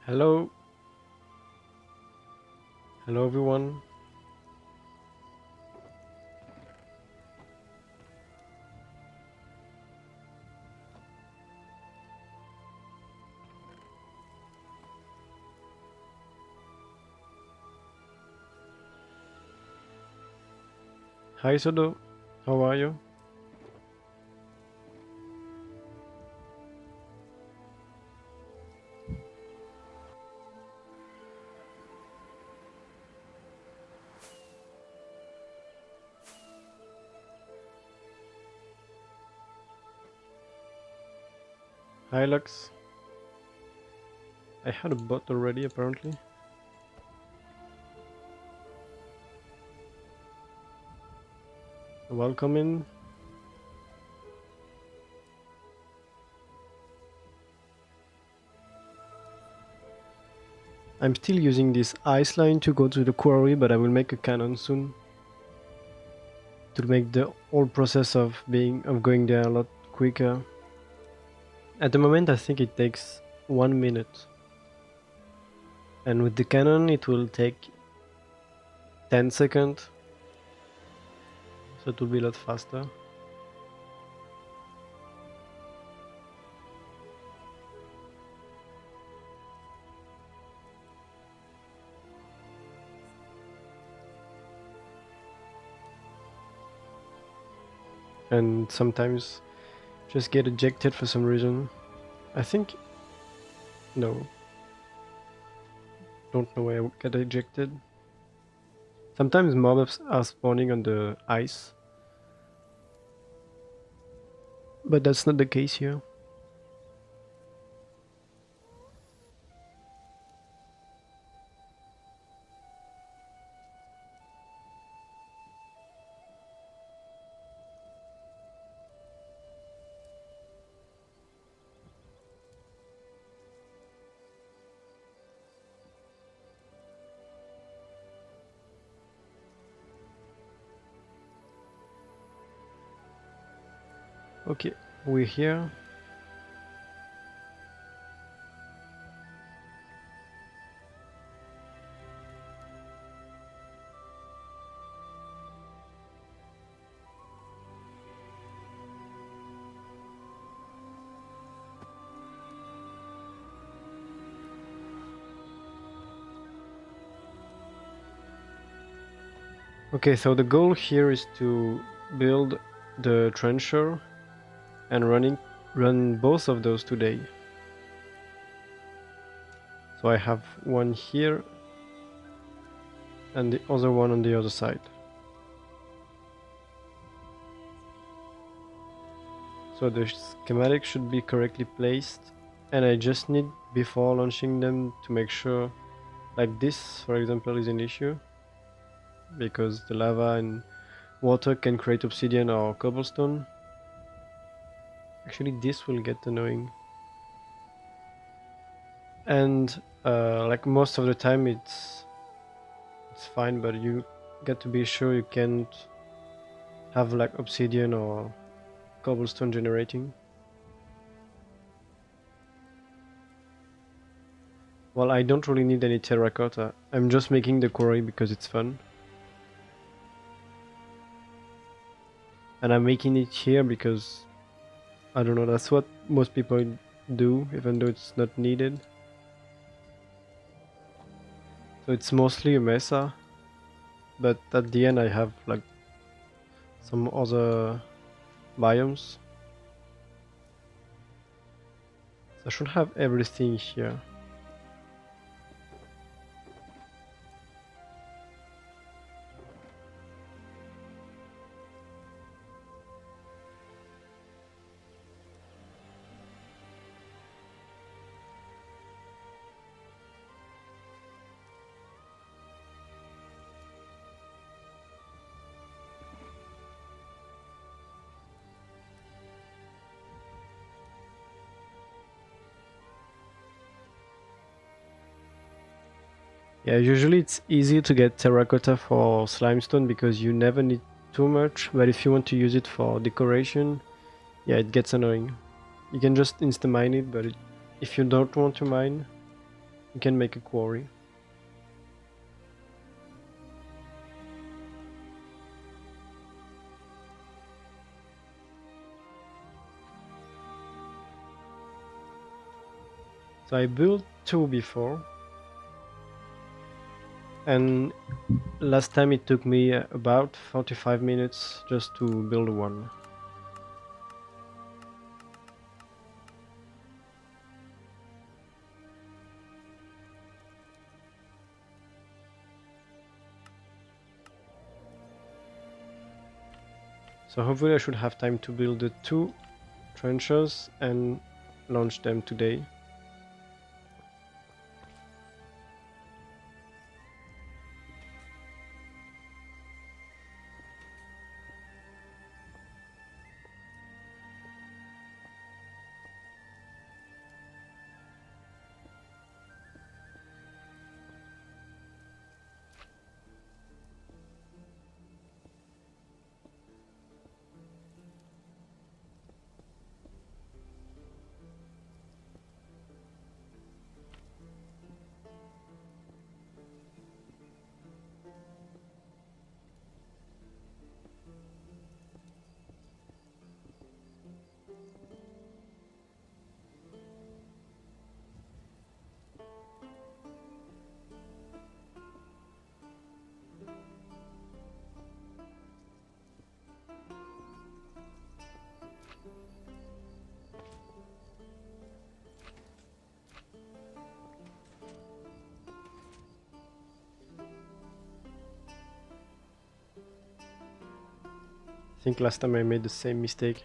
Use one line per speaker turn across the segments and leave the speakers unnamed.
Hello, hello everyone. Hi Sodo, how are you? Hi Lux. I had a bot already apparently. Welcome in. I'm still using this ice line to go to the quarry, but I will make a cannon soon to make the whole process of going there a lot quicker. At the moment I think it takes 1 minute, and with the cannon it will take 10 seconds, so it will be a lot faster. And sometimes just get ejected for some reason. I think no, don't know why I get ejected. Sometimes mobs are spawning on the ice, but that's not the case here. Okay, we're here. Okay, so the goal here is to build the trencher and run both of those today. So I have one here and the other one on the other side. So the schematic should be correctly placed, and I just need, before launching them, to make sure, like this for example is an issue because the lava and water can create obsidian or cobblestone. Actually this will get annoying, and like most of the time it's fine, but you get to be sure you can't have like obsidian or cobblestone generating. Well, I don't really need any terracotta. I'm just making the quarry because it's fun, and I'm making it here because I don't know, that's what most people do even though it's not needed. So it's mostly a mesa, but at the end I have like some other biomes. So I should have everything here. Yeah, usually it's easy to get terracotta for slimestone because you never need too much, but if you want to use it for decoration, yeah, it gets annoying. You can just insta mine it, but if you don't want to mine, You can make a quarry. So I built two before, and last time it took me about 45 minutes just to build one. So hopefully I should have time to build the two trenches and launch them today. I think last time I made the same mistake.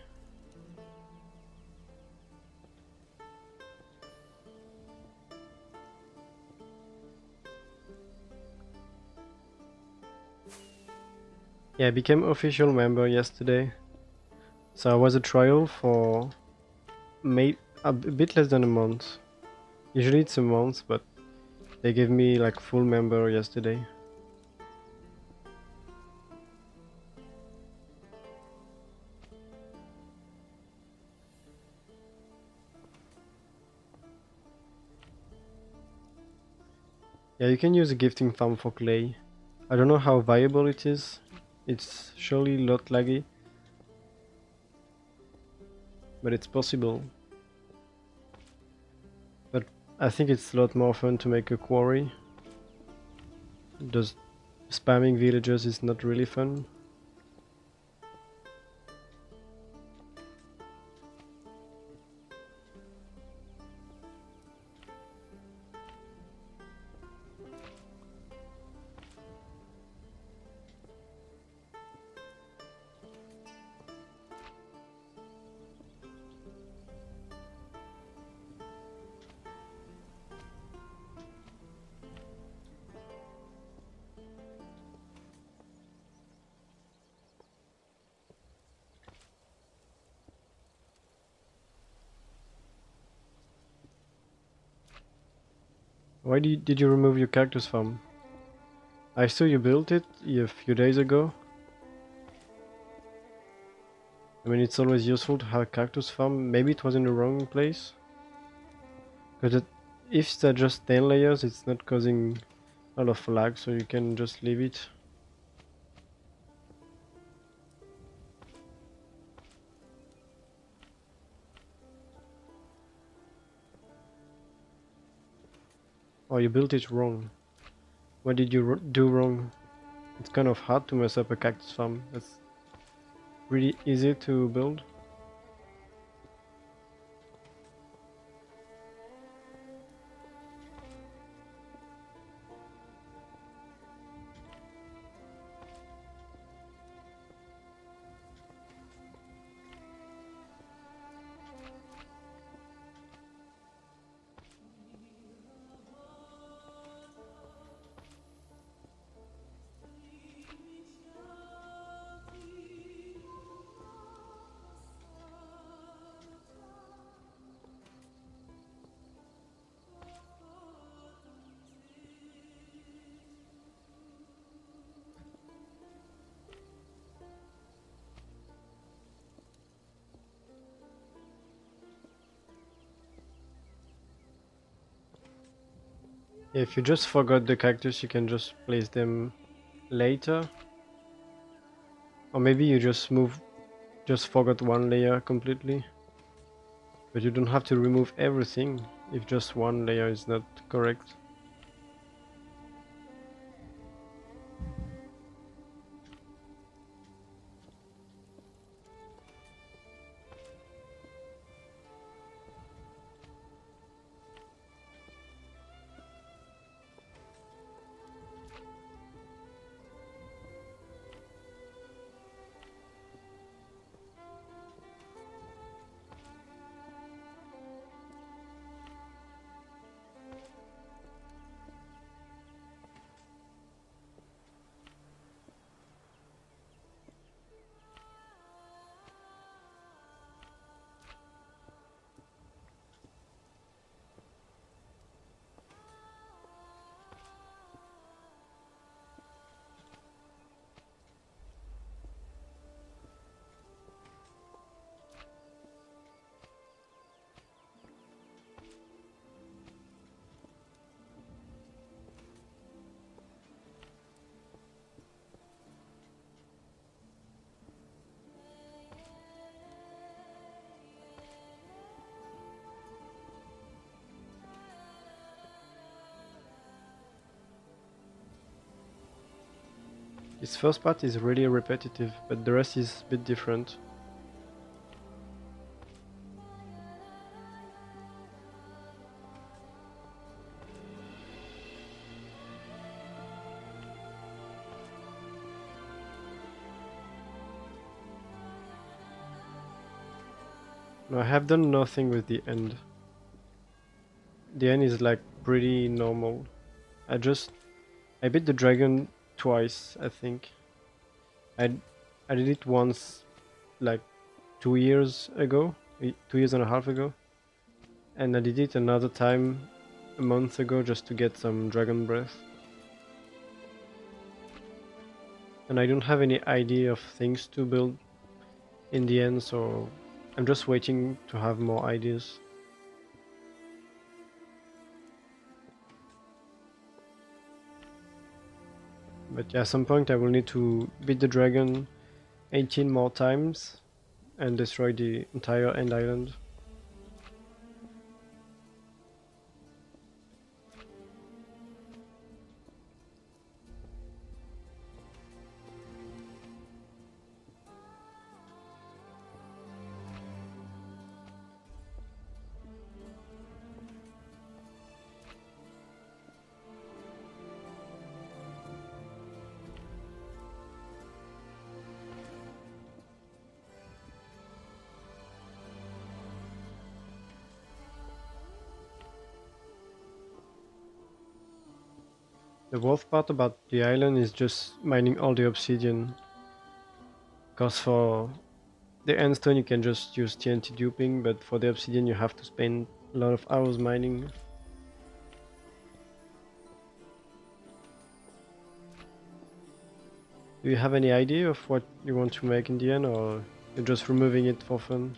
Yeah, I became official member yesterday. So I was a trial for a bit less than a month. Usually it's a month, but they gave me like full member yesterday. Yeah, you can use a gifting farm for clay. I don't know how viable it is. It's surely a lot laggy, but it's possible. But I think it's a lot more fun to make a quarry. Just spamming villagers is not really fun. Why did you remove your cactus farm? I saw you built it a few days ago. I mean, it's always useful to have a cactus farm. Maybe it was in the wrong place. Because if they're just 10 layers, it's not causing a lot of lag, so you can just leave it. Or you built it wrong. What did you do wrong? It's kind of hard to mess up a cactus farm. That's really easy to build. If you just forgot the cactus, you can just place them later. Or maybe you just forgot one layer completely. But you don't have to remove everything if just one layer is not correct. This first part is really repetitive, but the rest is a bit different. No, I have done nothing with the end. The end is like pretty normal. I beat the dragon twice, I think. I I did it once like 2 years ago, 2 years and a half ago, and I did it another time a month ago just to get some dragon breath. And I don't have any idea of things to build in the end, so I'm just waiting to have more ideas. But yeah, at some point I will need to beat the dragon 18 more times and destroy the entire end island. The worst part about the island is just mining all the obsidian, cause for the endstone you can just use TNT duping, but for the obsidian you have to spend a lot of hours mining. Do you have any idea of what you want to make in the end, or you're just removing it for fun?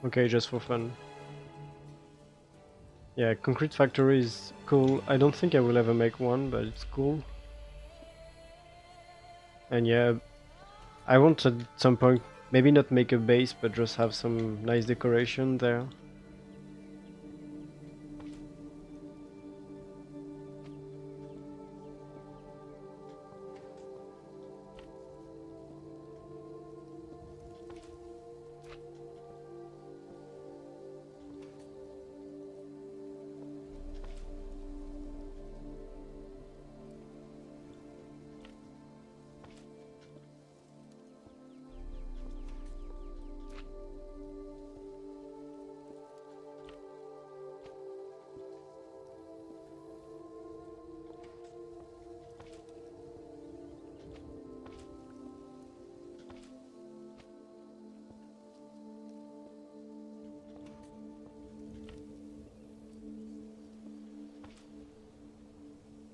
Okay, just for fun. Yeah, concrete factory is cool. I don't think I will ever make one, but it's cool. And yeah, I want at some point maybe not make a base, but just have some nice decoration there.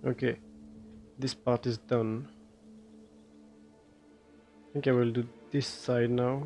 Okay, this part is done. I think I will do this side now.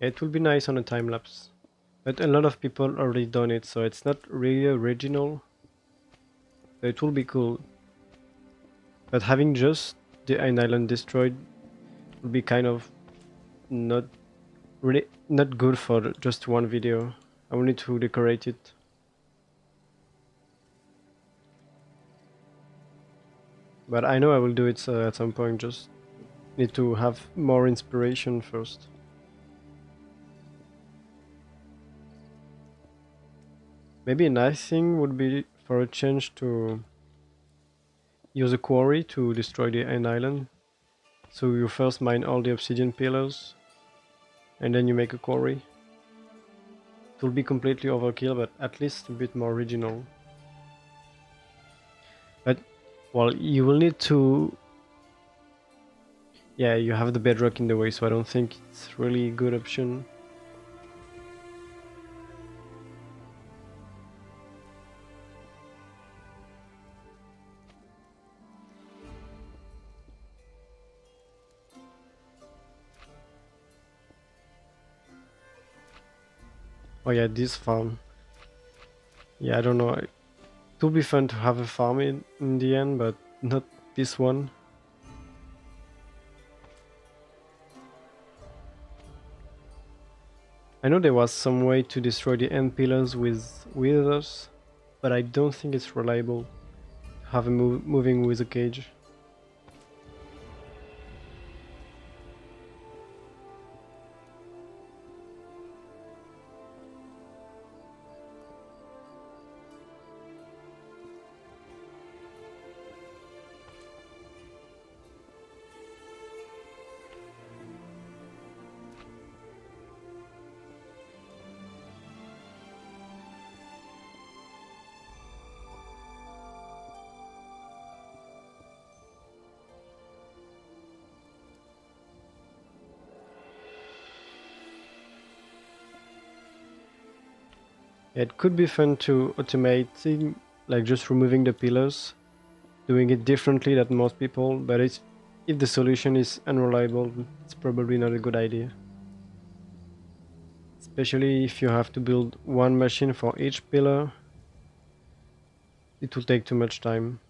It will be nice on a time lapse. But a lot of people already done it, so it's not really original. So it will be cool. But having just the island destroyed will be kind of not really not good for just one video. I will need to decorate it. But I know I will do it at some point, just need to have more inspiration first. Maybe a nice thing would be for a change to use a quarry to destroy the end island. So you first mine all the obsidian pillars, and then you make a quarry. It will be completely overkill, but at least a bit more original. But, well, you will need to... Yeah, you have the bedrock in the way, so I don't think it's really a good option. Oh yeah, this farm. Yeah, I don't know. It would be fun to have a farm in the end, but not this one. I know there was some way to destroy the end pillars with withers, but I don't think it's reliable to have a moving with a cage. It could be fun to automate it, like just removing the pillars, doing it differently than most people, but if the solution is unreliable, it's probably not a good idea. Especially if you have to build one machine for each pillar, it will take too much time.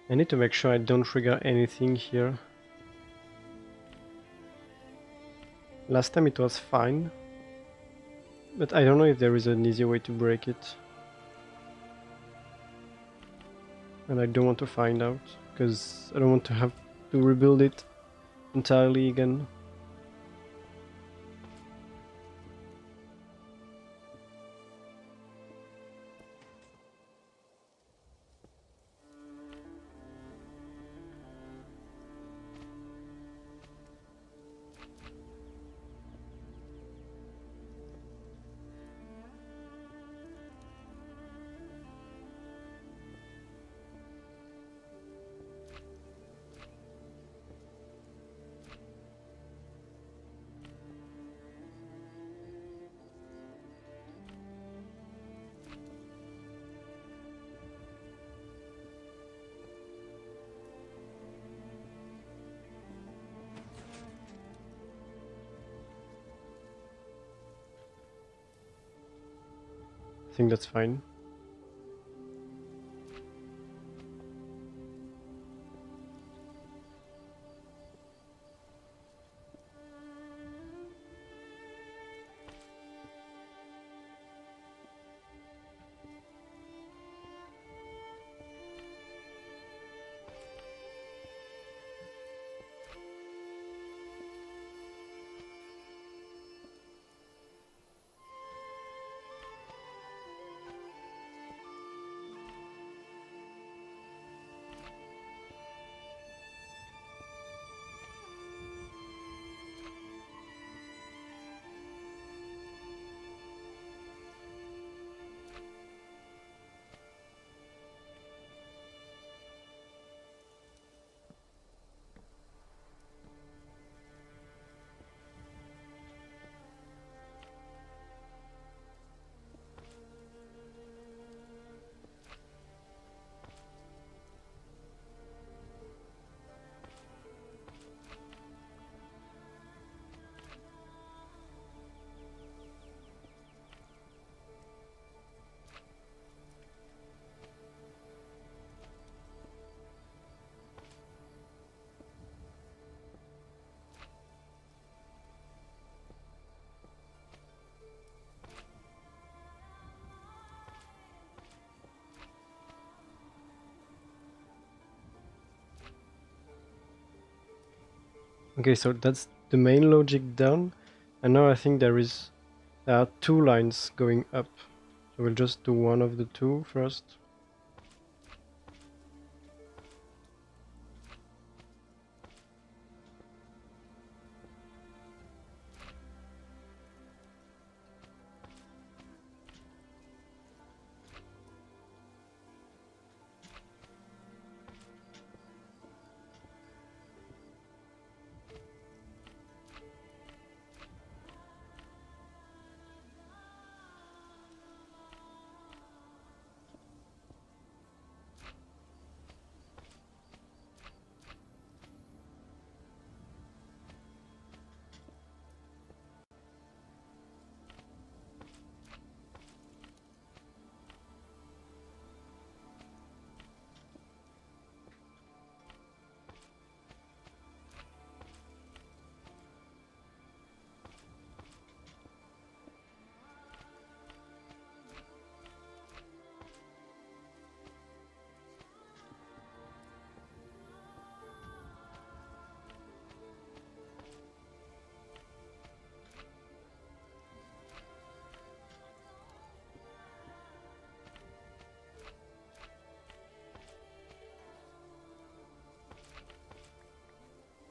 I need to make sure I don't trigger anything here. Last time it was fine, but I don't know if there is an easy way to break it. and I don't want to find out because I don't want to have to rebuild it entirely again. I think that's fine. Okay, so that's the main logic done, and now I think there are two lines going up. So we'll just do one of the two first.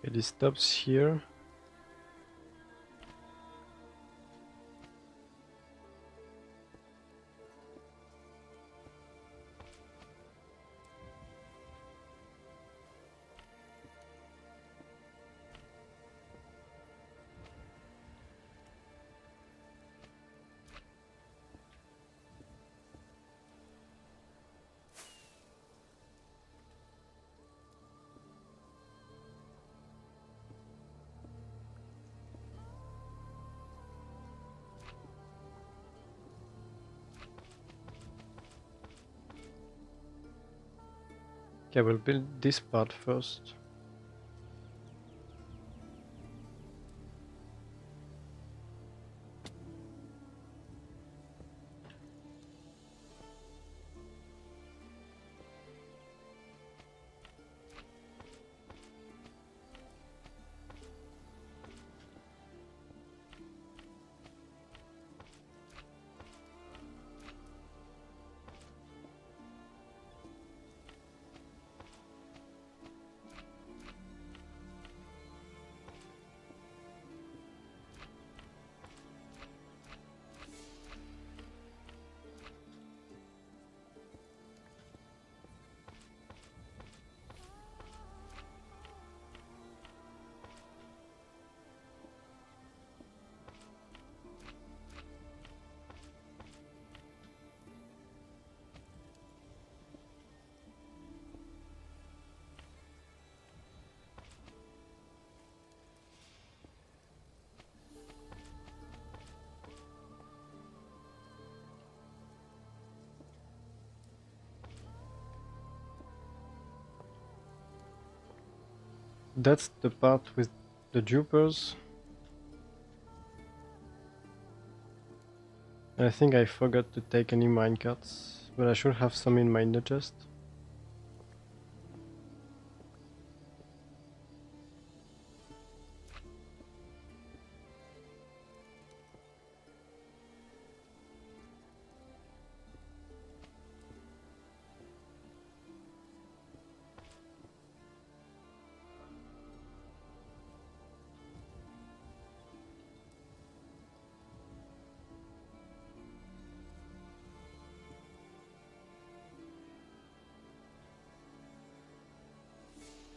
Okay, this stops here. Okay, we'll build this part first. that's the part with the dupers. I think I forgot to take any minecarts, but I should have some in my chest.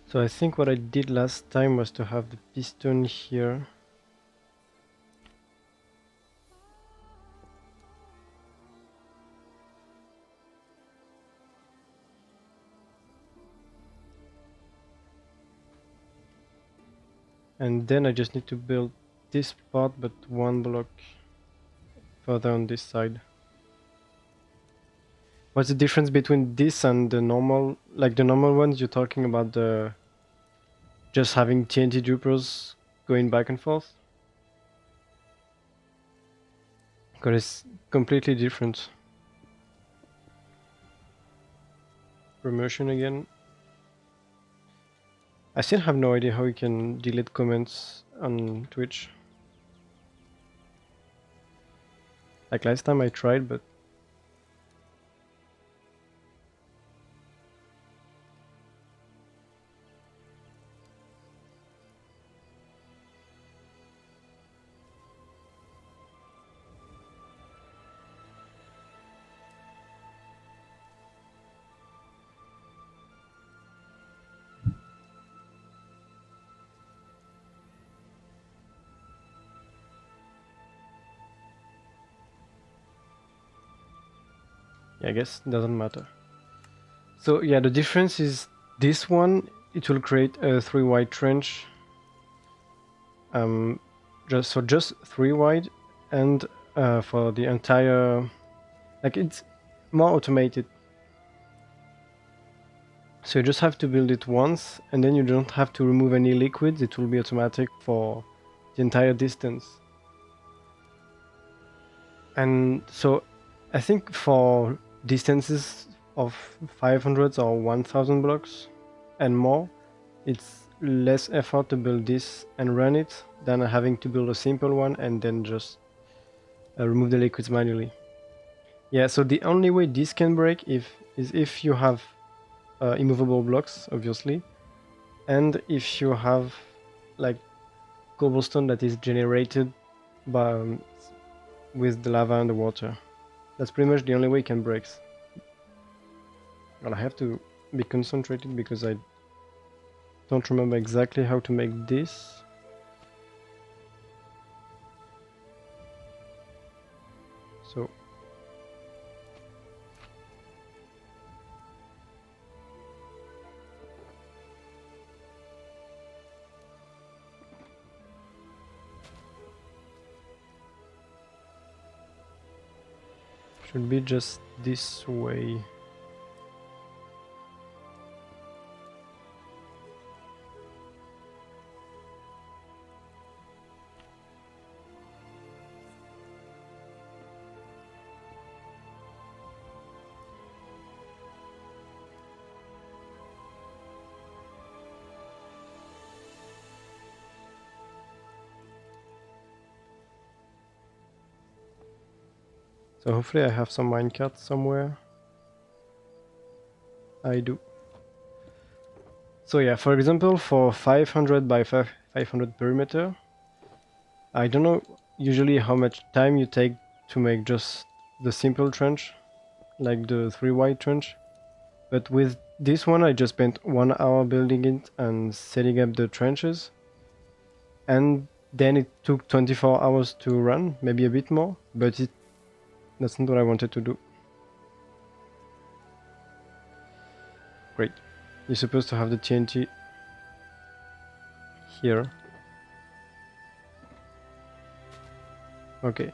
So I think what I did last time was to have the piston here. And then I just need to build this part, but one block further on this side. What's the difference between this and the normal, like the normal ones you're talking about, the just having TNT dupers going back and forth? Because it's completely different. Promotion again. I still have no idea how you can delete comments on Twitch. Like last time I tried, but yeah, I guess it doesn't matter. So yeah, the difference is this one, it will create a 3 wide trench. Just 3 wide, and for the entire, like it's more automated. So you just have to build it once, and then you don't have to remove any liquids. It will be automatic for the entire distance. And so I think for distances of 500 or 1000 blocks and more, it's less effort to build this and run it than having to build a simple one and then just remove the liquids manually. Yeah, so the only way this can break is if you have immovable blocks, obviously, and if you have like cobblestone that is generated by with the lava and the water. That's pretty much the only way it can break. And I have to be concentrated because I don't remember exactly how to make this. So should be just this way. So hopefully I have some minecarts somewhere. I do. So yeah, for example, for 500 by 500 perimeter, I don't know usually how much time you take to make just the simple trench, like the 3 wide trench. But with this one, I just spent 1 hour building it and setting up the trenches. And then it took 24 hours to run, maybe a bit more, but that's not what I wanted to do. Great. You're supposed to have the TNT here. Okay.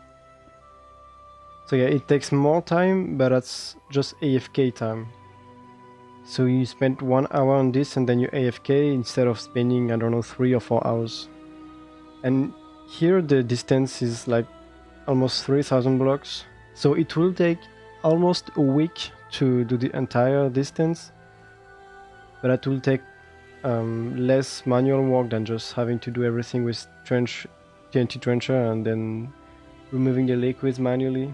So yeah, it takes more time, but that's just AFK time. So you spent 1 hour on this and then you AFK instead of spending, I don't know, 3 or 4 hours. And here the distance is like almost 3000 blocks. So it will take almost a week to do the entire distance, but that will take less manual work than just having to do everything with TNT trencher and then removing the liquids manually.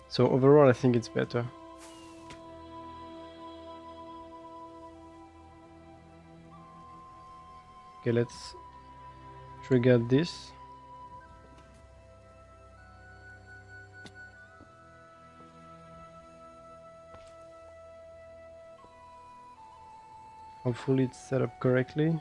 So overall I think it's better. Okay, let's trigger this. Hopefully it's set up correctly.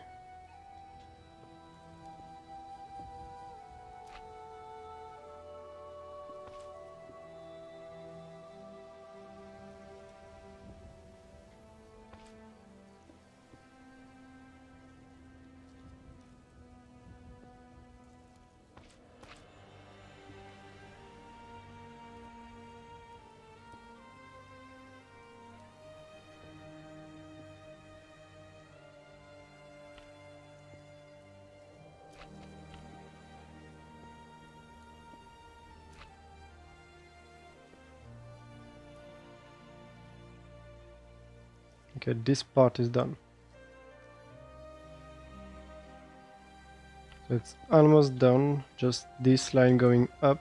Okay, this part is done. So it's almost done, just this line going up.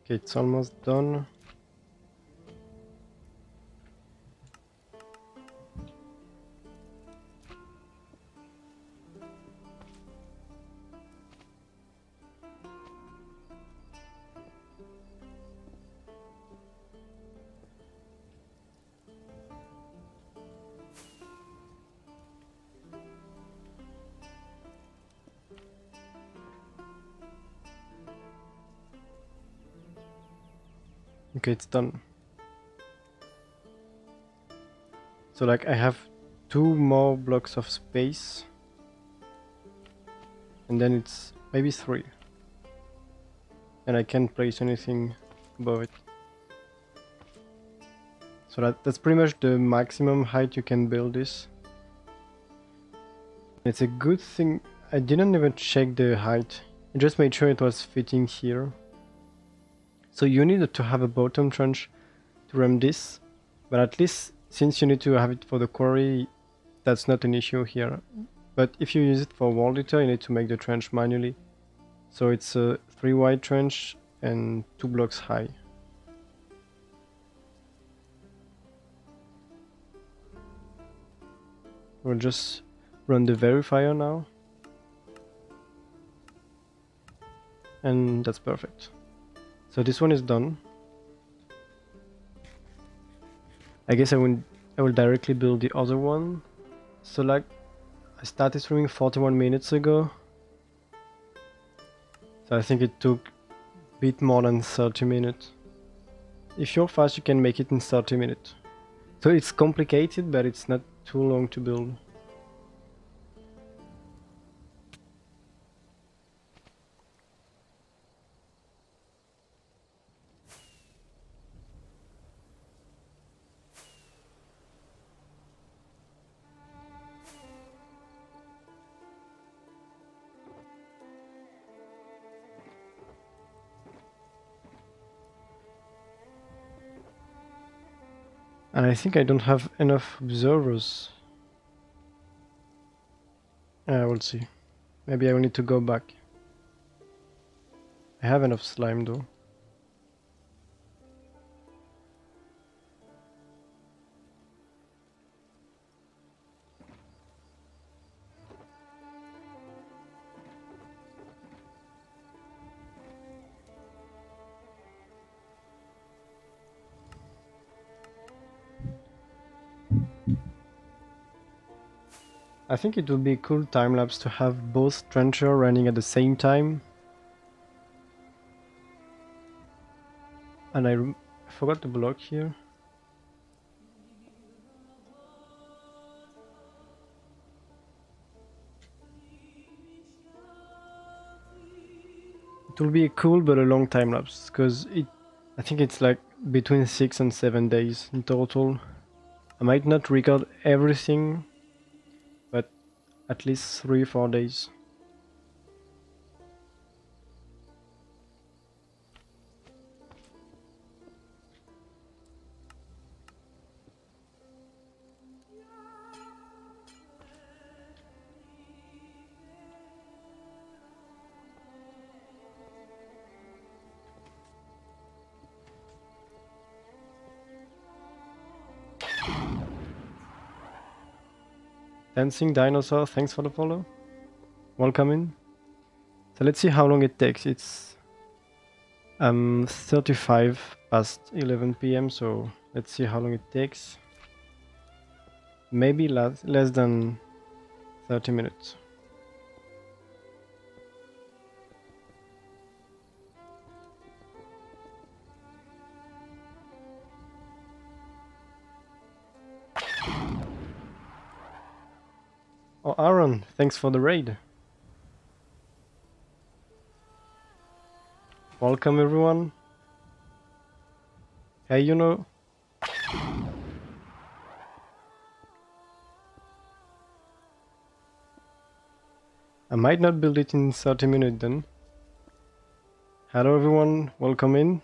Okay, it's almost done. Okay, it's done. So like I have 2 more blocks of space and then it's maybe 3. And I can't place anything above it. So that's pretty much the maximum height you can build this. It's a good thing I didn't even check the height. I just made sure it was fitting here. So you need to have a bottom trench to run this, but at least since you need to have it for the quarry, that's not an issue here. But if you use it for wall detail, you need to make the trench manually. So it's a 3 wide trench and 2 blocks high. We'll just run the verifier now. And that's perfect. So this one is done. I guess I will directly build the other one. So like I started streaming 41 minutes ago. So I think it took a bit more than 30 minutes. If you're fast, you can make it in 30 minutes. So it's complicated, but it's not too long to build. And I think I don't have enough observers. I will see. Maybe I will need to go back. I have enough slime though. I think it would be a cool time-lapse to have both trencher running at the same time. And I forgot the block here. It will be a cool but a long time-lapse, because I think it's like between 6 and 7 days in total. I might not record everything, but at least 3-4 days. Dancing Dinosaur, thanks for the follow. Welcome in. So let's see how long it takes. It's 35 past 11 p.m. so let's see how long it takes. Maybe less than 30 minutes. Oh, Aaron, thanks for the raid. Welcome everyone. Hey, you know. I might not build it in 30 minutes then. Hello everyone, welcome in.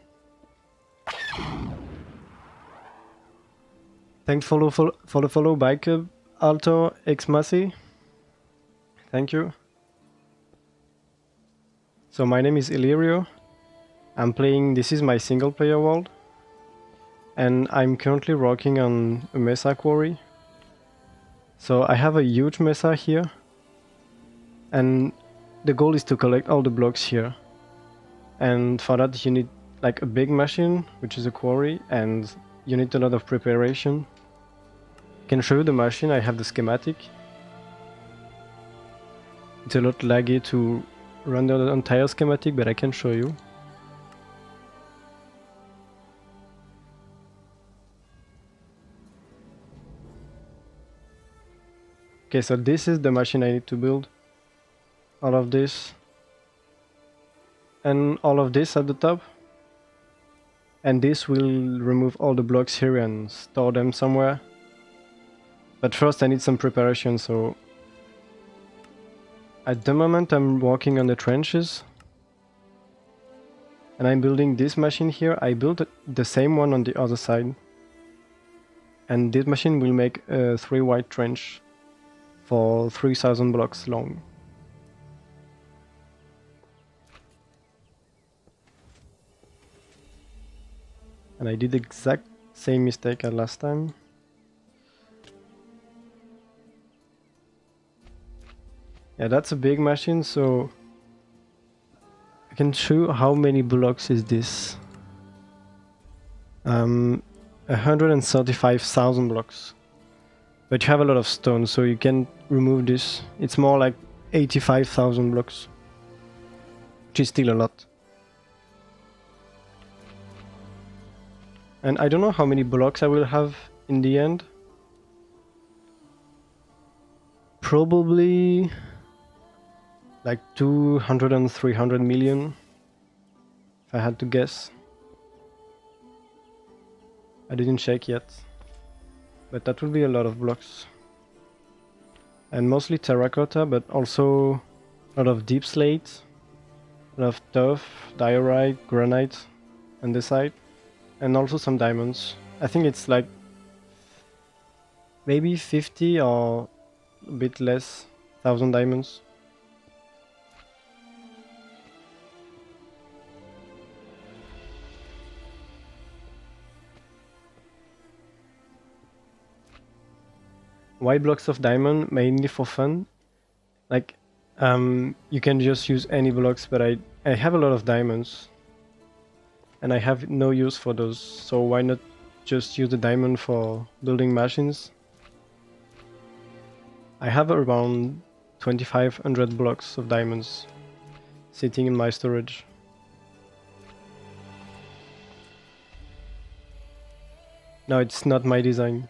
Thanks for the follow, Bike Alto X Massey. Thank you. So my name is Illyrio. I'm playing, this is my single player world. And I'm currently working on a mesa quarry. So I have a huge mesa here. And the goal is to collect all the blocks here. And for that you need like a big machine, which is a quarry, and you need a lot of preparation. I can show you the machine, I have the schematic. It's a lot laggy to run the entire schematic, but I can show you. Okay, so this is the machine I need to build. All of this. And all of this at the top. And this will remove all the blocks here and store them somewhere. But first I need some preparation, so at the moment I'm working on the trenches. And I'm building this machine here. I built the same one on the other side. And this machine will make a 3 wide trench for 3000 blocks long. And I did the exact same mistake as last time. Yeah, that's a big machine, so I can show you how many blocks is this. 135,000 blocks. But you have a lot of stone, so you can remove this. It's more like 85,000 blocks, which is still a lot. And I don't know how many blocks I will have in the end. Probably like 200 and 300 million, if I had to guess. I didn't check yet, but that will be a lot of blocks. And mostly terracotta, but also a lot of deep slate, a lot of tuff, diorite, granite on the side, and also some diamonds. I think it's like maybe 50 or a bit less thousand diamonds. Why blocks of diamond? Mainly for fun. Like, you can just use any blocks, but I have a lot of diamonds, and I have no use for those. So why not just use the diamond for building machines? I have around 2,500 blocks of diamonds sitting in my storage. No, it's not my design.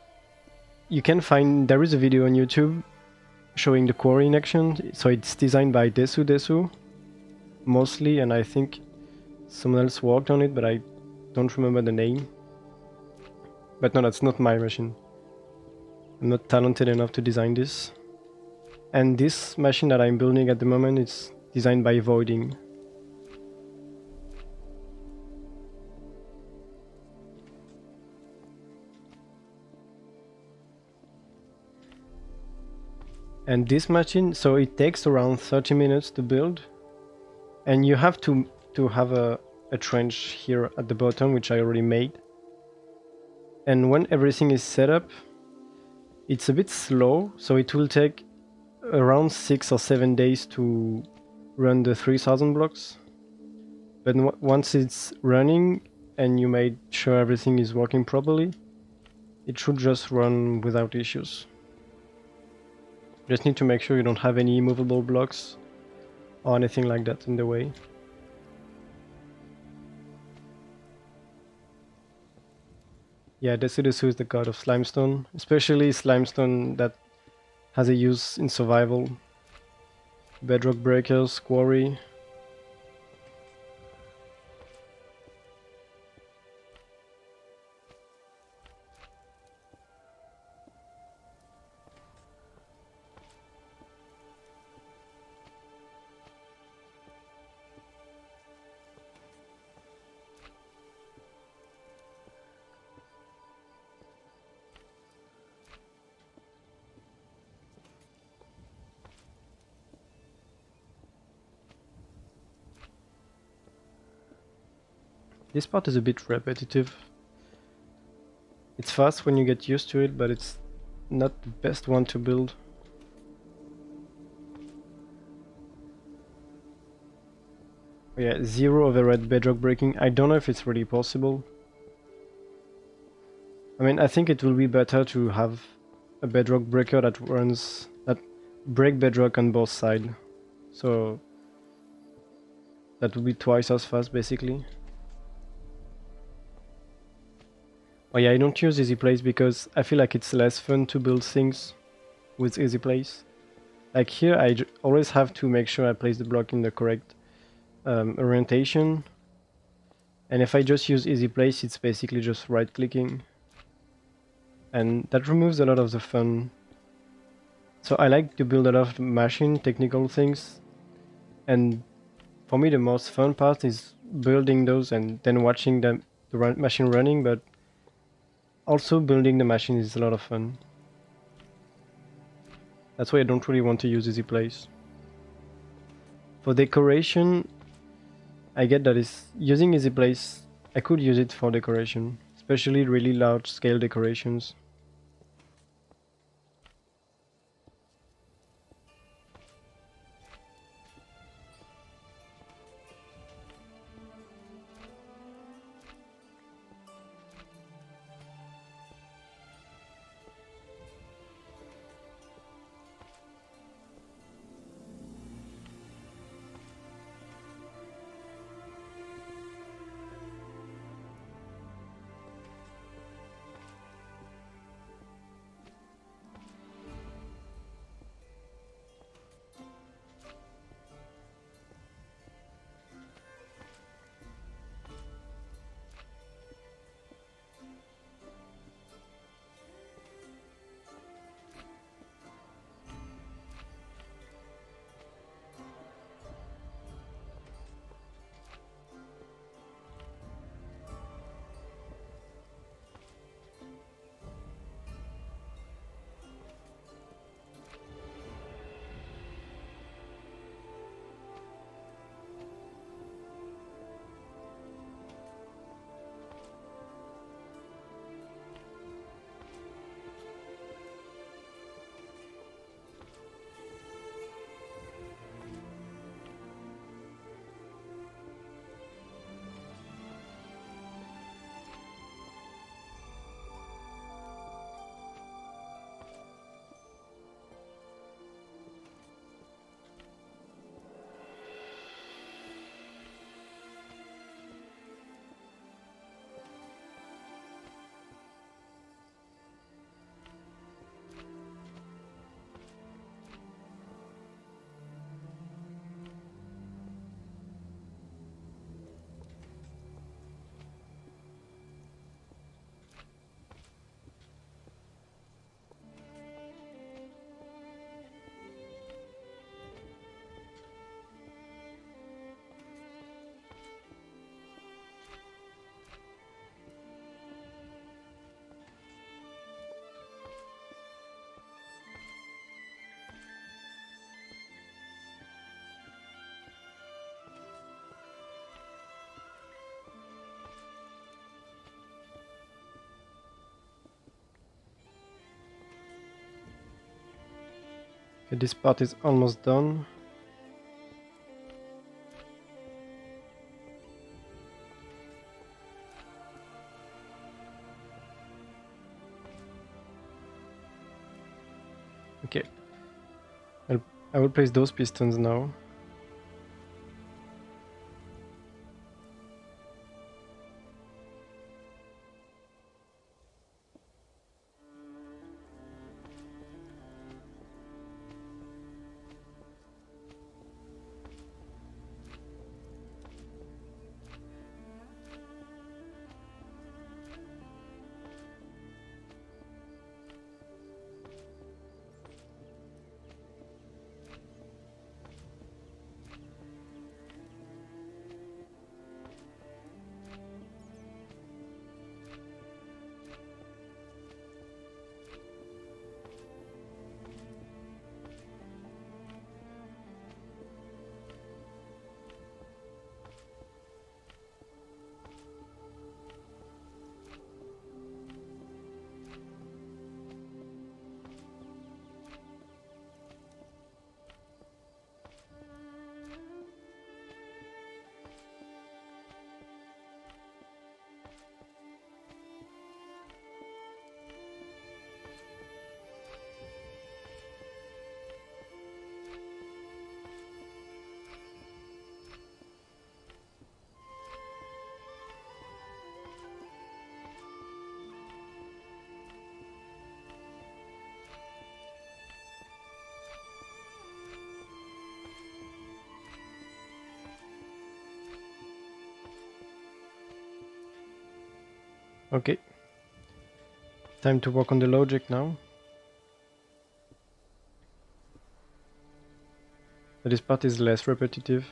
You can find, there is a video on YouTube showing the quarry in action. So it's designed by Desu mostly, and I think someone else worked on it, but I don't remember the name. But no, that's not my machine. I'm not talented enough to design this. And this machine that I'm building at the moment is designed by Voiding. And this machine, so it takes around 30 minutes to build. And you have to have a trench here at the bottom, which I already made. And when everything is set up, it's a bit slow, so it will take around 6 or 7 days to run the 3,000 blocks. But once it's running and you made sure everything is working properly, it should just run without issues. Just need to make sure you don't have any movable blocks or anything like that in the way. Yeah, Desu is the god of slimestone, especially slimestone that has a use in survival. Bedrock breakers, quarry. This part is a bit repetitive. It's fast when you get used to it, but it's not the best one to build. Oh yeah, 0 overhead bedrock breaking. I don't know if it's really possible. I mean, I think it will be better to have a bedrock breaker that break bedrock on both sides. So that will be twice as fast basically. Oh yeah, I don't use easy place because I feel like it's less fun to build things with easy place. Like here, I always have to make sure I place the block in the correct orientation. And if I just use easy place, it's basically just right clicking. And that removes a lot of the fun. So I like to build a lot of machine technical things. And for me, the most fun part is building those and then watching the machine running, but also building the machine is a lot of fun. That's why I don't really want to use easy place. For decoration, I get that using easy place I could use it for decoration, especially really large scale decorations. Okay, this part is almost done. Okay, I'll, I will place those pistons now. Okay, time to work on the logic now. This part is less repetitive.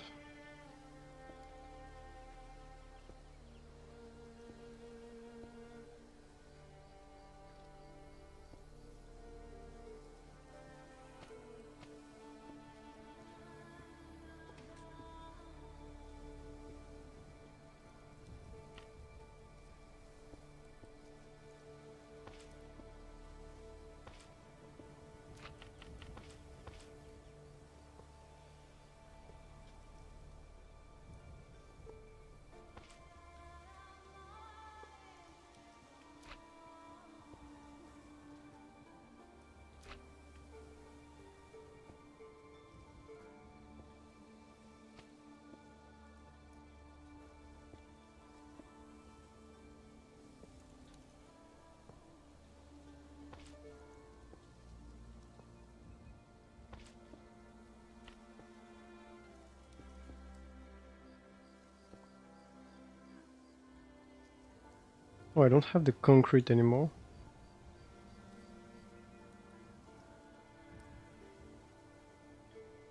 Oh, I don't have the concrete anymore.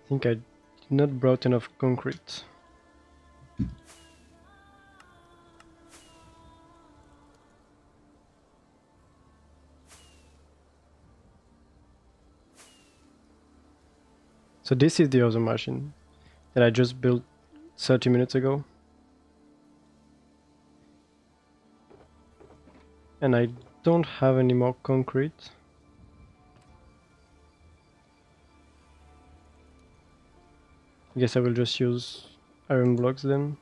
I think I did not brought enough concrete. So this is the other machine that I just built 30 minutes ago. And I don't have any more concrete. I guess I will just use iron blocks then.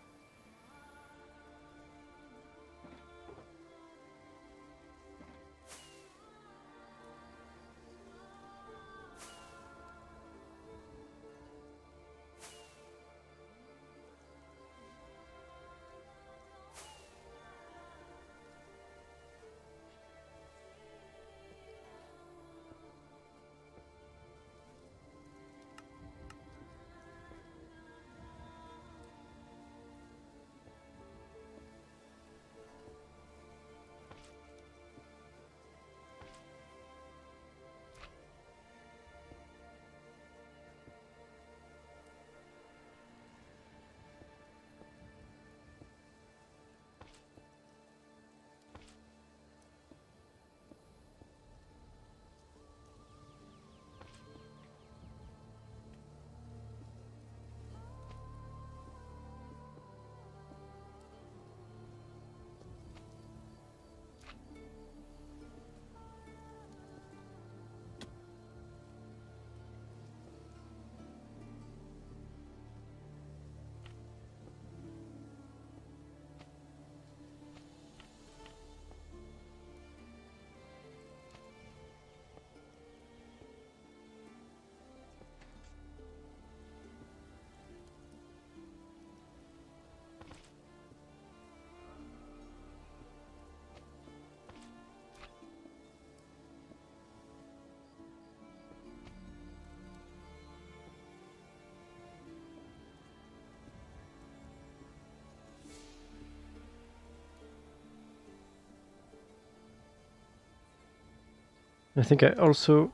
I think I also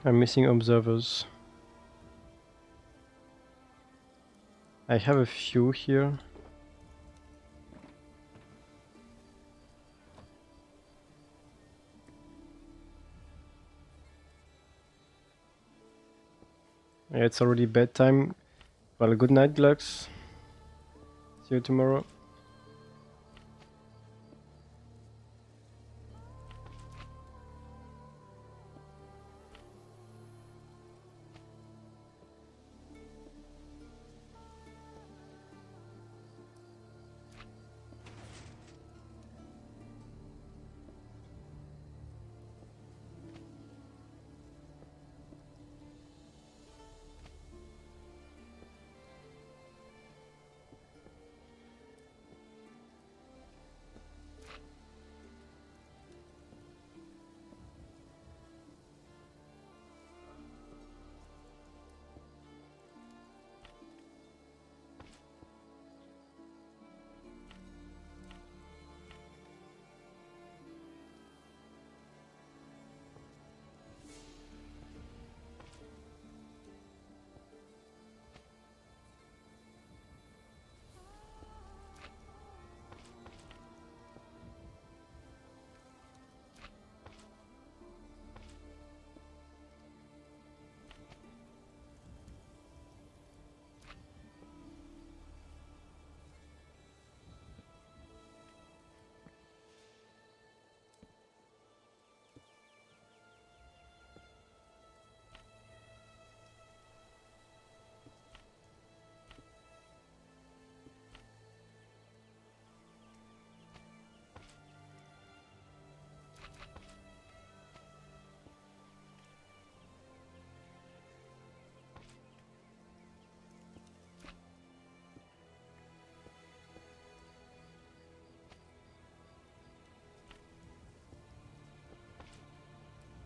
am missing observers. I have a few here. Yeah, it's already bedtime. Well, good night, Glux. See you tomorrow.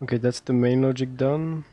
Okay, that's the main logic done.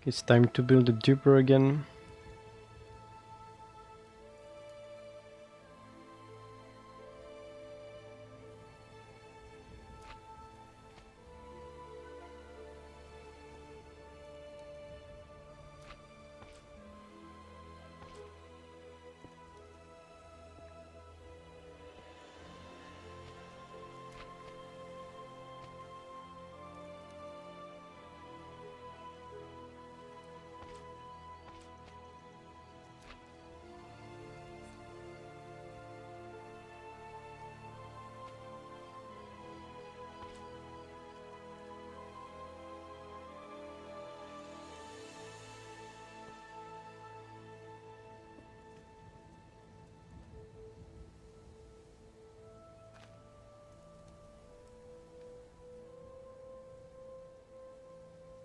It's time to build a duper again.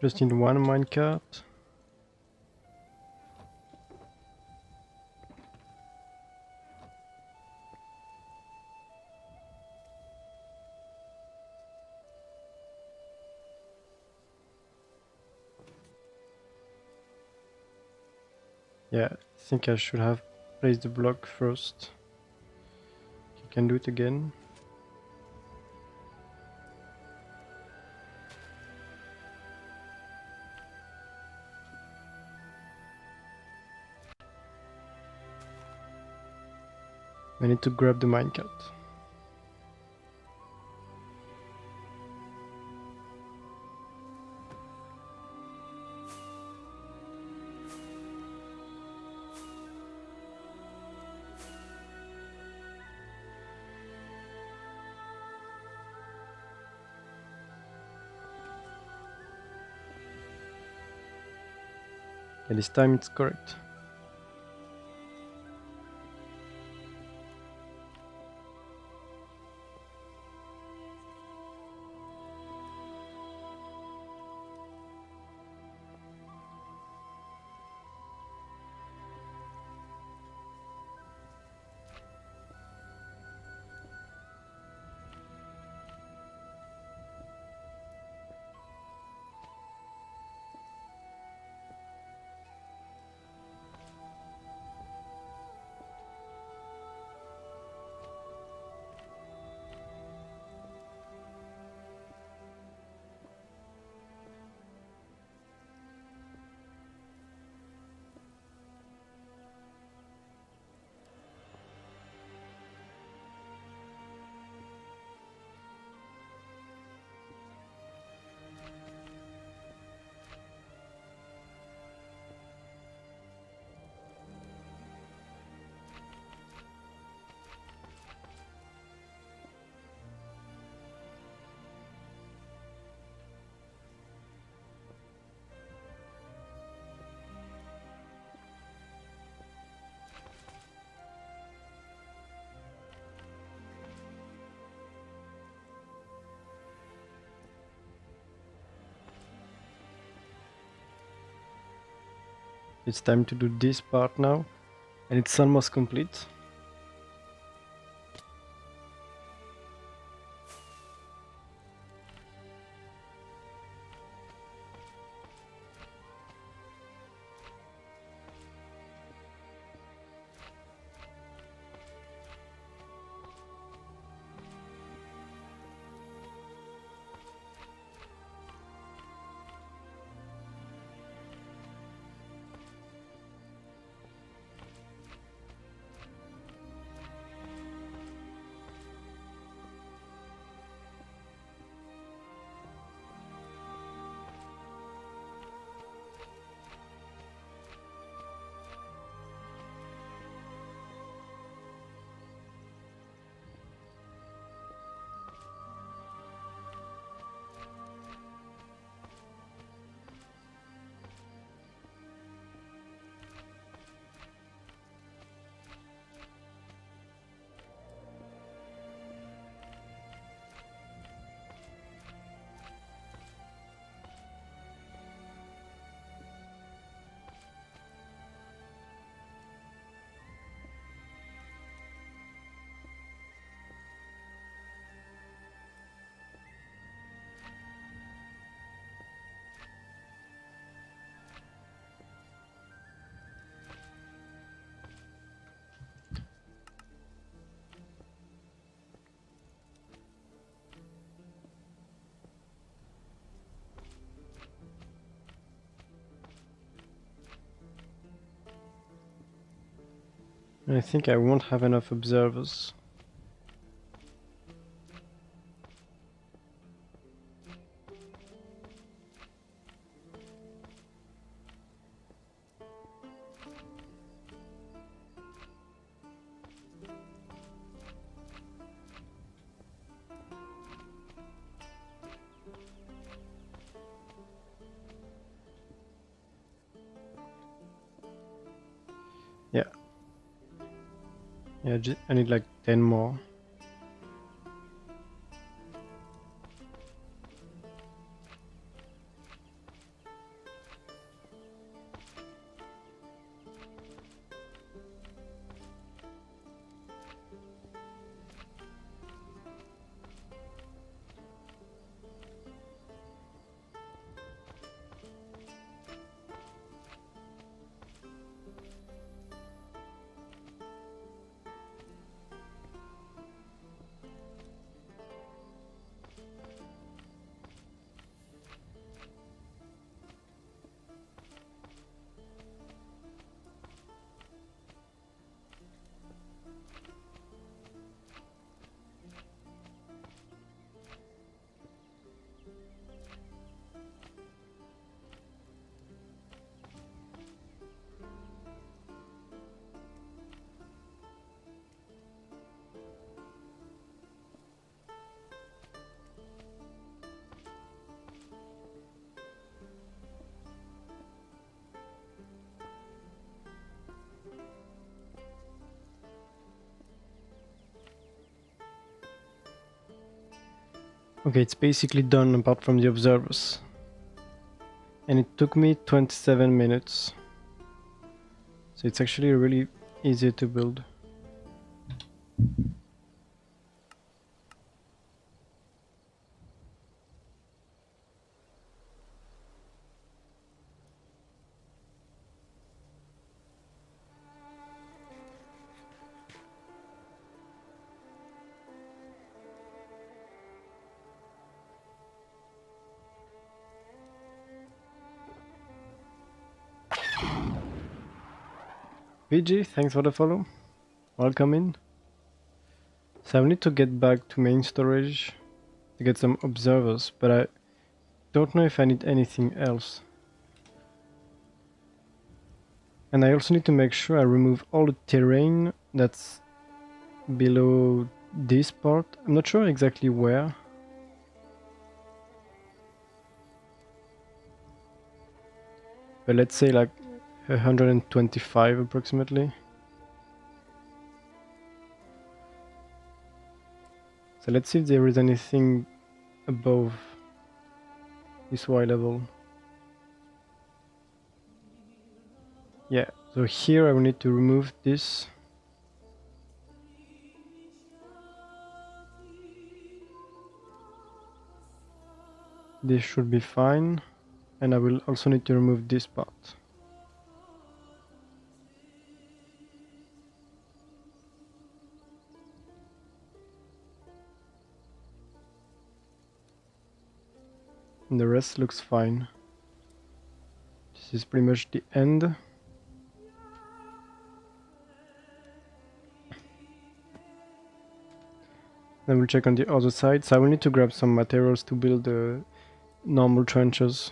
Just need one minecart. Yeah, I think I should have placed the block first. You can do it again. I need to grab the minecart. And this time it's correct. It's time to do this part now, and it's almost complete. I think I won't have enough observers. Yeah. Yeah, I need like 10 more. Okay, it's basically done apart from the observers. And it took me 27 minutes. So it's actually really easy to build. VG, thanks for the follow. Welcome in. So I need to get back to main storage to get some observers, but I don't know if I need anything else. And I also need to make sure I remove all the terrain that's below this part. I'm not sure exactly where. But let's say like 125 approximately. So let's see if there is anything above this Y level. Yeah, so here I will need to remove this. This should be fine. And I will also need to remove this part. And the rest looks fine. This is pretty much the end. Then we'll check on the other side. So I will need to grab some materials to build the normal trenches.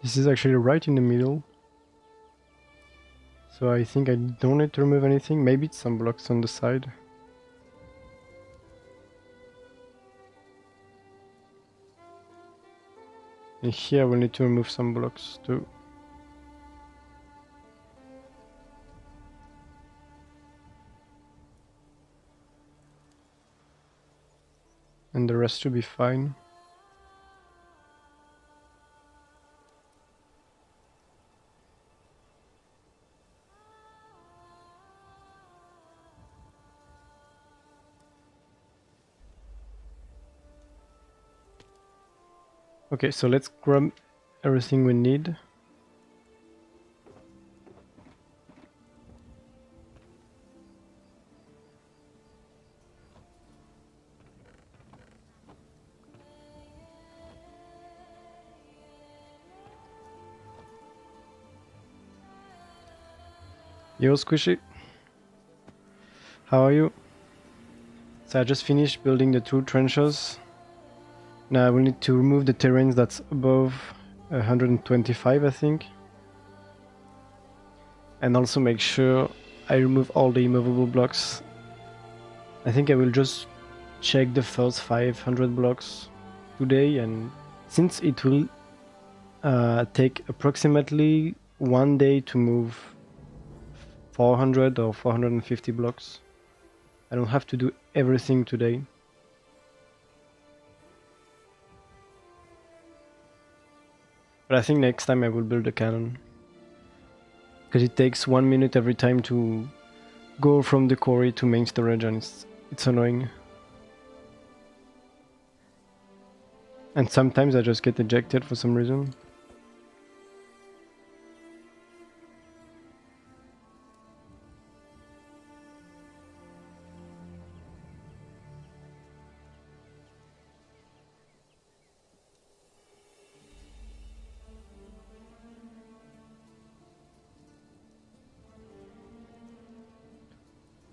This is actually right in the middle. So I think I don't need to remove anything. Maybe it's some blocks on the side. And here we'll need to remove some blocks too. And the rest should be fine. Okay, so let's grab everything we need. Yo, Squishy, how are you? So I just finished building the 2 trenches. Now I will need to remove the terrains that's above 125, I think. And also make sure I remove all the immovable blocks. I think I will just check the first 500 blocks today, and since it will take approximately 1 day to move 400 or 450 blocks, I don't have to do everything today. But I think next time I will build a cannon, because it takes 1 minute every time to go from the quarry to main storage, and it's annoying. And sometimes I just get ejected for some reason.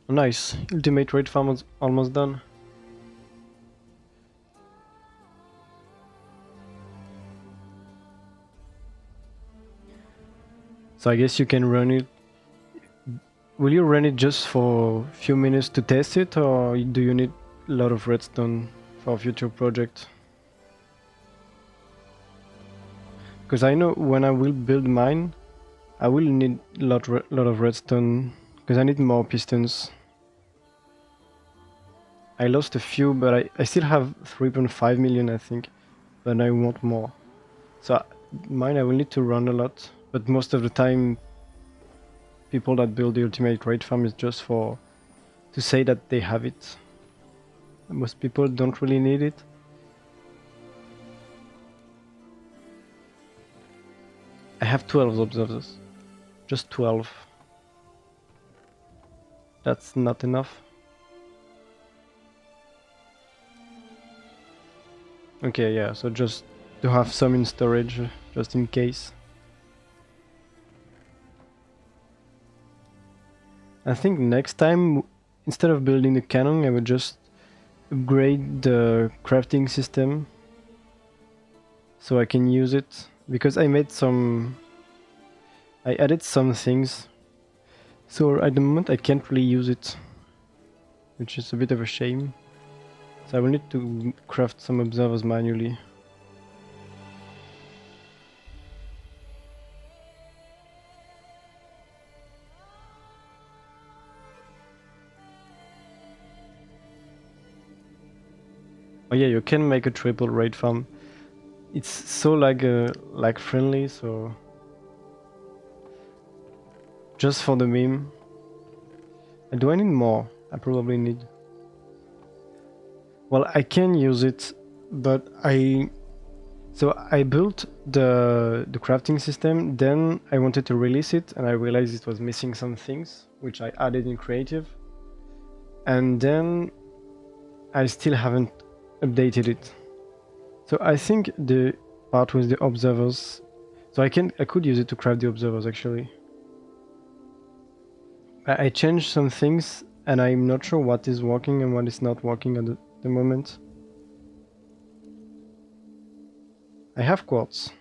Oh, nice, ultimate raid farm was almost done. So I guess you can run it. Will you run it just for a few minutes to test it, or do you need a lot of redstone for a future project? Because I know when I will build mine, I will need a lot of redstone, because I need more pistons. I lost a few, but I still have 3.5 million, I think, but I want more. So mine I will need to run a lot, but most of the time people that build the ultimate raid farm is just for to say that they have it. Most people don't really need it. I have 12 observers. Just 12. That's not enough. Okay, yeah, so just to have some in storage, just in case. I think next time, instead of building the cannon, I would just upgrade the crafting system so I can use it, because I added some things, so at the moment I can't really use it, which is a bit of a shame. So I will need to craft some observers manually. Oh yeah, you can make a triple raid farm. It's so like friendly, so just for the meme. Do I need more? I probably need. Well, I can use it, but so I built the crafting system, then I wanted to release it, and I realized it was missing some things, which I added in creative. And then I still haven't updated it. So I think the part with the observers, so I could use it to craft the observers actually. I changed some things, and I'm not sure what is working and what is not working at the moment. I have quartz.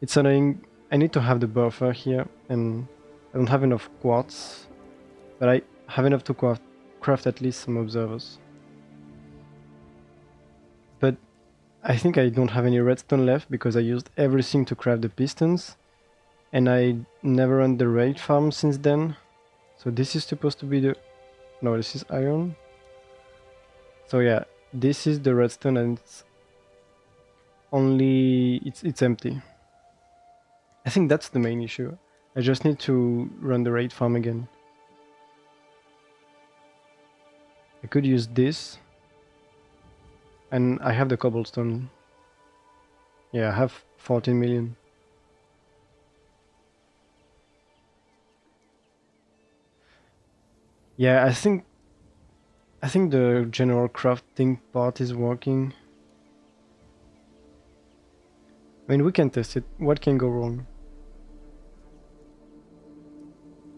It's annoying. I need to have the buffer here, and I don't have enough quartz, but I have enough to craft at least some observers. But I think I don't have any redstone left because I used everything to craft the pistons, and I never run the raid farm since then. So this is supposed to be the... No, this is iron. So yeah, this is the redstone, and it's only... it's empty. I think that's the main issue. I just need to run the raid farm again. I could use this, and I have the cobblestone. Yeah, I have 14 million. Yeah, I think the general crafting part is working. I mean, we can test it. What can go wrong?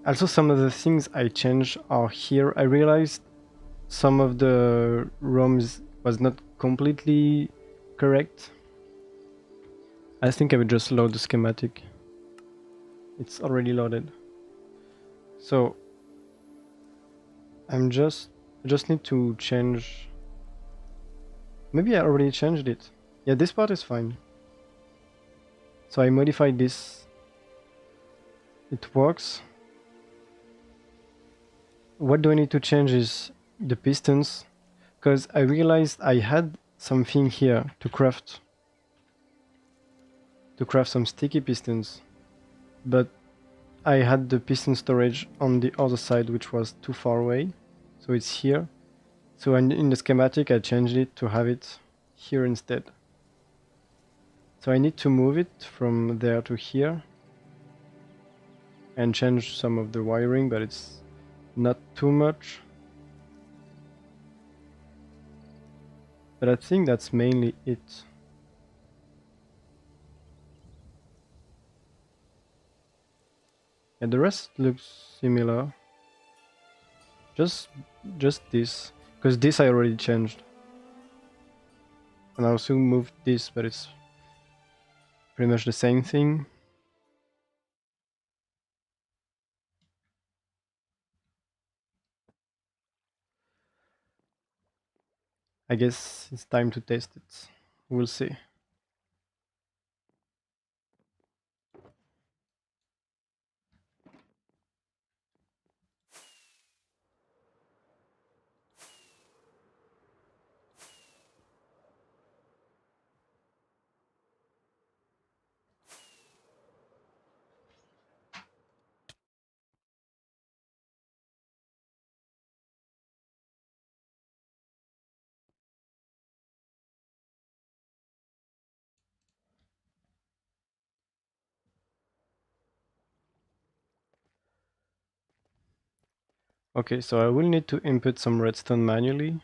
Also, some of the things I changed are here. I realized some of the ROMs was not completely correct. I think I would just load the schematic. It's already loaded. So I just need to change. Maybe I already changed it. Yeah, this part is fine. So I modified this. It works. What do I need to change is the pistons, because I realized I had something here to craft some sticky pistons, but I had the piston storage on the other side, which was too far away. So it's here. So in the schematic, I changed it to have it here instead. So I need to move it from there to here and change some of the wiring, but it's not too much. But I think that's mainly it. And the rest looks similar. Just this, because this I already changed. And I also moved this, but it's pretty much the same thing. I guess it's time to test it. We'll see. Okay, so I will need to input some redstone manually.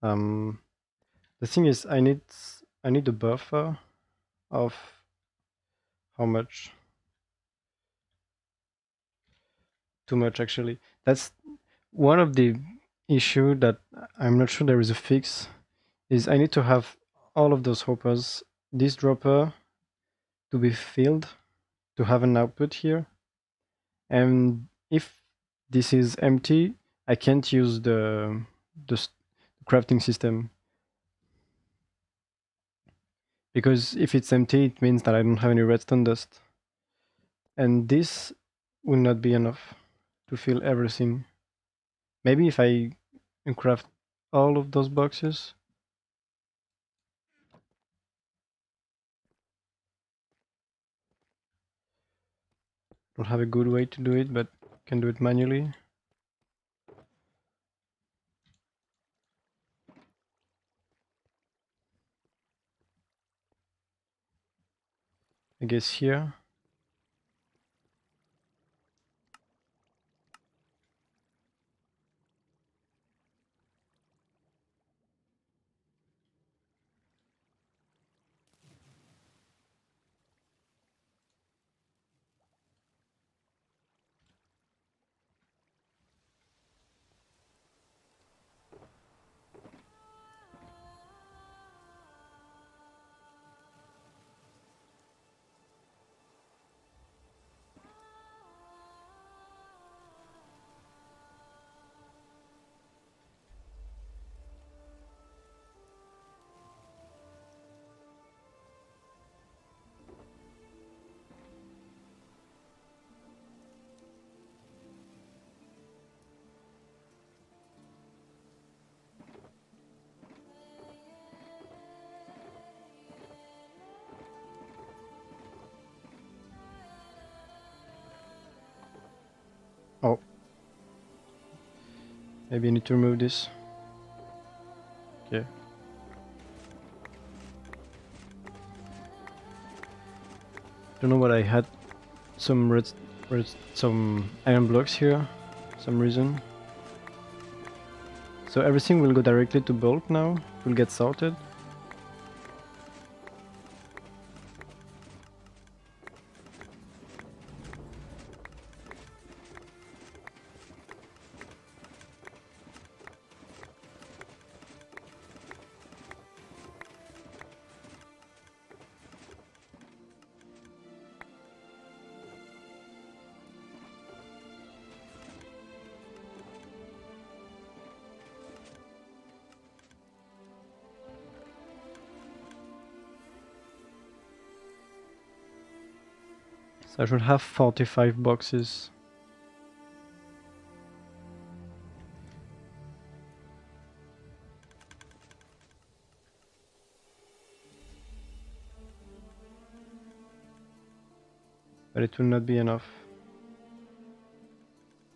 The thing is, I need a buffer of how much? Too much, actually. That's one of the issue that I'm not sure there is a fix. Is I need to have all of those hoppers, this dropper, to be filled, to have an output here. And if this is empty, I can't use the crafting system, because if it's empty, it means that I don't have any redstone dust, and this will not be enough to fill everything. Maybe if I craft all of those boxes. Don't have a good way to do it, but can do it manually. I guess here. Oh, maybe I need to remove this. Okay. Don't know what I had. Some some iron blocks here, some reason. So everything will go directly to bulk now. It will get sorted. So I should have 45 boxes. But it will not be enough.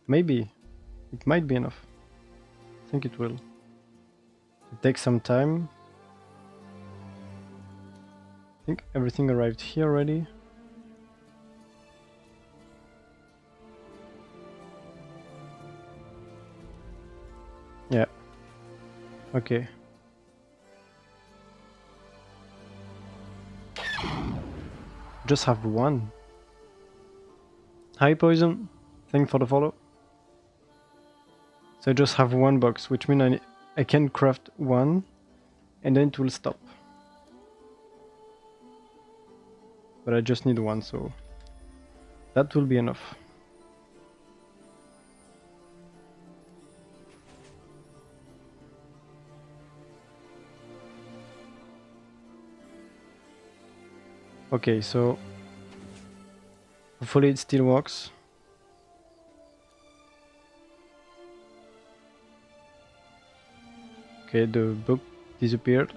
Maybe. It might be enough. I think it will. It takes some time. I think everything arrived here already. Yeah. Okay. Just have one. Hi Poison. Thanks for the follow. So I just have one box, which means I can craft one and then it will stop. But I just need one, so that will be enough. Okay, so hopefully it still works. Okay, the book disappeared.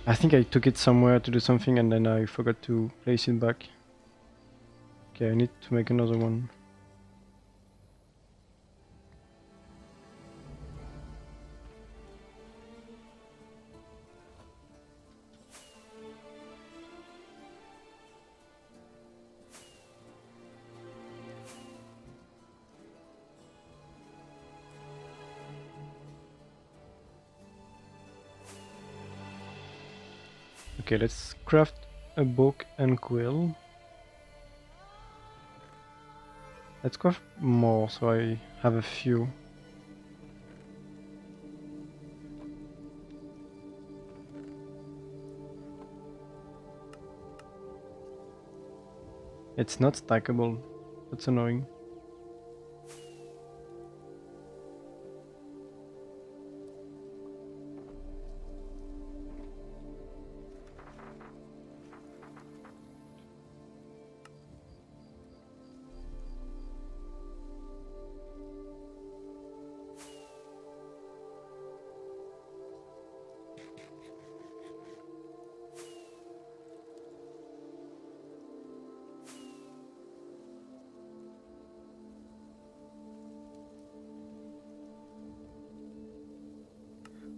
I think I took it somewhere to do something and then I forgot to place it back. Okay, I need to make another one. Okay, let's craft a book and quill. Let's craft more so I have a few. It's not stackable. That's annoying.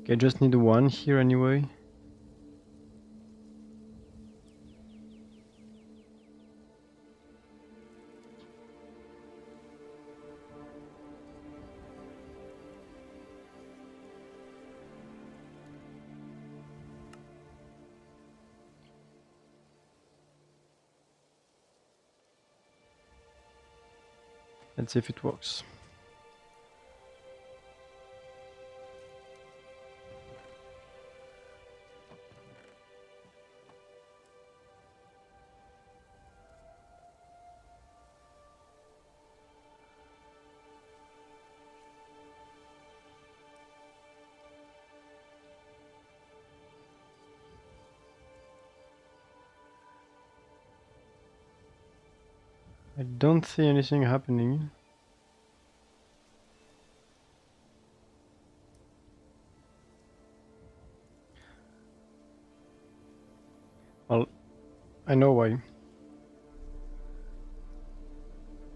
Okay, I just need one here anyway. Let's see if it works. I don't see anything happening. Well, I know why.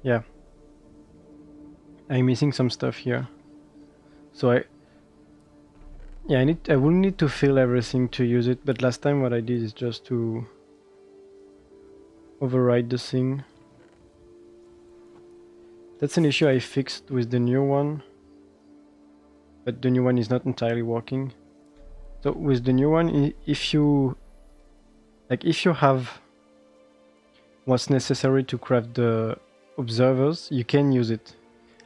Yeah. I'm missing some stuff here. So I will need to fill everything to use it, but last time what I did is just to override the thing. That's an issue I fixed with the new one. but the new one is not entirely working. So with the new one, if you have what's necessary to craft the observers, you can use it.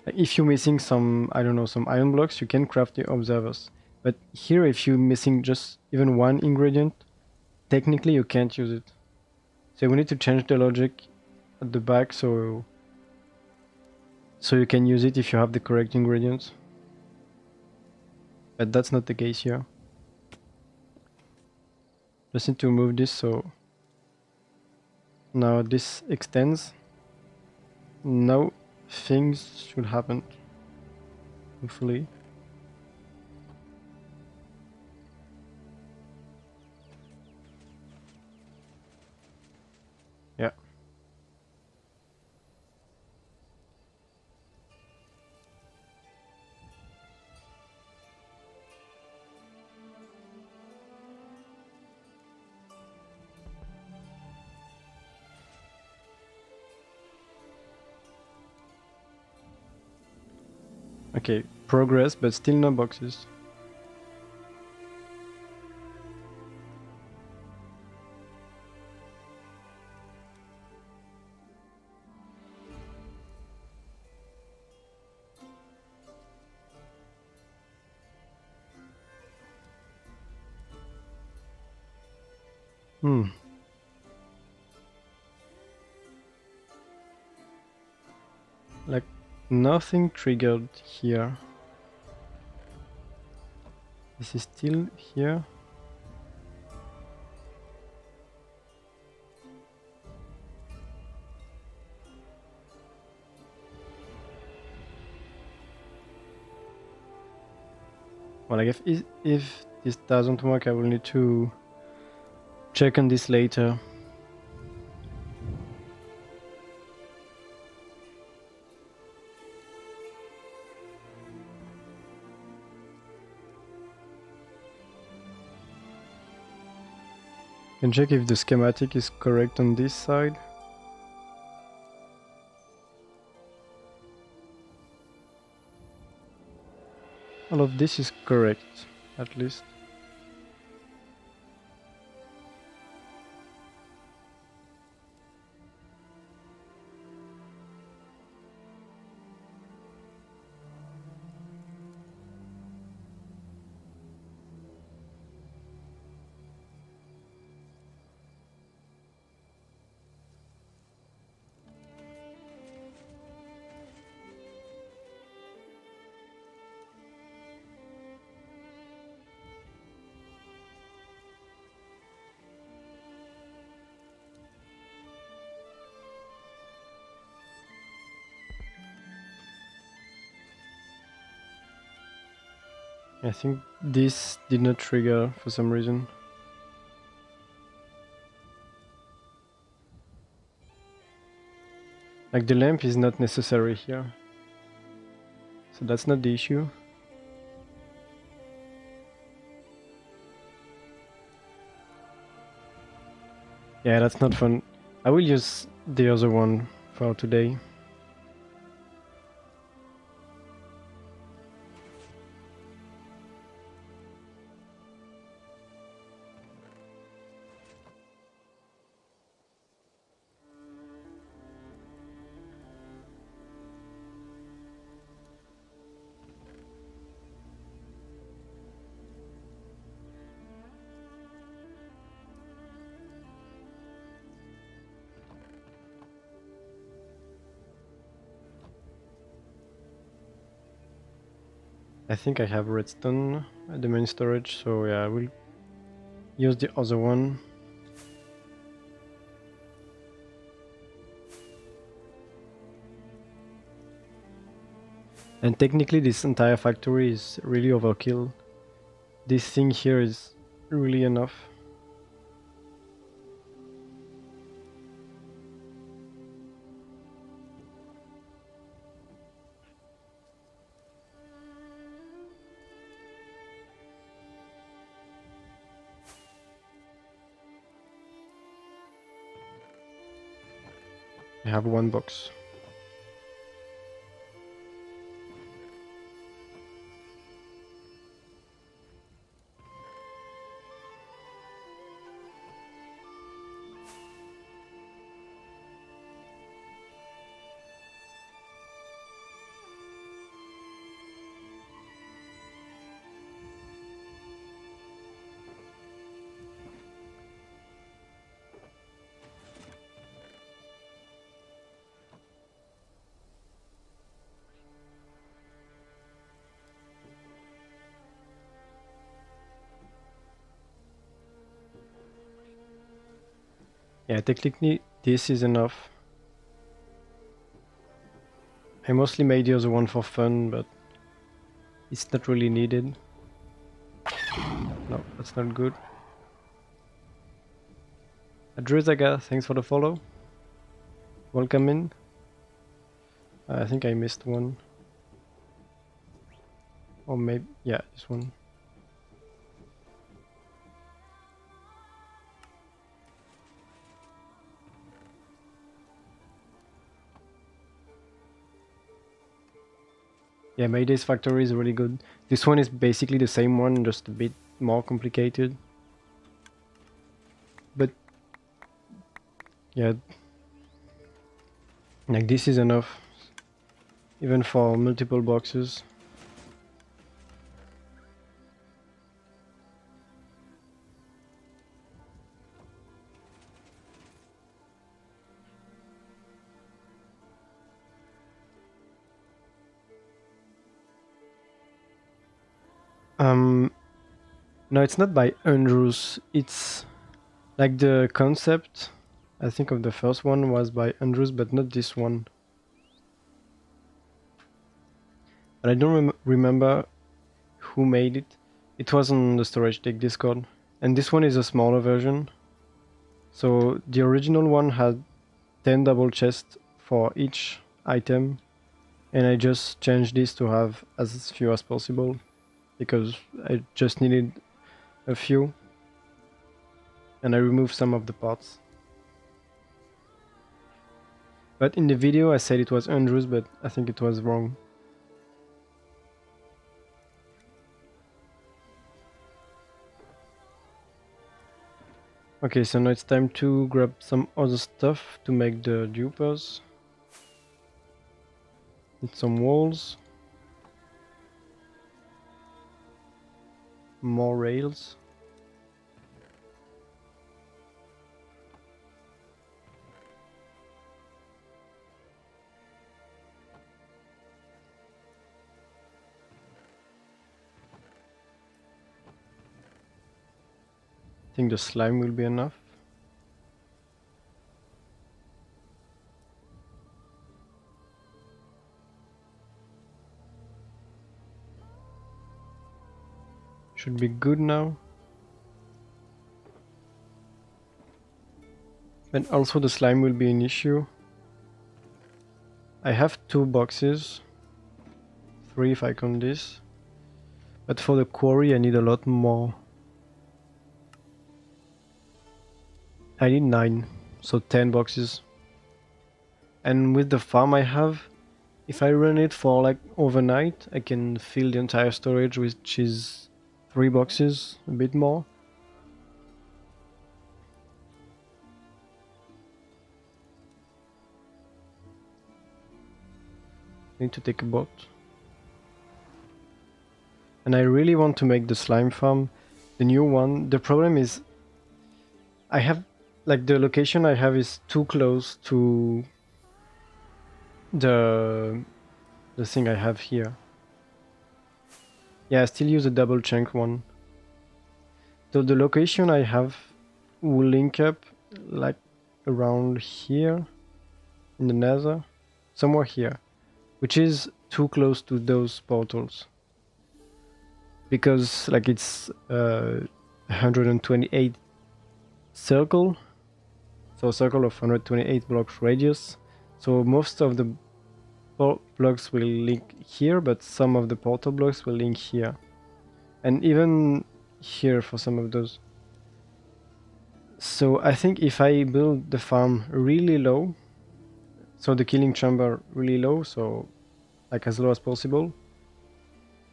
Like if you're missing some, I don't know, some iron blocks, you can craft the observers. But here, if you're missing just even one ingredient, technically you can't use it. So we need to change the logic at the back so you can use it if you have the correct ingredients. But that's not the case here. Just need to move this so now this extends. Now things should happen. Hopefully. Yeah. Okay, progress, but still no boxes. Hmm. Like nothing triggered here. This is still here. Well, I guess if this doesn't work, I will need to check on this later. Can check if the schematic is correct on this side. All of this is correct, at least. I think this did not trigger for some reason. Like the lamp is not necessary here. So that's not the issue. Yeah, that's not fun. I will use the other one for today. I think I have redstone at the main storage, so yeah, I will use the other one. And technically this entire factory is really overkill. This thing here is really enough. I have one box. Yeah, technically this is enough. I mostly made the other one for fun, but it's not really needed. No, that's not good. Adrizaga, thanks for the follow. Welcome in. I think I missed one. Or maybe, yeah, this one. Yeah, Mayday's factory is really good. This one is basically the same one, just a bit more complicated. But yeah, like this is enough, even for multiple boxes. No, it's not by Andrews. It's like the concept. I think of the first one was by Andrews, but not this one. But I don't remember who made it. It was on the storage deck Discord, and this one is a smaller version. So the original one had 10 double chests for each item, and I just changed this to have as few as possible because I just needed a few, and I removed some of the parts. But in the video I said it was Andrews, but I think it was wrong. Okay, so now it's time to grab some other stuff to make the dupers. Need some walls. More rails. I think the slime will be enough. Should be good now. And also the slime will be an issue. I have 2 boxes. 3 if I count this. But for the quarry I need a lot more. I need 9, so 10 boxes. And with the farm I have, if I run it for like overnight, I can fill the entire storage, which is 3 boxes, a bit more. Need to take a boat. And I really want to make the slime farm, the new one. The problem is I have, like, the location I have is too close to the thing I have here. Yeah, I still use a double chunk one. So the location I have will link up like around here in the nether, somewhere here, which is too close to those portals. Because like it's 128 circle, so a circle of 128 blocks radius. So most of the blocks will link here, but some of the portal blocks will link here. And even here for some of those. So I think if I build the farm really low, so the killing chamber really low, so like as low as possible,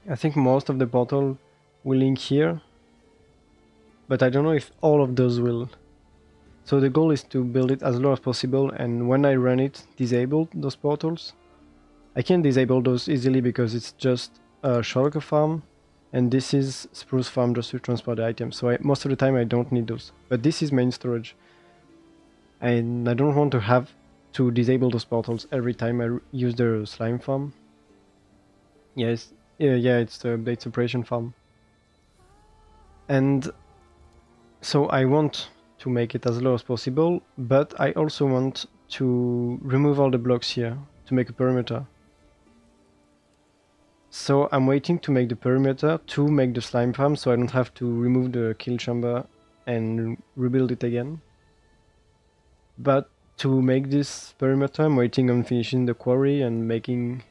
I think most of the portal will link here, but I don't know if all of those will. So the goal is to build it as low as possible, and when I run it, disable those portals. I can disable those easily because it's just a shulker farm, and this is spruce farm just to transport the items. So most of the time I don't need those, but this is main storage. And I don't want to have to disable those portals every time I use the slime farm. Yes, yeah, it's the update separation farm. And so I want to make it as low as possible, but I also want to remove all the blocks here to make a perimeter. So I'm waiting to make the perimeter to make the slime farm, so I don't have to remove the kill chamber and rebuild it again. But to make this perimeter, I'm waiting on finishing the quarry and making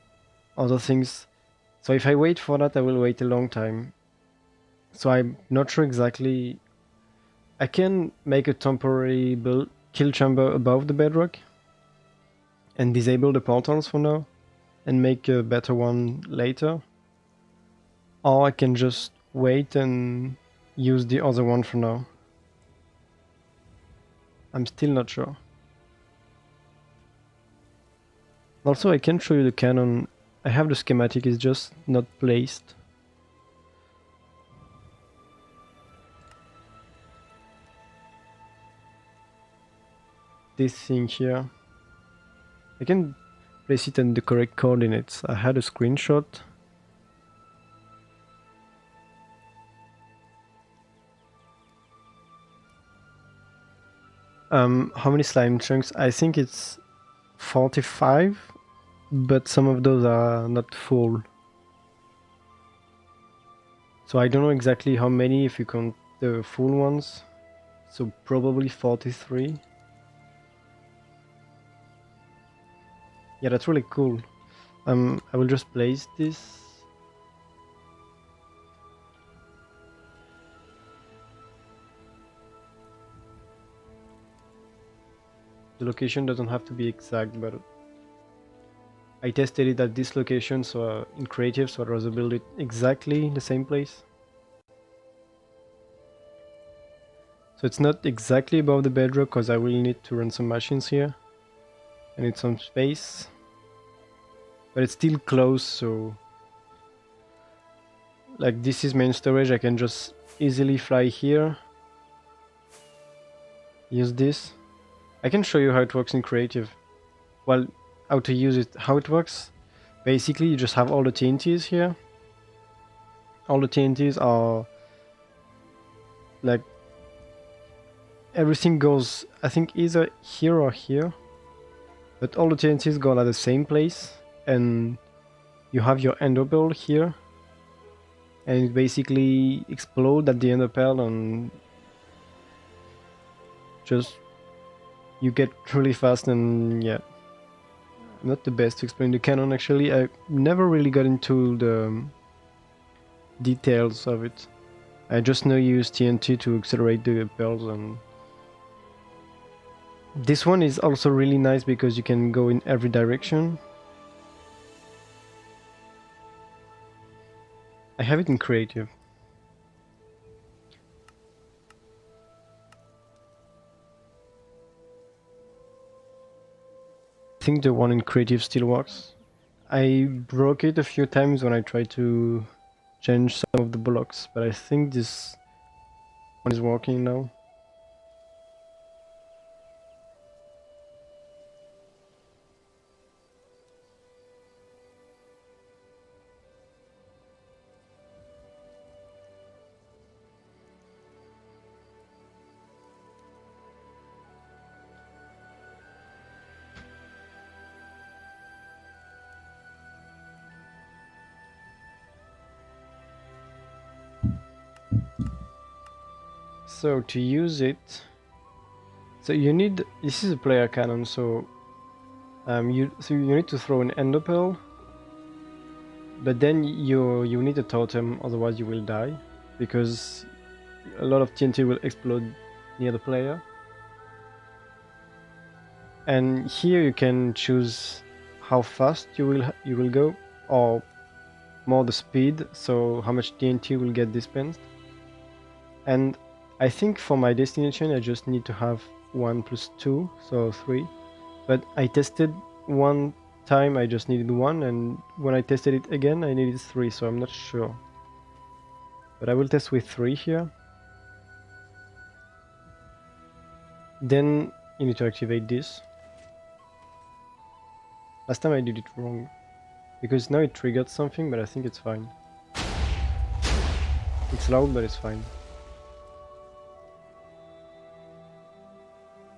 other things. So if I wait for that, I will wait a long time. So I'm not sure exactly. I can make a temporary kill chamber above the bedrock and disable the portals for now and make a better one later. Or I can just wait and use the other one for now. I'm still not sure. Also, I can show you the cannon. I have the schematic, it's just not placed. This thing here. I can place it in the correct coordinates. I had a screenshot. How many slime chunks? I think it's 45, but some of those are not full. So I don't know exactly how many if you count the full ones. So probably 43. Yeah, that's really cool. I will just place this. The location doesn't have to be exact, but I tested it at this location, so in creative, so I'd rather build it exactly in the same place. So it's not exactly above the bedrock, because I will need to run some machines here. I need some space. But it's still close, so... Like, this is main storage, I can just easily fly here. Use this. I can show you how it works in creative. Well, how to use it. How it works, basically you just have all the TNTs here. All the TNTs are... Like... Everything goes, I think, either here or here. But all the TNTs go at the same place. And you have your ender pearl here. And it basically explodes at the ender pearl and... Just... You get really fast and yeah. Not the best to explain the cannon actually. I never really got into the details of it. I just know you use TNT to accelerate the pearls, and this one is also really nice because you can go in every direction. I have it in creative. I think the one in creative still works. I broke it a few times when I tried to change some of the blocks, but I think this one is working now. So to use it, so you need, this is a player cannon, so you need to throw an ender pearl, but then you need a totem, otherwise you will die, because a lot of TNT will explode near the player. And here you can choose how fast you will go, or more the speed, so how much TNT will get dispensed. And I think for my destination I just need to have 1 plus 2, so 3. But I tested one time I just needed 1, and when I tested it again I needed 3, so I'm not sure. But I will test with 3 here. Then you need to activate this. Last time I did it wrong, because now it triggered something, but I think it's fine. It's loud, but it's fine.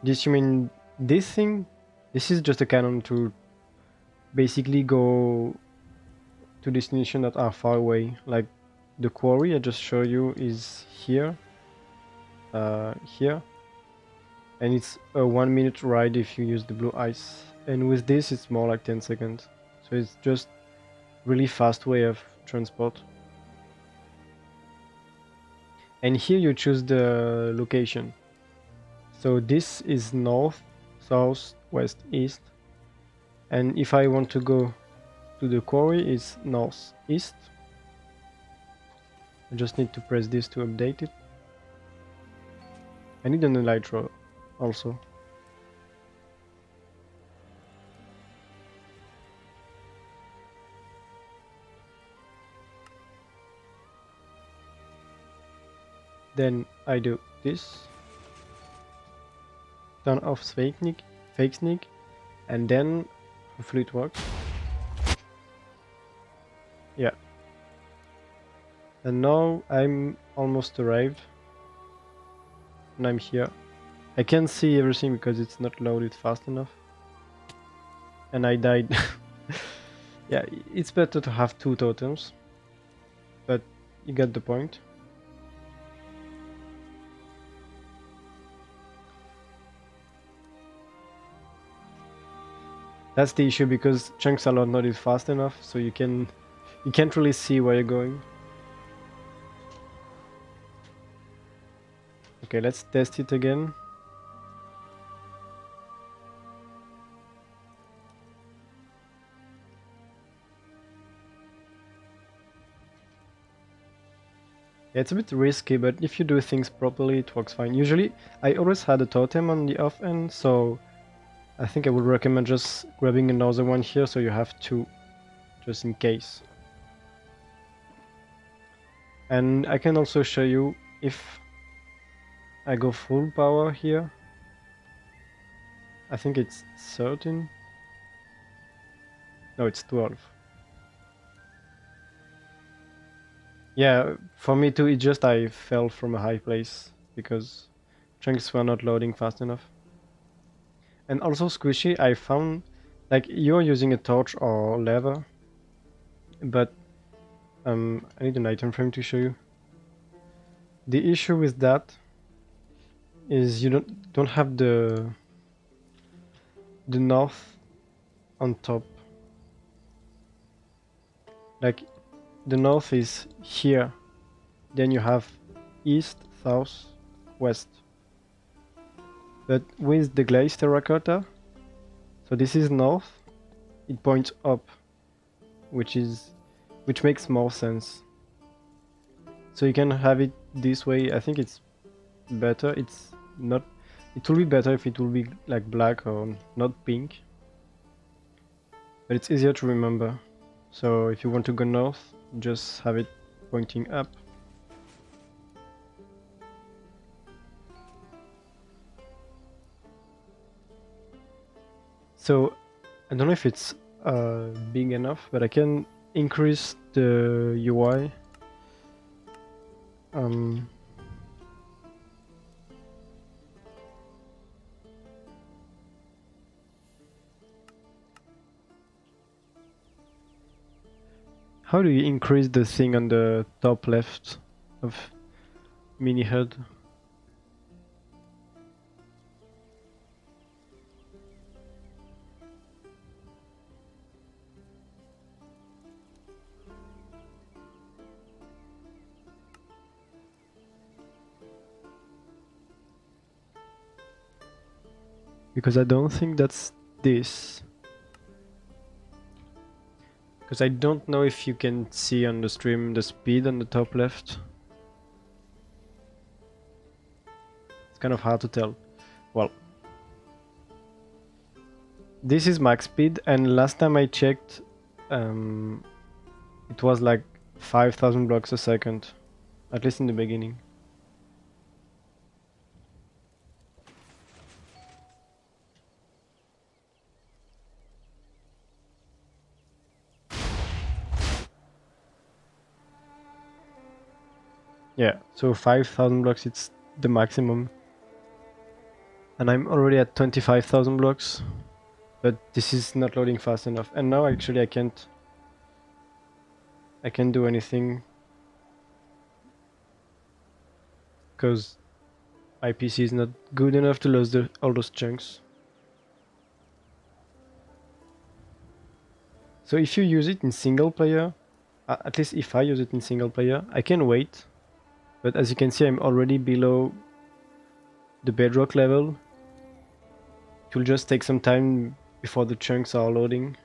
This, you mean this thing? This is just a cannon to basically go to destinations that are far away. Like the quarry I just showed you is here, here, and it's a 1 minute ride if you use the blue ice. And with this, it's more like 10 seconds. So it's just really fast way of transport. And here you choose the location. So this is north, south, west, east. And if I want to go to the quarry, it's north, east. I just need to press this to update it. I need an elytra also. Then I do this. Turn off fake sneak, and then hopefully it works. Yeah. And now I'm almost arrived. And I'm here. I can't see everything because it's not loaded fast enough. And I died. Yeah, it's better to have two totems. But you get the point. That's the issue because chunks are not loaded fast enough, so you can't really see where you're going. Okay, let's test it again. Yeah, it's a bit risky, but if you do things properly, it works fine. Usually, I always had a totem on the off end, so I think I would recommend just grabbing another one here, so you have two, just in case. And I can also show you if I go full power here. I think it's 13. No, it's 12. Yeah, for me too, it just I fell from a high place because chunks were not loading fast enough. And also Squishy, I found like you're using a torch or lever, but I need an item frame to show you. The issue with that is you don't have the north on top. Like the north is here, then you have east, south, west. But with the glazed terracotta, so this is north, it points up, which makes more sense. So you can have it this way. I think it's better. It's not. It will be better if it will be like black or not pink. But it's easier to remember. So if you want to go north, just have it pointing up. So I don't know if it's big enough, but I can increase the UI. How do you increase the thing on the top left of mini HUD? Because I don't think that's this. Because I don't know if you can see on the stream the speed on the top left. It's kind of hard to tell. Well, this is max speed, and last time I checked, it was like 5,000 blocks a second, at least in the beginning. Yeah, so 5,000 blocks, it's the maximum. And I'm already at 25,000 blocks, but this is not loading fast enough. And now actually I can't do anything because my PC is not good enough to load all those chunks. So if you use it in single player, at least if I use it in single player, I can wait. But as you can see, I'm already below the bedrock level. It will just take some time before the chunks are loading.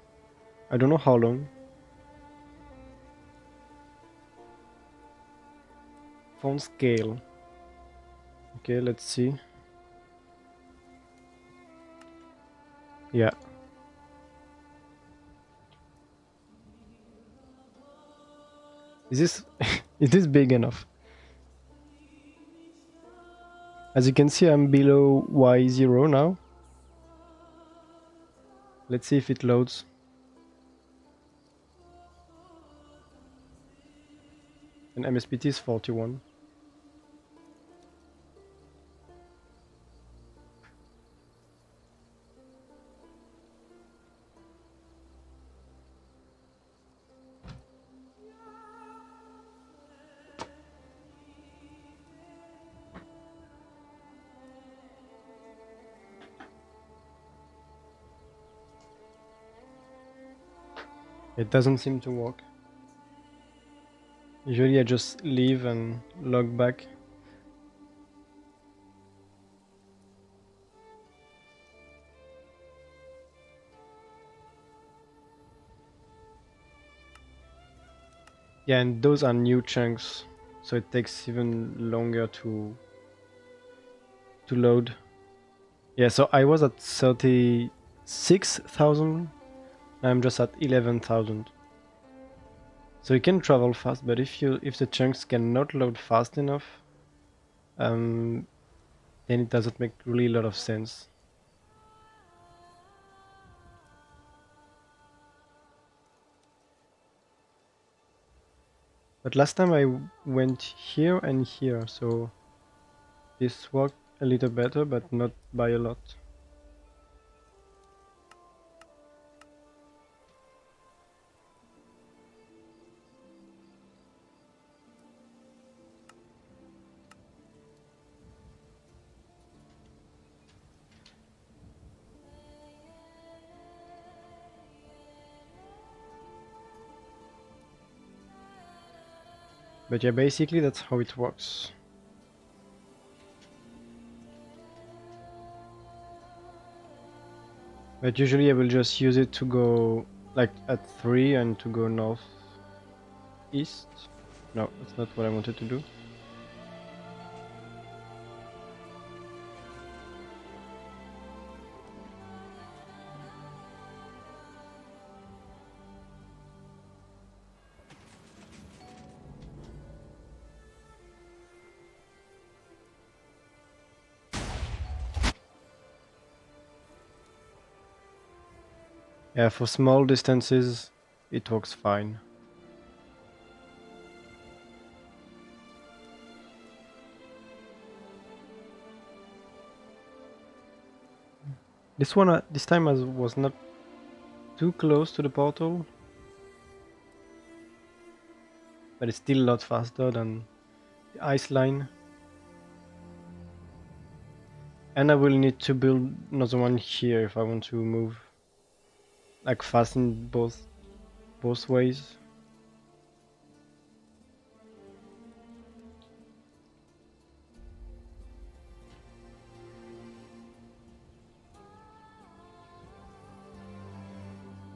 I don't know how long. Font scale. Okay, let's see. Yeah. Is this is this big enough? As you can see, I'm below Y0 now. Let's see if it loads. And MSPT is 41. It doesn't seem to work. Usually I just leave and log back. Yeah, and those are new chunks, so it takes even longer to load. Yeah, so I was at 36,000. I'm just at 11,000. So you can travel fast, but if the chunks cannot load fast enough, then it doesn't make really a lot of sense. But last time I went here and here, so this worked a little better, but not by a lot. But yeah, basically that's how it works. But usually I will just use it to go like at 3 and to go north east. No, that's not what I wanted to do. Yeah, for small distances it works fine. This time I was not too close to the portal, but it's still a lot faster than the ice line. And I will need to build another one here if I want to move like fast in both ways.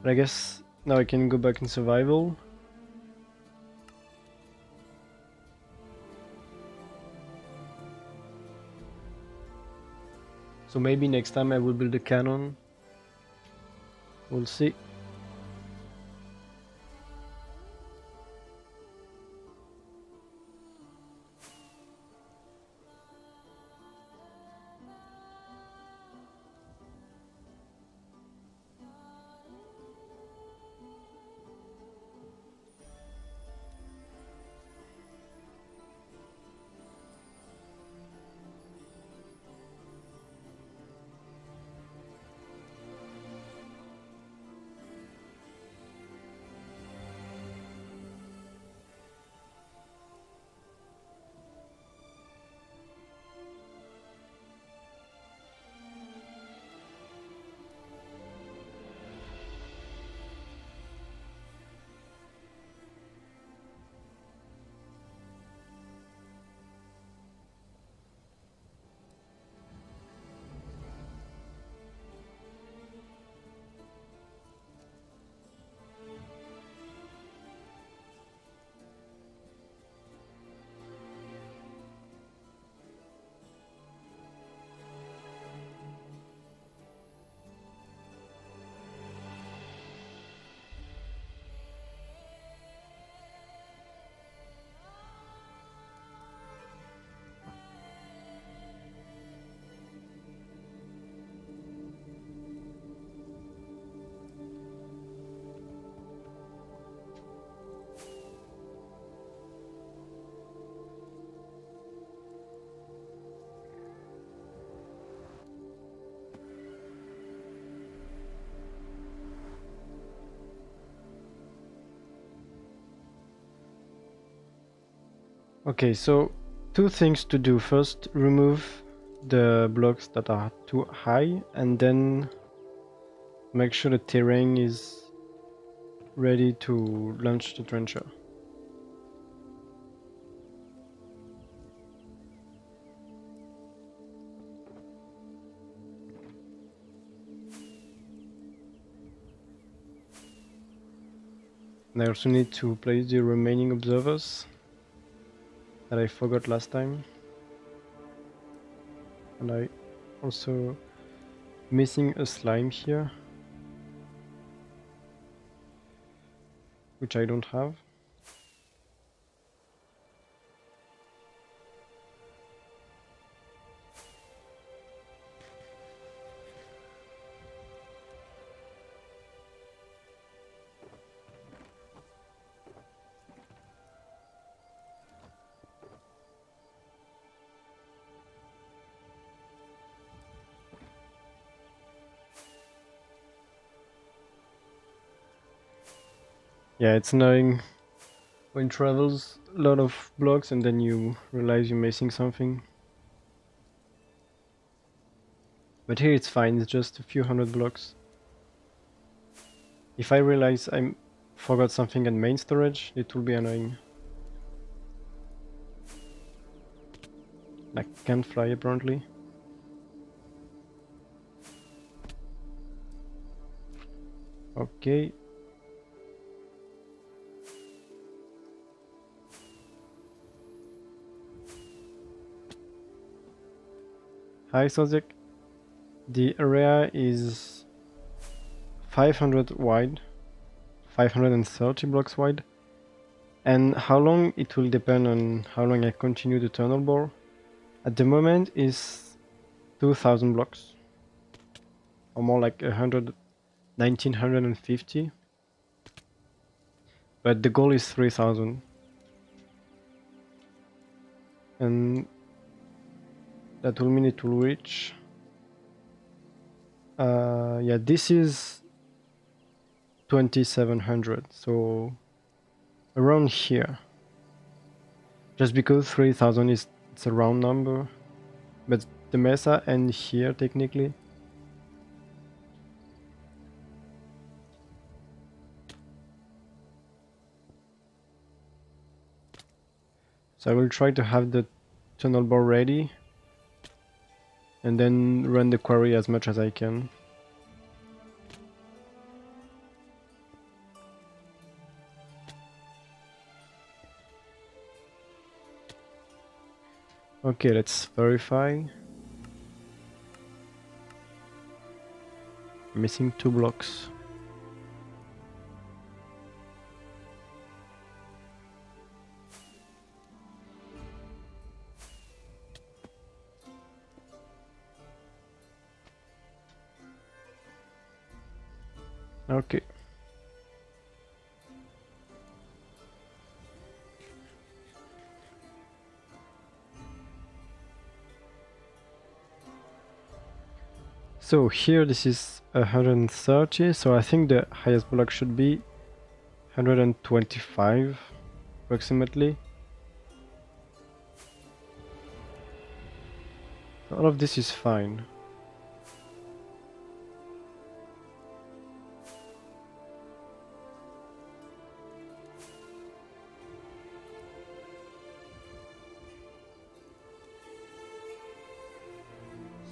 But I guess now I can go back in survival. So maybe next time I will build a cannon. We'll see. Okay, so two things to do. First, remove the blocks that are too high, and then make sure the terrain is ready to launch the trencher. And I also need to place the remaining observers that I forgot last time. And I also missing a slime here, which I don't have. Yeah, it's annoying when travels a lot of blocks and then you realize you're missing something. But here it's fine, it's just a few hundred blocks. If I realize I forgot something in main storage, it will be annoying. I can't fly apparently. Okay. Hi Sozek. The area is 500 wide, 530 blocks wide. And how long it will depend on how long I continue the tunnel bore. At the moment is 2000 blocks. Or more like 1950. But the goal is 3000. And that will mean it will reach. Yeah, this is 2700, so around here. Just because 3000 is it's a round number, but the mesa ends here technically. So I will try to have the tunnel bore ready and then run the quarry as much as I can. Okay, let's verify. Missing 2 blocks. Okay. So here this is 130, so I think the highest block should be 125 approximately. All of this is fine.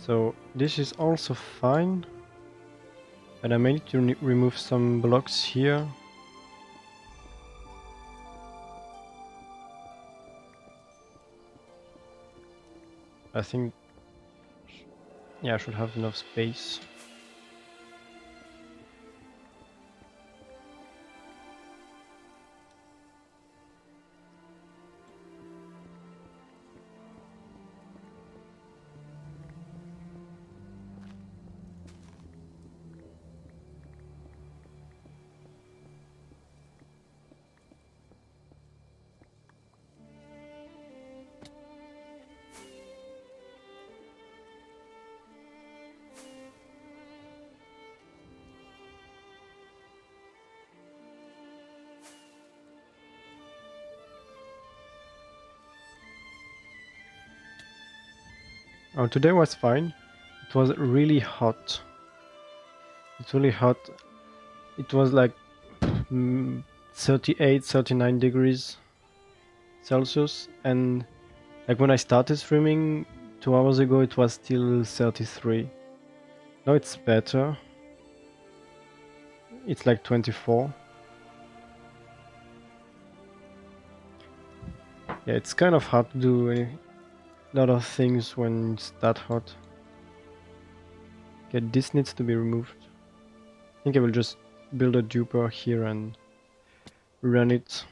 So this is also fine. And I may need to remove some blocks here. I think, yeah, I should have enough space. Oh, today was fine. It was really hot. It's really hot. It was like 38, 39 degrees Celsius, and like when I started streaming 2 hours ago, it was still 33. Now it's better. It's like 24. Yeah, it's kind of hard to do a lot of things when it's that hot. Okay, this needs to be removed. I think I will just build a duper here and run it.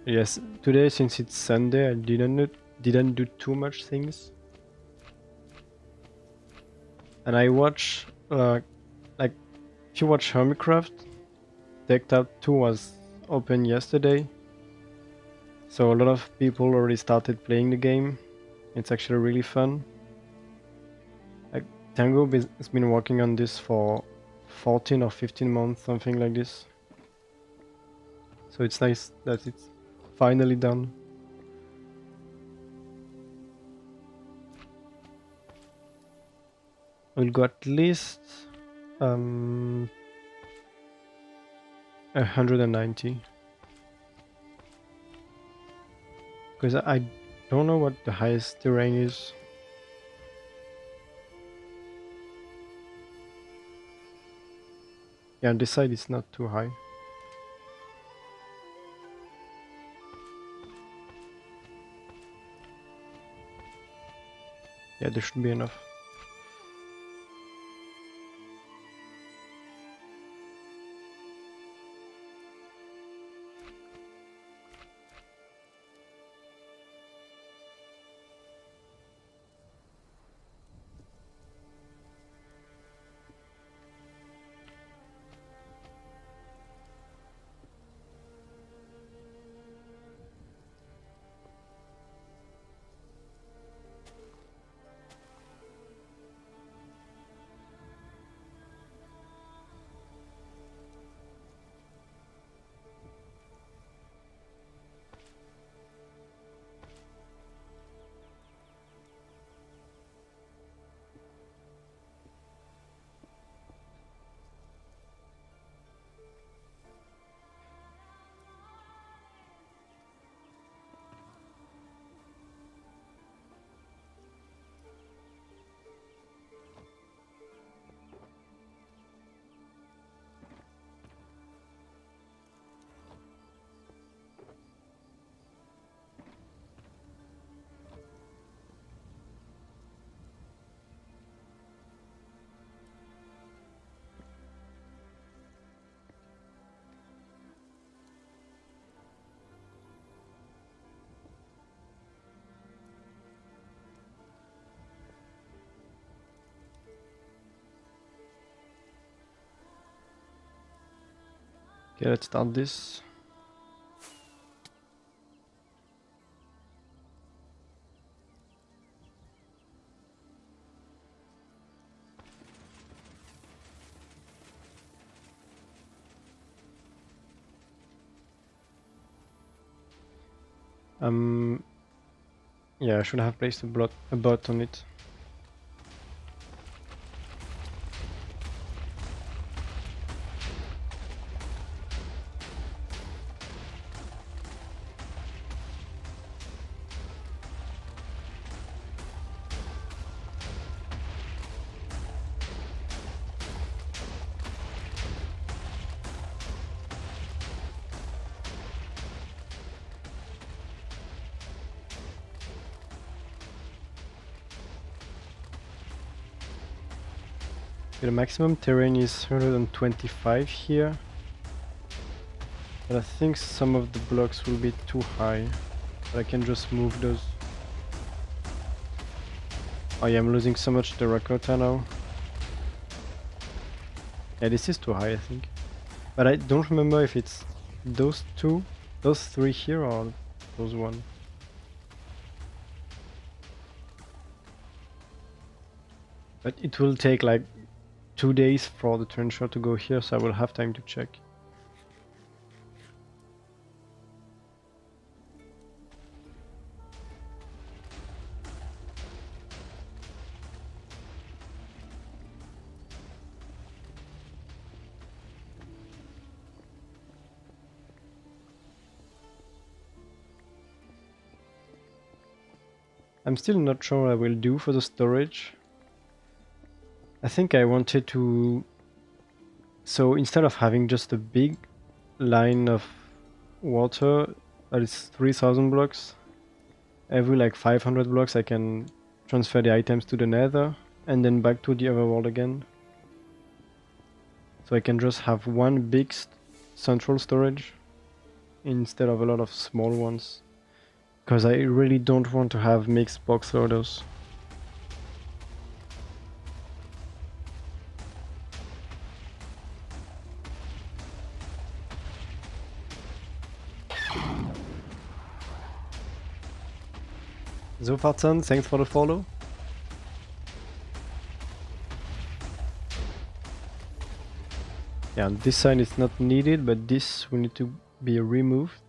Yes, today since it's Sunday, I didn't do too much things, and I watch like if you watch Hermitcraft, Decked Out 2 was open yesterday, so a lot of people already started playing the game. It's actually really fun. Like Tango has been working on this for 14 or 15 months, something like this. So it's nice that it's finally done. We'll go at least 190. Because I don't know what the highest terrain is. Yeah, on this side it's not too high. Yeah, there should be enough. Okay, let's start this. Yeah, I should have placed a bot on it. Okay, the maximum terrain is 125 here. But I think some of the blocks will be too high. But I can just move those. Oh yeah, I'm losing so much terracotta now. Yeah, this is too high, I think. But I don't remember if it's those three here, or those one. But it will take like 2 days for the trencher to go here, so I will have time to check. I'm still not sure what I will do for the storage. I think I wanted to... So instead of having just a big line of water that is 3000 blocks, every like 500 blocks I can transfer the items to the nether and then back to the other world again. So I can just have one big central storage instead of a lot of small ones. Because I really don't want to have mixed box loaders. Zofartan, thanks for the follow. Yeah, this sign is not needed, but this will need to be removed.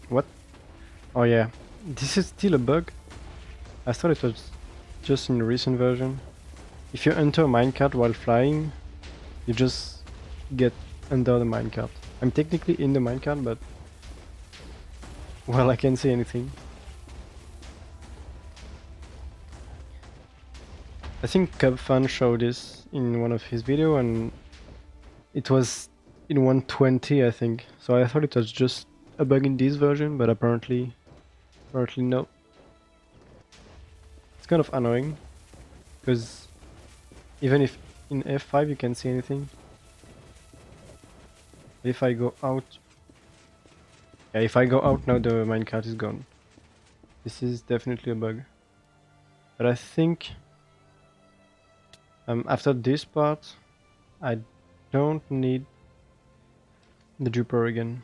What? Oh yeah, this is still a bug. I thought it was just in the recent version. If you enter a minecart while flying, you just get under the minecart. I'm technically in the minecart, but... well, I can't say anything. I think Cubfan showed this in one of his videos, and it was in 120, I think. So I thought it was just a bug in this version, but apparently no. It's kind of annoying, because even if in F5 you can see anything, if I go out... yeah, if I go out now the minecart is gone. This is definitely a bug. But I think after this part I don't need the Jupiter again.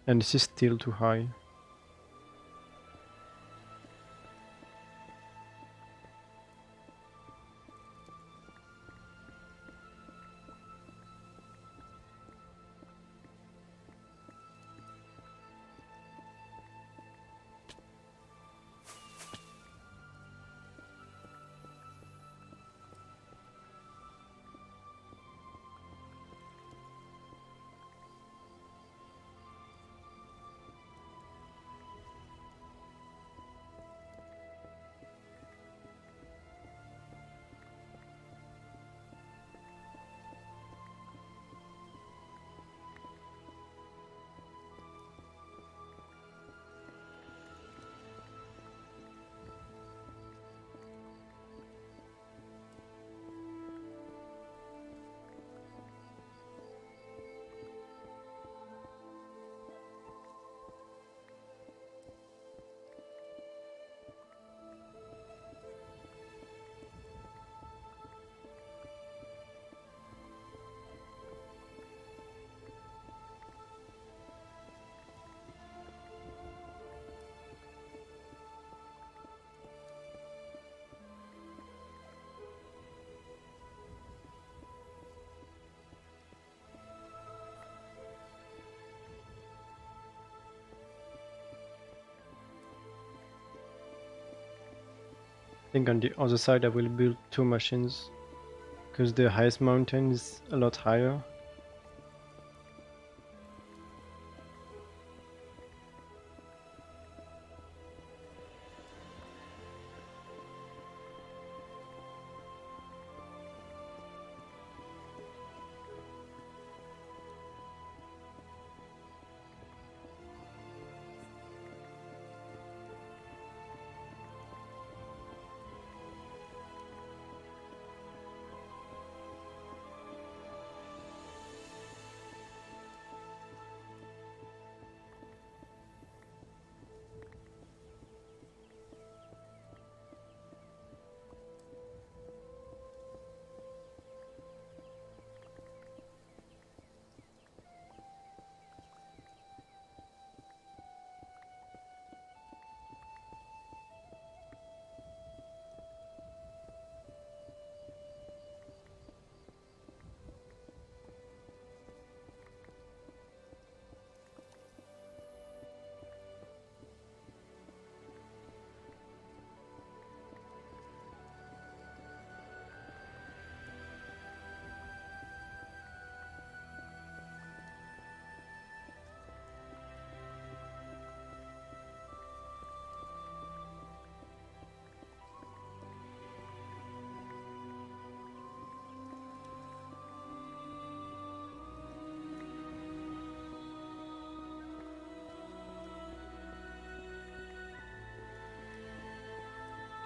And this is still too high. I think on the other side I will build 2 machines, because the highest mountain is a lot higher.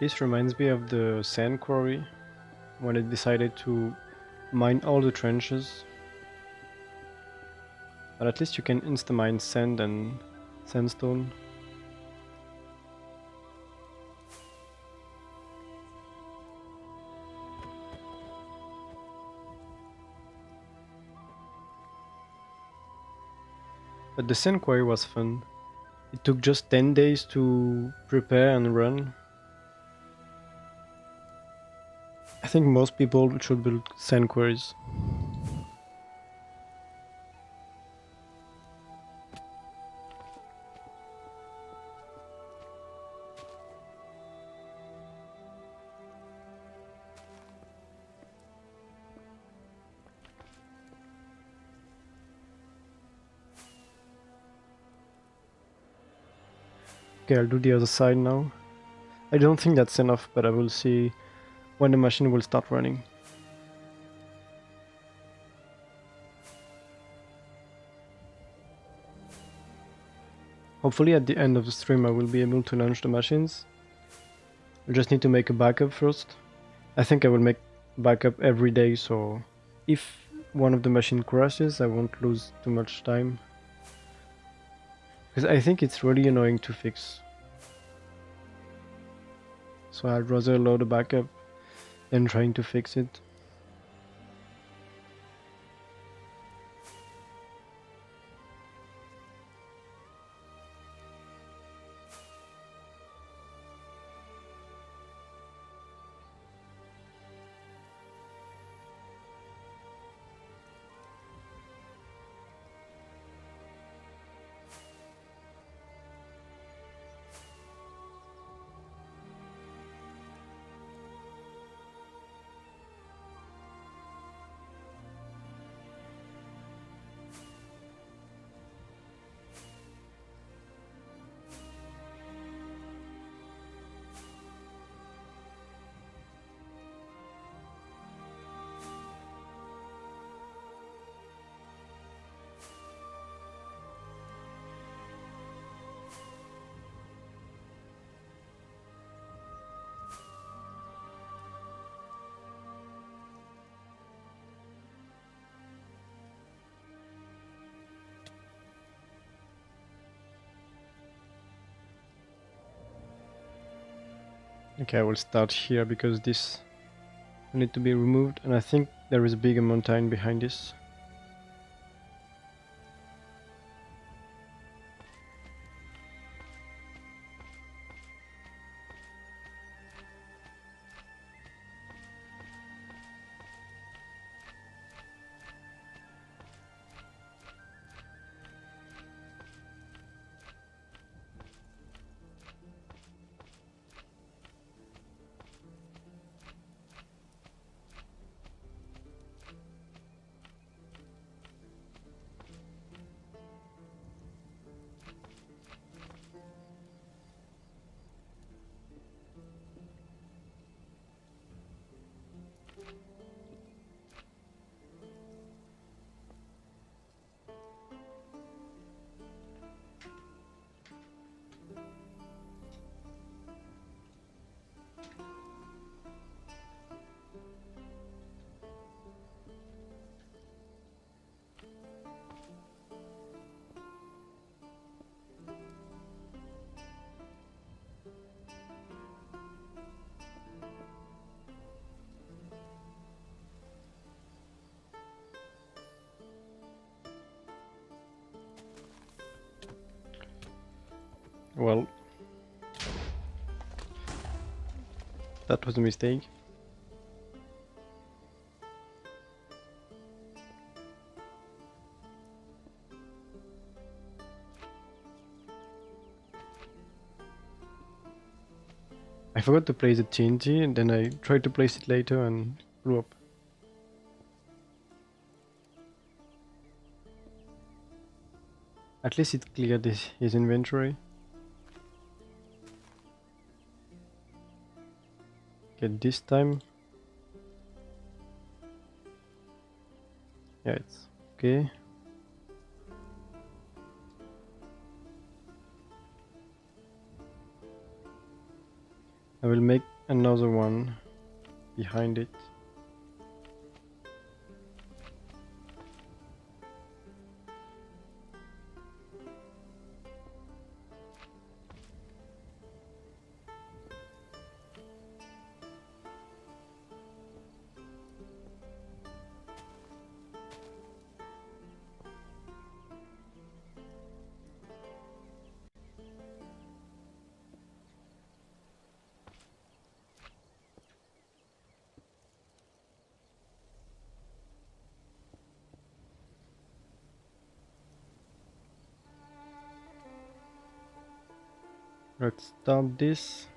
This reminds me of the sand quarry when it decided to mine all the trenches. But at least you can insta-mine sand and sandstone. But the sand quarry was fun. It took just 10 days to prepare and run. I think most people should build sand quarries. Okay, I'll do the other side now. I don't think that's enough, but I will see when the machine will start running. Hopefully at the end of the stream I will be able to launch the machines. I just need to make a backup first. I think I will make backup every day, so if one of the machine crashes I won't lose too much time. Because I think it's really annoying to fix. So I'd rather load a backup than trying to fix it. Okay, I will start here because this will need to be removed, and I think there is a bigger mountain behind this. Well, that was a mistake. I forgot to place the TNT and then I tried to place it later and blew up. At least it cleared his inventory. Okay, this time. Yeah, it's okay. I will make another one behind it. Let's start this.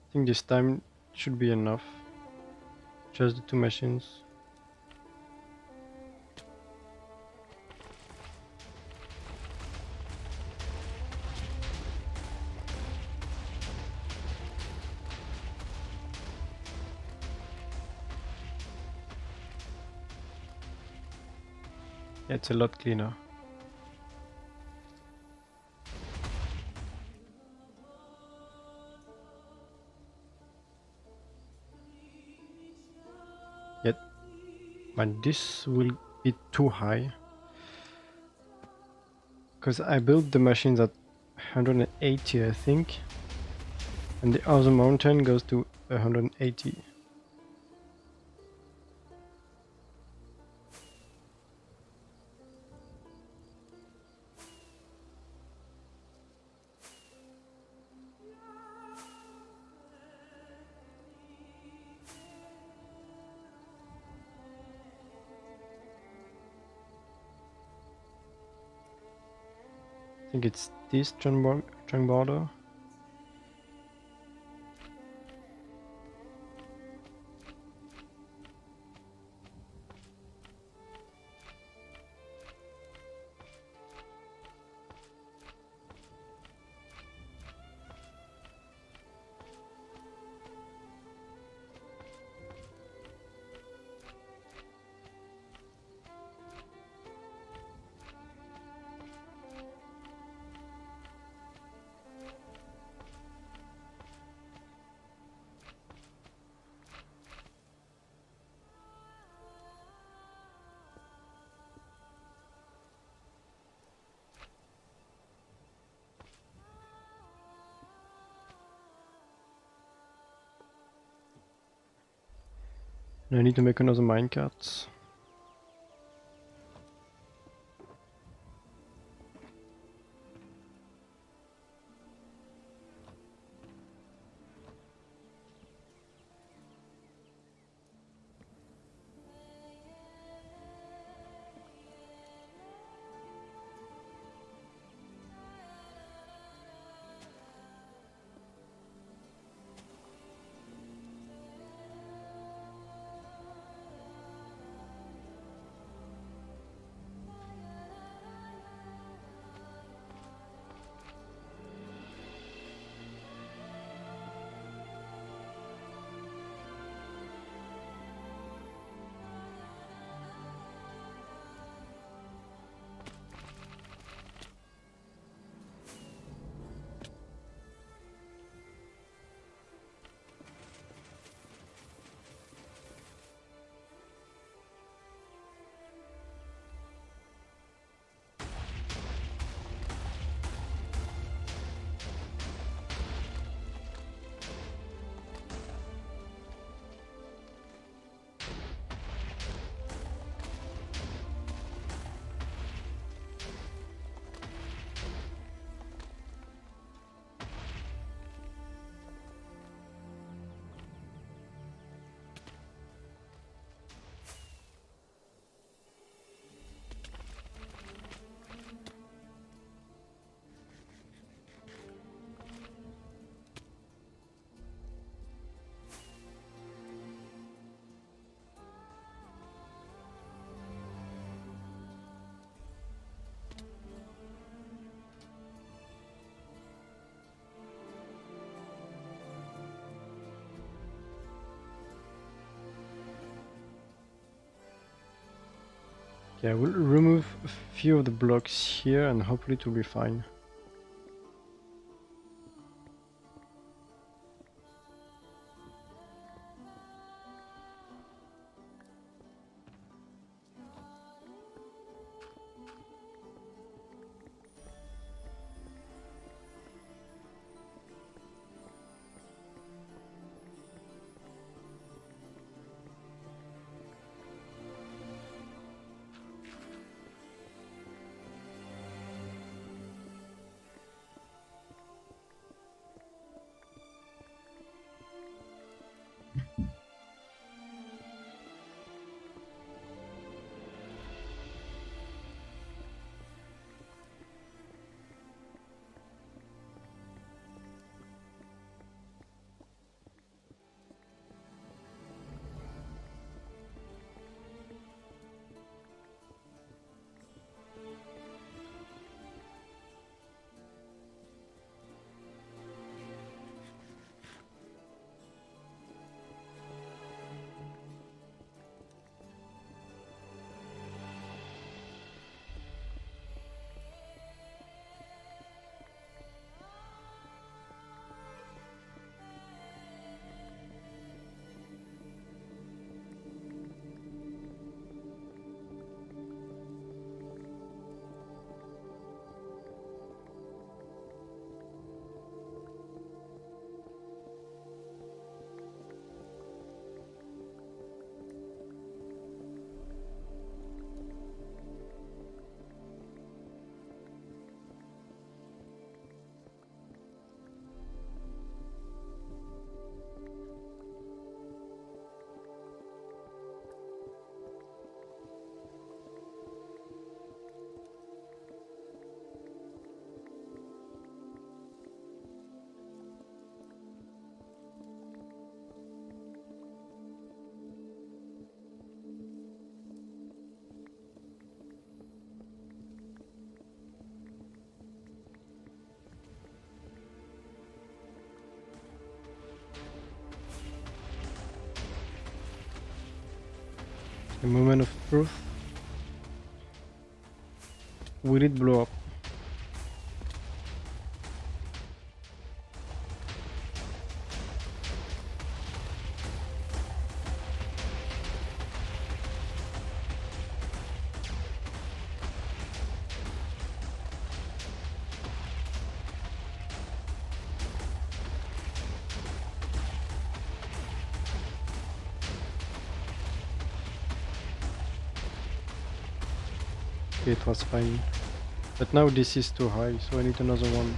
I think this time should be enough. Just the two machines. Yeah, it's a lot cleaner. Yet, but this will be too high. Because I built the machines at 180, I think. And the other mountain goes to 180. I think it's this trunk border. And I need to make another minecart. Yeah, we'll remove a few of the blocks here and hopefully it will be fine. The moment of truth. Will it blow up? Okay, it was fine. But now this is too high, so I need another one.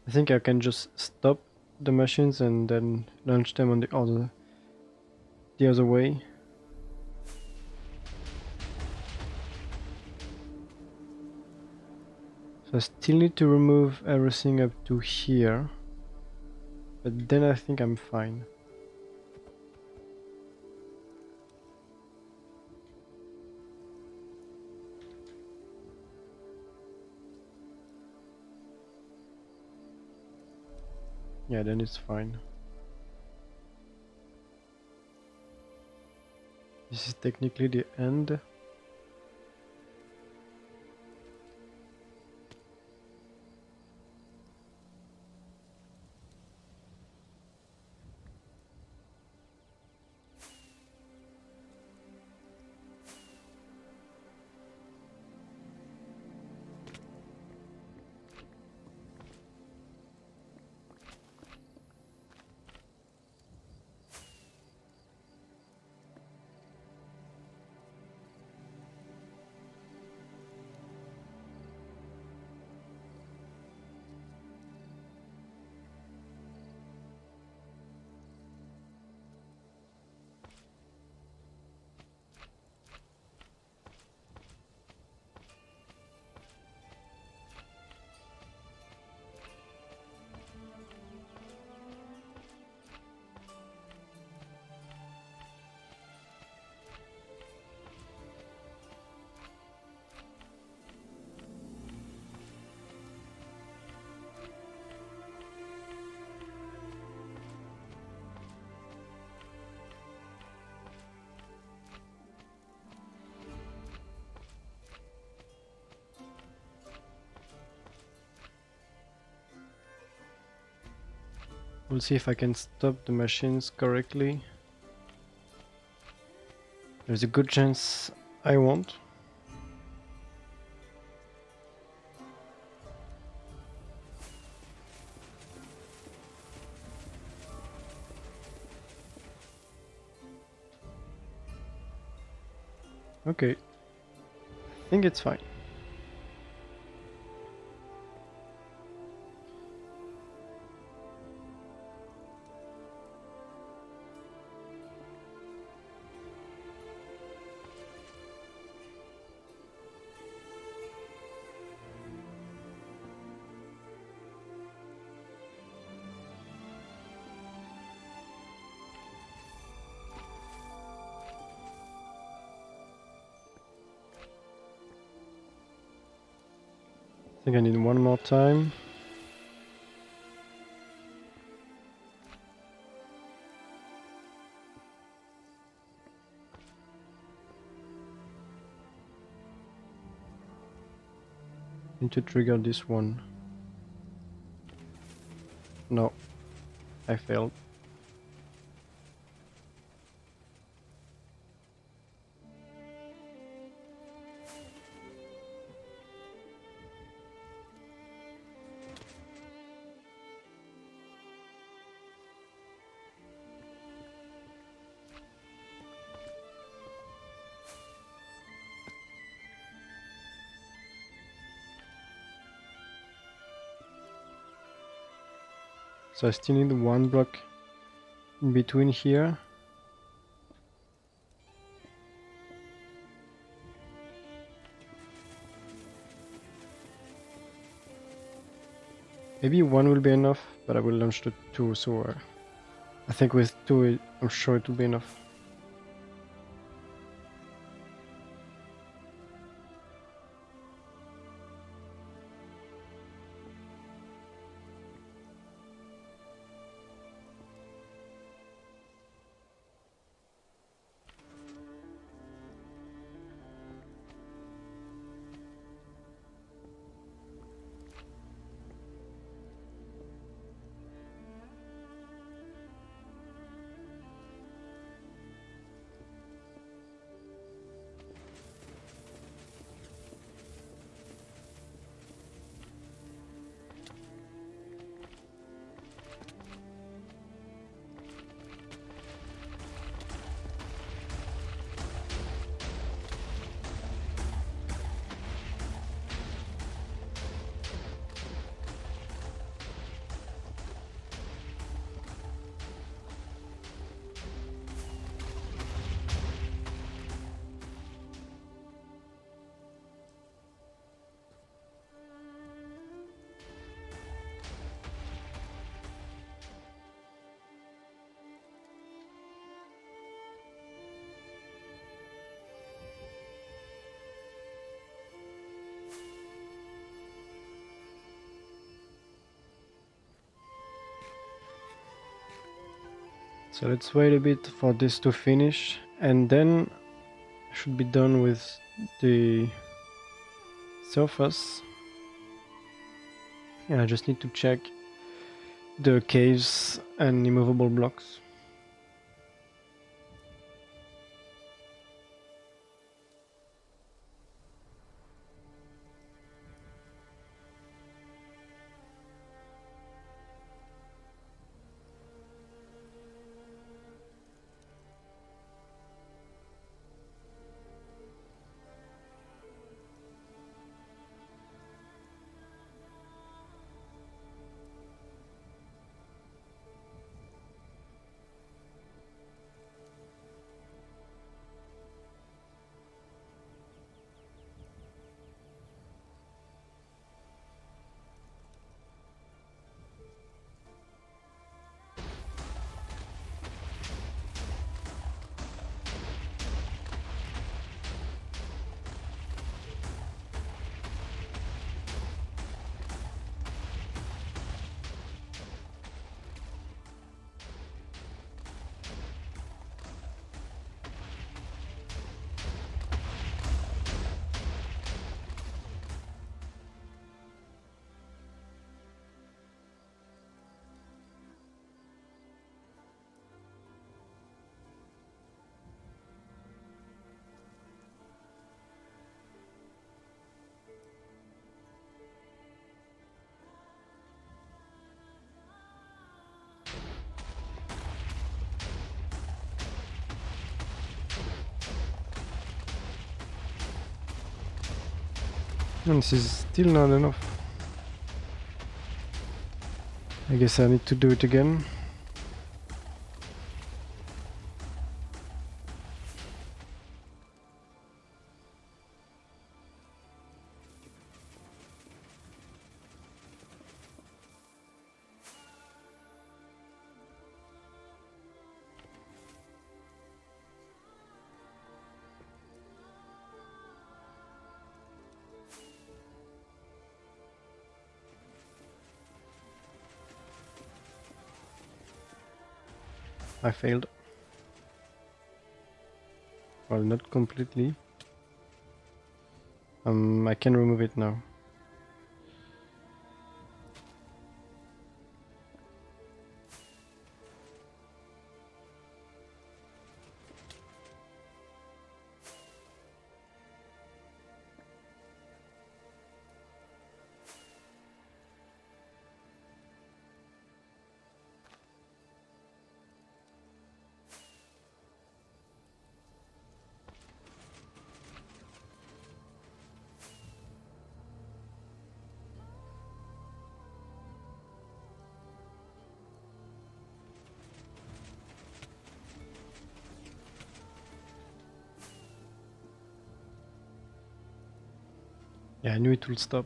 I think I can just stop the machines and then launch them on the other way. So I still need to remove everything up to here, but then I think I'm fine. Yeah, then it's fine. This is technically the end. We'll see if I can stop the machines correctly. There's a good chance I won't. Okay, I think it's fine. I think I need one more time. Need to trigger this one. No, I failed. So I still need one block in between here. Maybe one will be enough, but I will launch the two, so I think with two, I'm sure it will be enough. So let's wait a bit for this to finish, and then I should be done with the surface. And I just need to check the caves and immovable blocks. And this is still not enough. I guess I need to do it again. I failed. Well, not completely. I can remove it now. Yeah, I knew it will stop.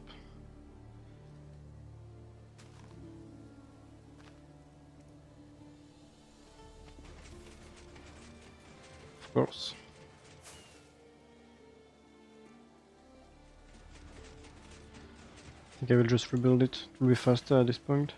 Of course. I think I will just rebuild it. It will be faster at this point.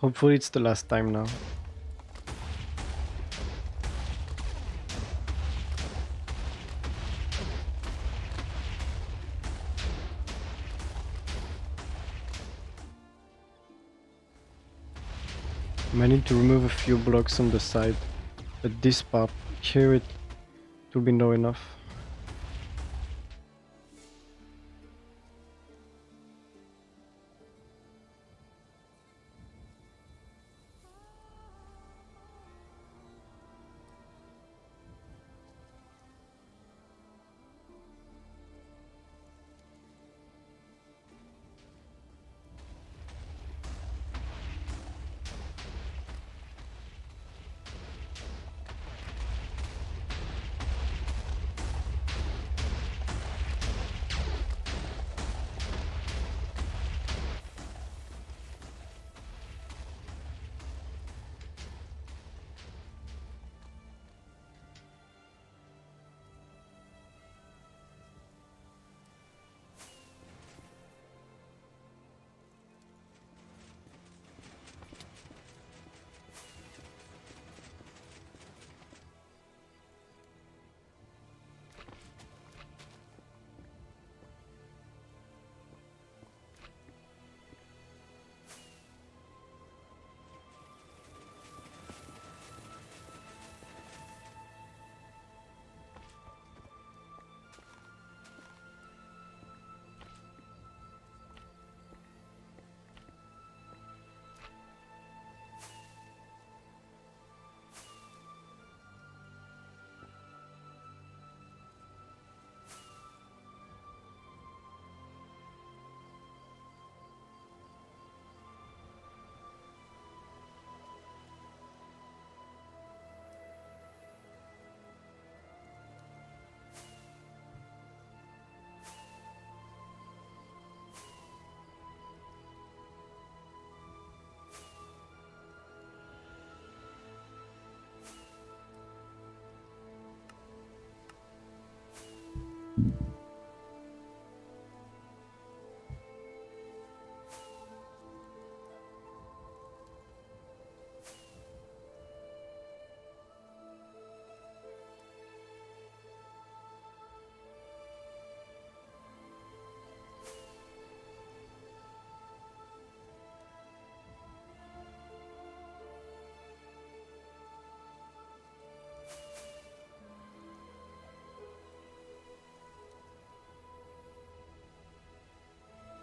Hopefully it's the last time now. I need to remove a few blocks on the side, but this part here it will be no enough.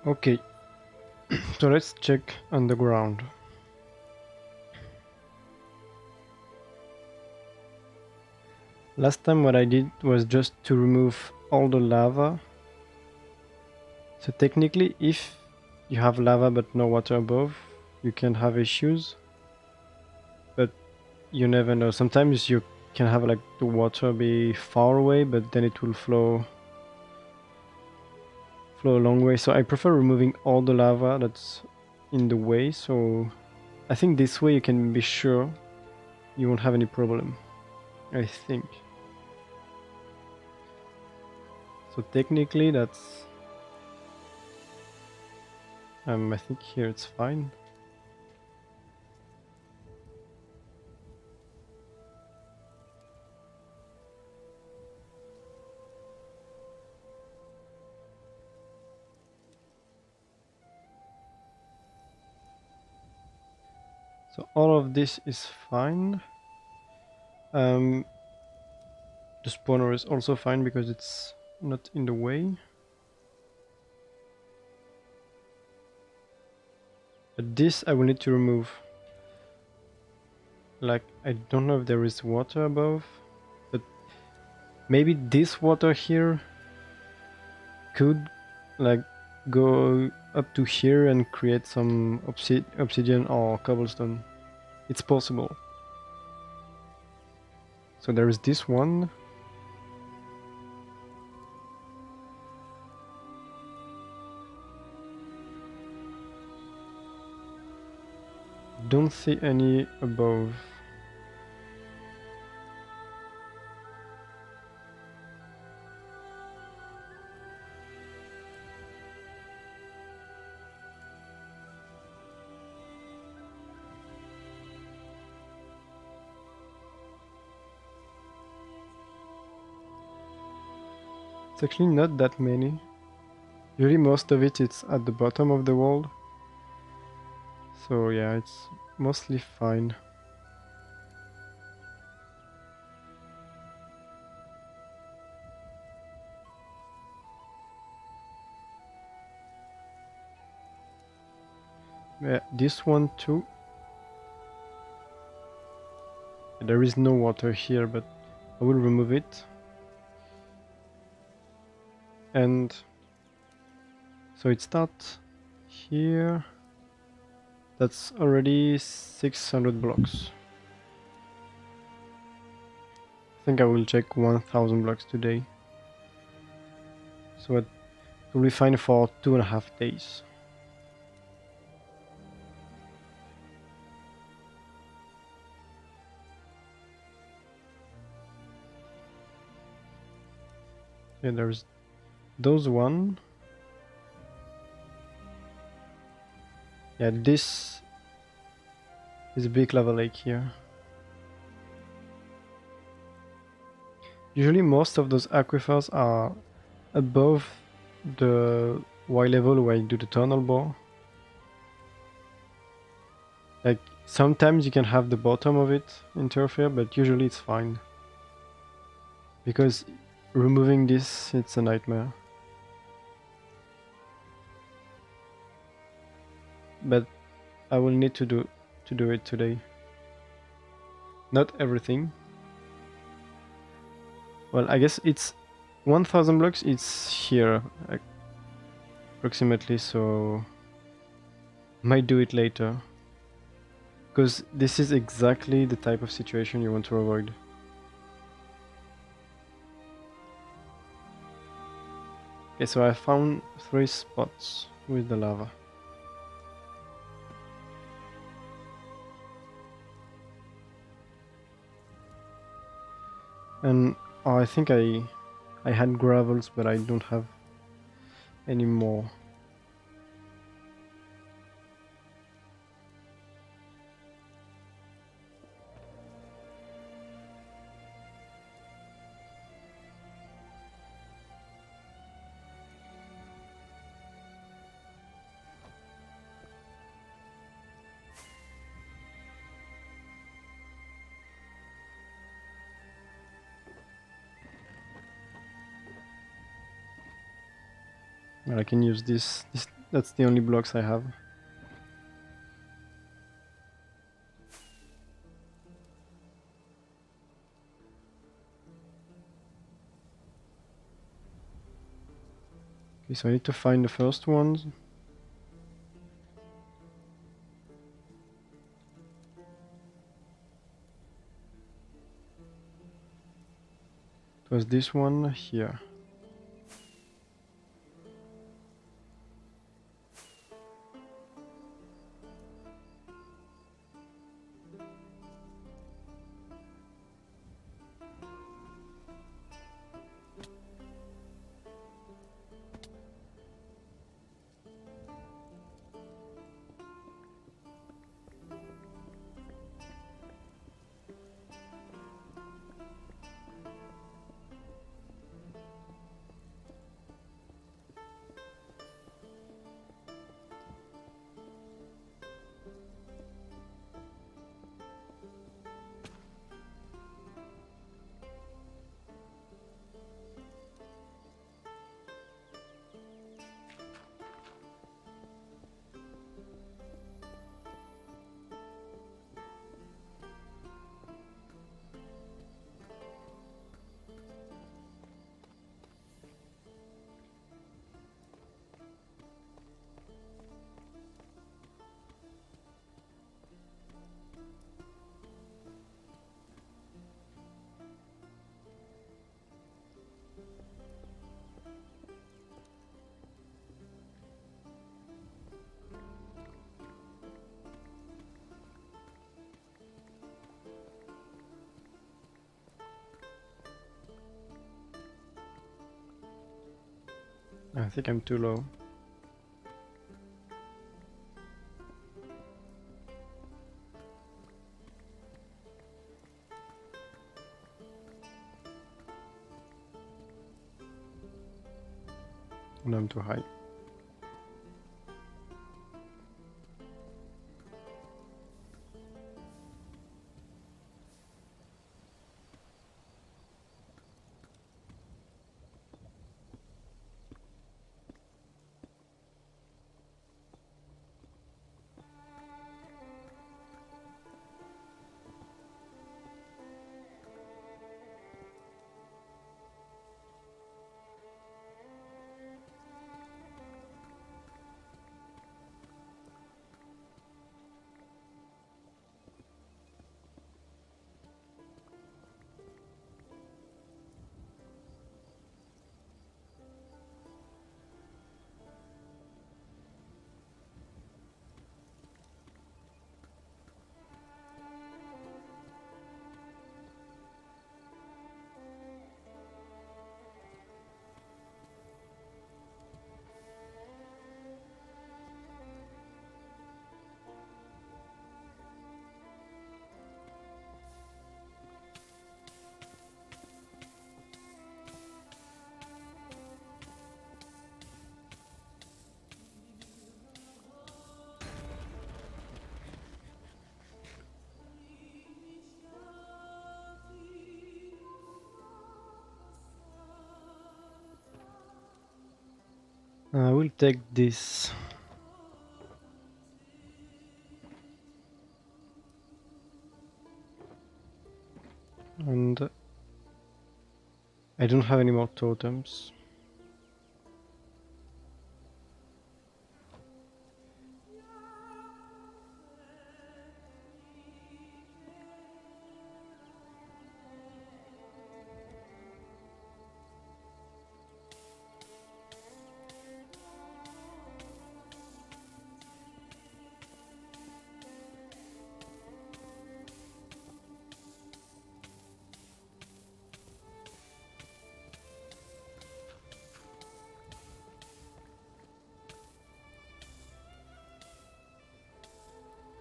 Okay, so let's check underground. Last time what I did was just to remove all the lava. So technically if you have lava but no water above, you can have issues. But you never know. Sometimes you can have like the water be far away, but then it will flow a long way. So I prefer removing all the lava that's in the way. So I think this way you can be sure you won't have any problem. I think. So technically that's I think here it's fine. So all of this is fine. Um, the spawner is also fine because it's not in the way. But this I will need to remove. Like, I don't know if there is water above, but maybe this water here could like go up to here and create some obsidian or cobblestone. It's possible. So there is this one. Don't see any above. It's actually not that many. Usually most of it it's at the bottom of the world. So yeah, it's mostly fine. Yeah, this one too. There is no water here, but I will remove it. And so it starts here. That's already 600 blocks. I think I will check 1000 blocks today. So it will be fine for 2.5 days. Yeah, there's those one. Yeah, this is a big lava lake here. Usually most of those aquifers are above the Y level where you do the tunnel bore. Like sometimes you can have the bottom of it interfere, but usually it's fine. Because removing this, it's a nightmare. But I will need to do it today. Not everything. Well, I guess it's 1000 blocks. It's here approximately, so might do it later. Because this is exactly the type of situation you want to avoid. Okay, so I found 3 spots with the lava. And I think I had gravels, but I don't have any more. Well, I can use this. That's the only blocks I have. Okay, so I need to find the first ones. It was this one here. I think I'm too low. And I'm too high. I will take this. And I don't have any more totems.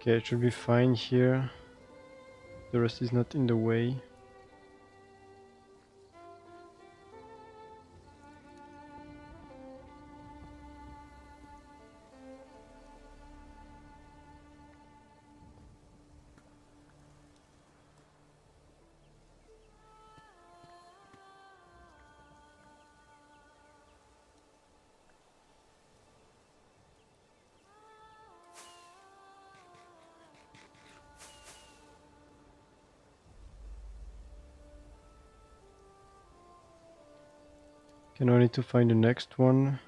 Okay, it should be fine here. The rest is not in the way. Okay, now I need to find the next one.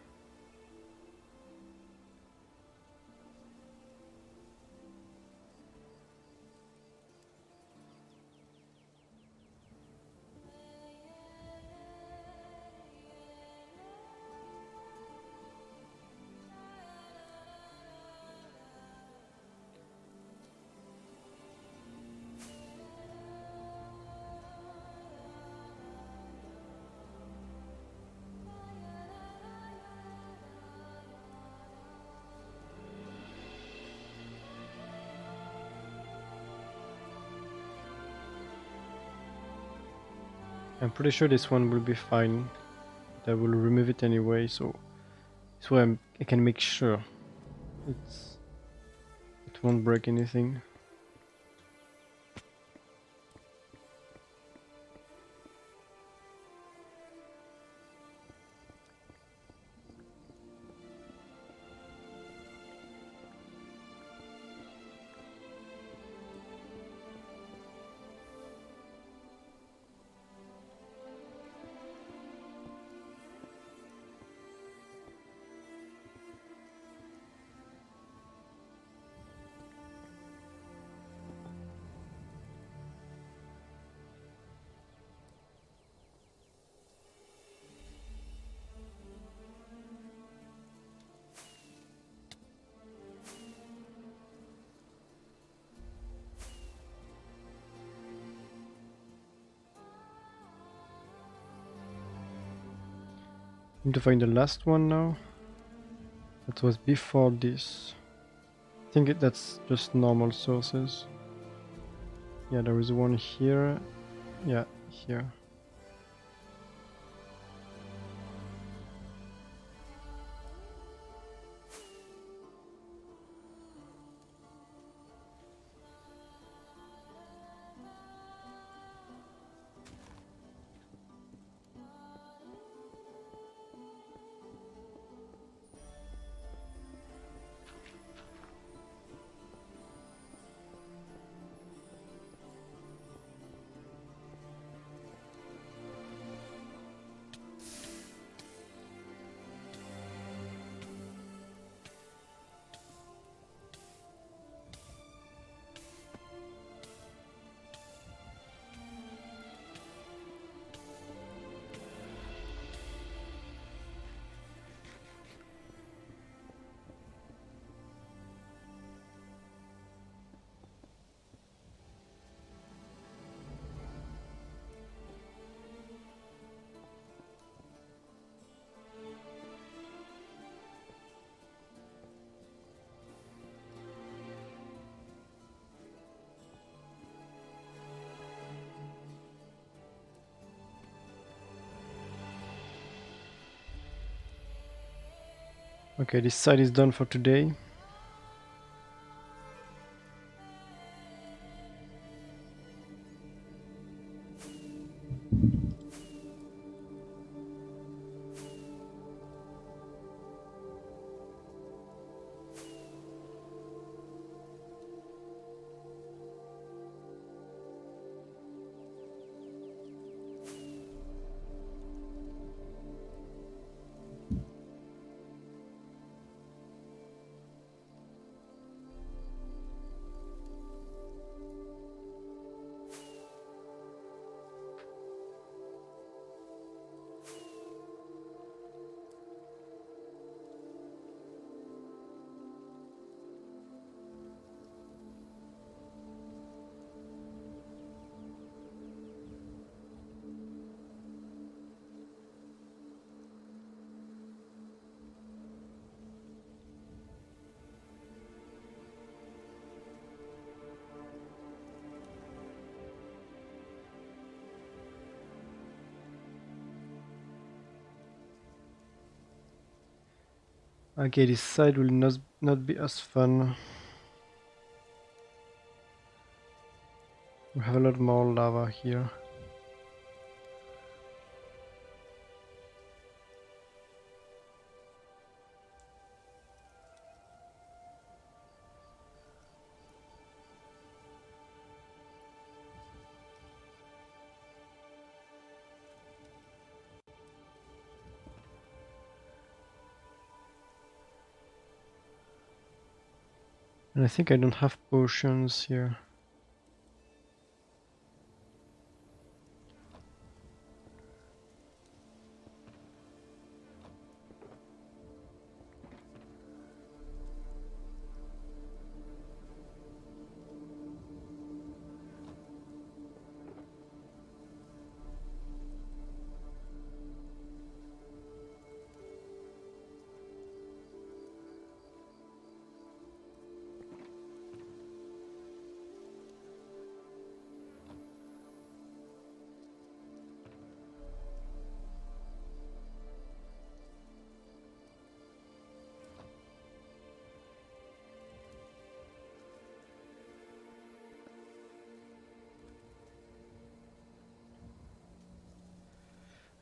I'm pretty sure this one will be fine. I will remove it anyway, so this way I can make sure it won't break anything. Need to find the last one now. That was before this. I think that's just normal sources. Yeah, there is one here. Yeah, here. Okay, this side is done for today. Okay, this side will not be as fun. We have a lot more lava here. And I think I don't have potions here.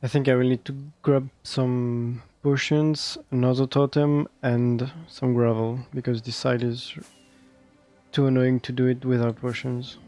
I think I will need to grab some potions, another totem, and some gravel, because this side is too annoying to do it without potions.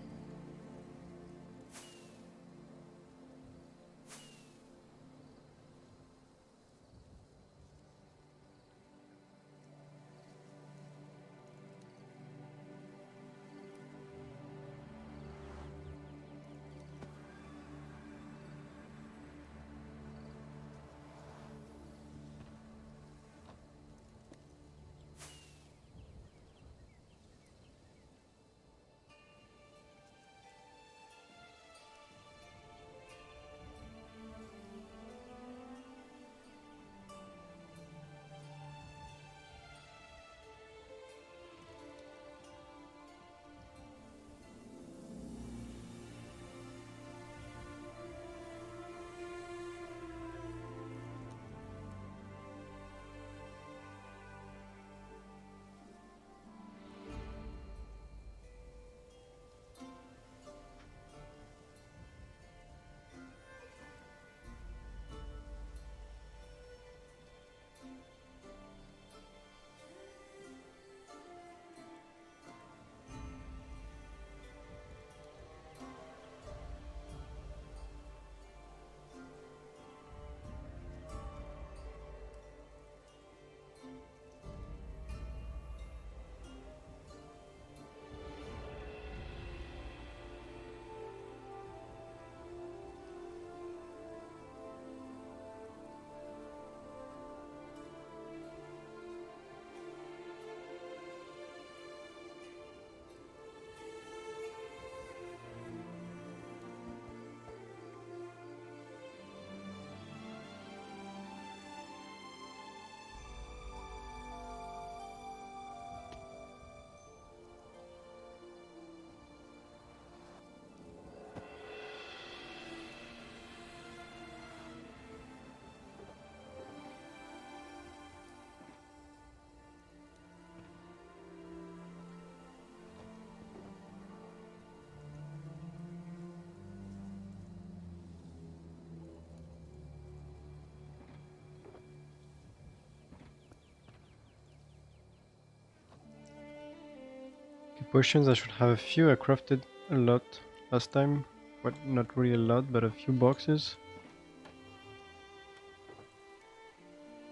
Okay, potions, I should have a few. I crafted a lot last time. Well, not really a lot, but a few boxes.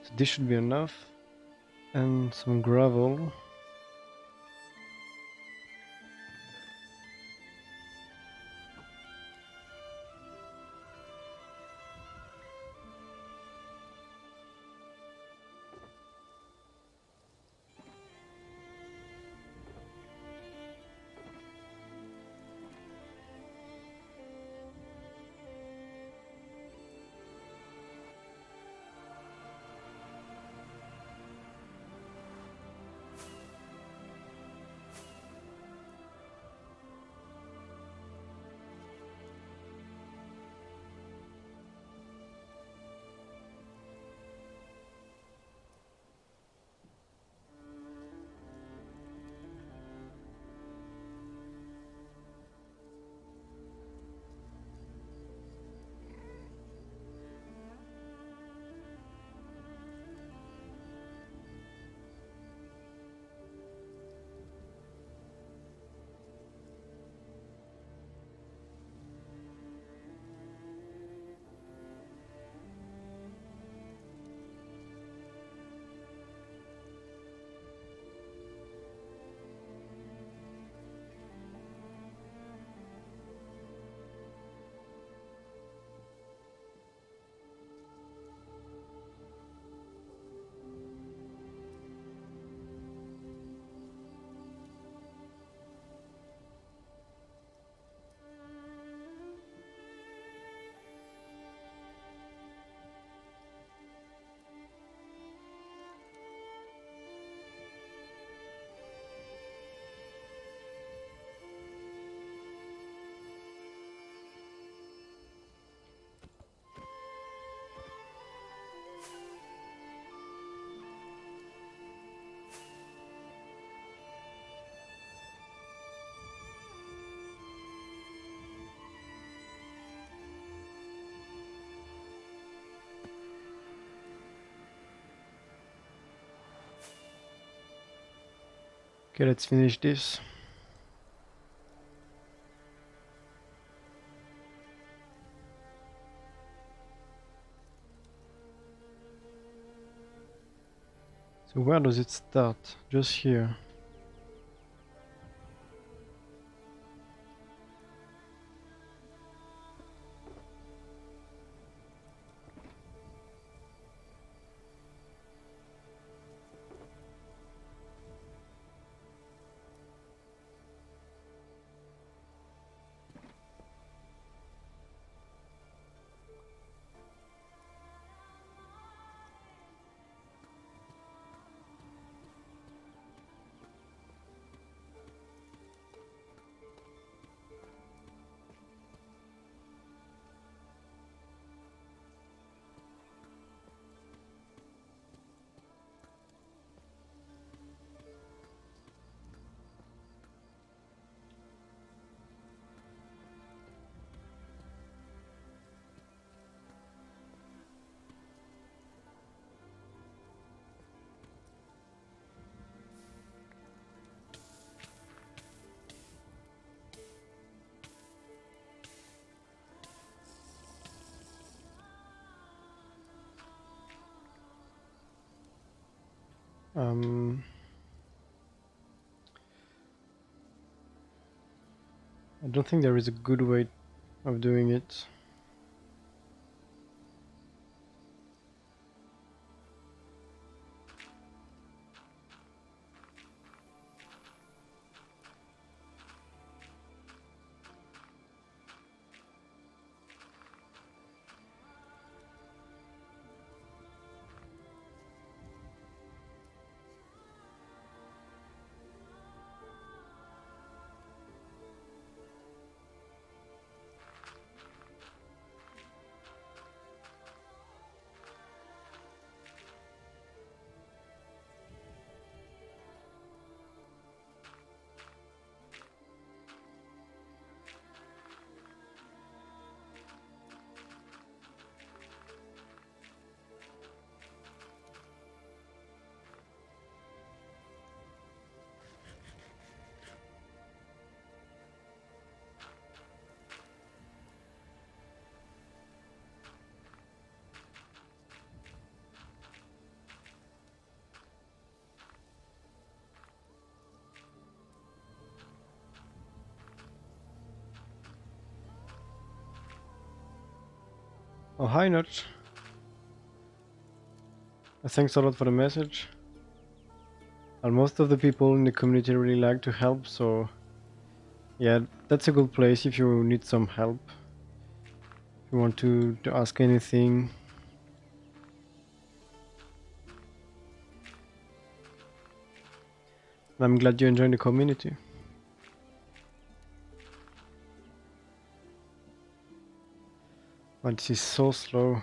So this should be enough. And some gravel. Okay, let's finish this. So where does it start? Just here. Um, I don't think there is a good way of doing it. Oh, hi, Notch. Thanks a lot for the message. And most of the people in the community really like to help, so yeah, that's a good place if you need some help. If you want to ask anything. I'm glad you enjoy the community. But this is so slow.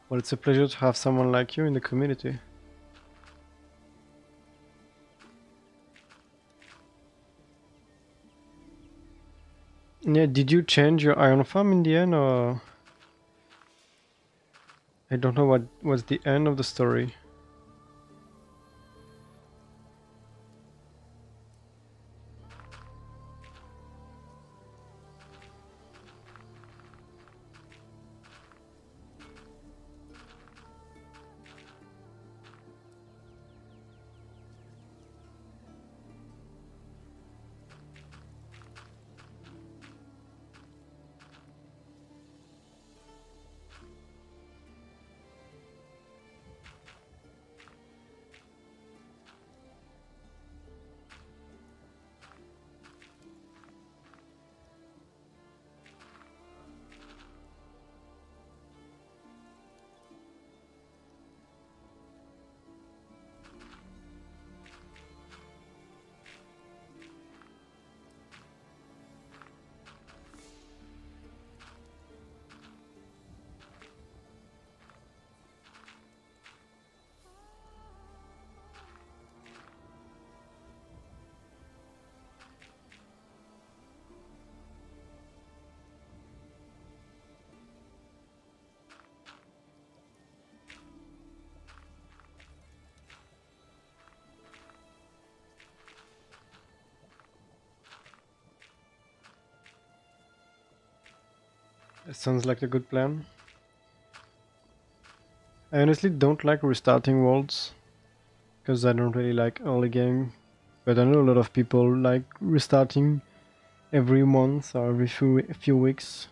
Well, it's a pleasure to have someone like you in the community. Yeah, did you change your iron farm in the end, or I don't know what was the end of the story. It sounds like a good plan. I honestly don't like restarting worlds because I don't really like early game. But I know a lot of people like restarting every month or every few weeks.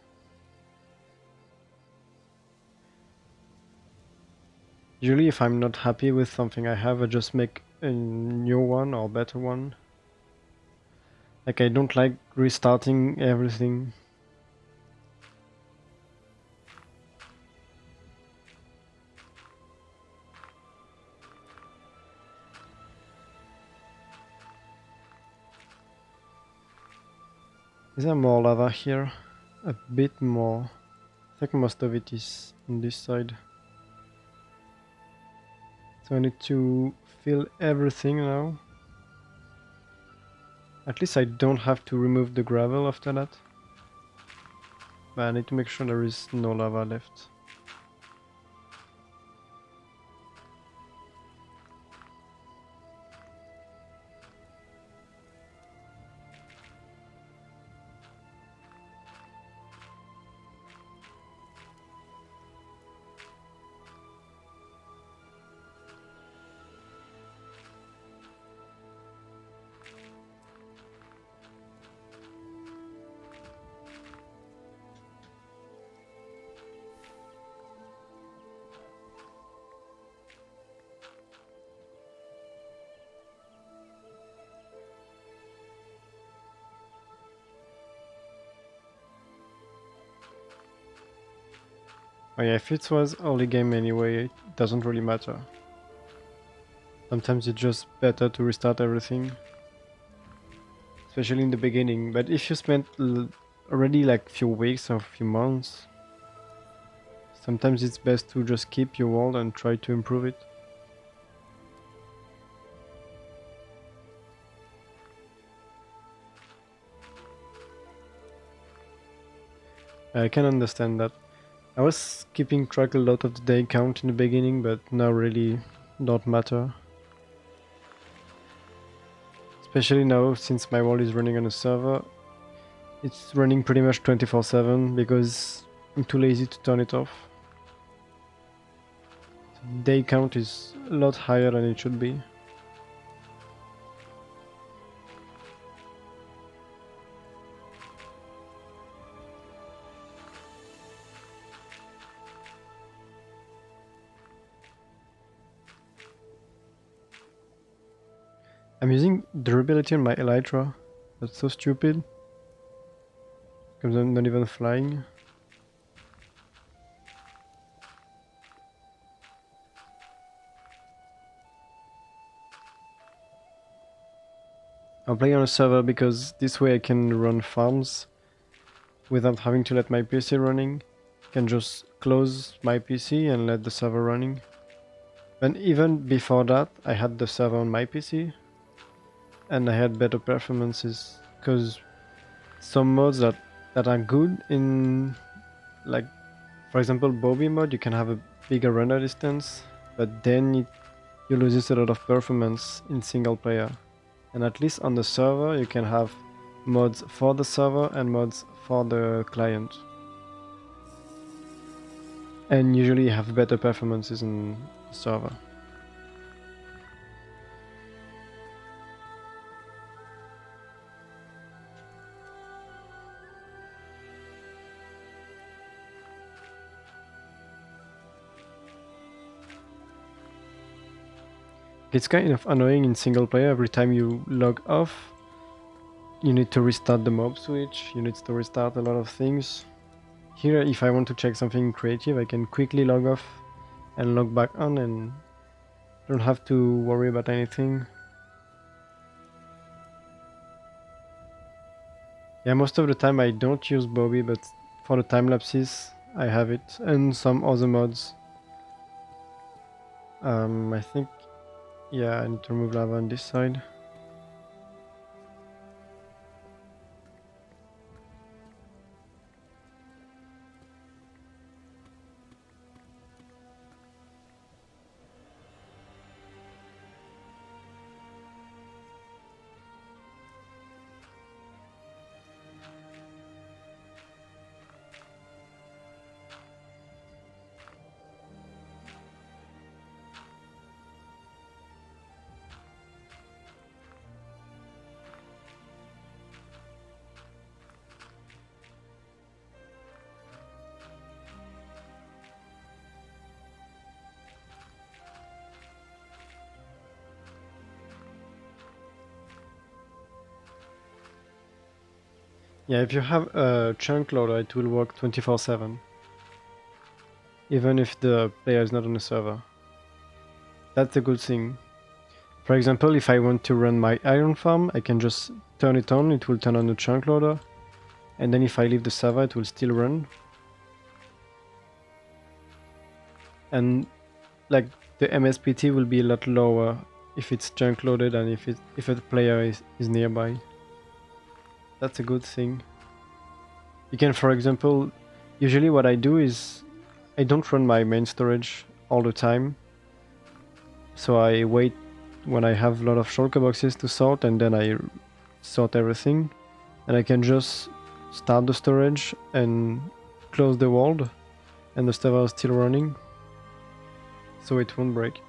Usually, if I'm not happy with something I have, I just make a new one or better one. Like I don't like restarting everything. Is there more lava here? A bit more. I think most of it is on this side. So I need to fill everything now. At least I don't have to remove the gravel after that. But I need to make sure there is no lava left. Oh yeah, if it was early game anyway, it doesn't really matter. Sometimes it's just better to restart everything. Especially in the beginning. But if you spent already like few weeks or few months, sometimes it's best to just keep your world and try to improve it. I can understand that. I was keeping track a lot of the day count in the beginning, but now really don't matter. Especially now since my world is running on a server, it's running pretty much 24/7 because I'm too lazy to turn it off. Day count is a lot higher than it should be. I'm using durability on my elytra. That's so stupid. Because I'm not even flying. I'm playing on a server because this way I can run farms without having to let my PC running. I can just close my PC and let the server running. And even before that, I had the server on my PC and I had better performances because some mods that are good in, like, for example, Bobby mode, you can have a bigger render distance, but then you loses a lot of performance in single player. And at least on the server, you can have mods for the server and mods for the client. And usually have better performances in the server. It's kind of annoying in single player. Every time you log off, you need to restart the mob switch, you need to restart a lot of things. Here, if I want to check something creative, I can quickly log off and log back on and don't have to worry about anything. Yeah, most of the time I don't use Bobby, but for the time lapses, I have it, and some other mods. I think, yeah, I need to remove lava on this side. Yeah, if you have a chunk loader, it will work 24/7, even if the player is not on the server. That's a good thing. For example, if I want to run my iron farm, I can just turn it on, it will turn on the chunk loader, and then if I leave the server, it will still run. And like the MSPT will be a lot lower if it's chunk loaded and if a player is nearby. That's a good thing. You can, for example, usually what I do is I don't run my main storage all the time. So I wait when I have a lot of shulker boxes to sort, and then I sort everything. And I can just start the storage and close the world, and the server is still running, so it won't break.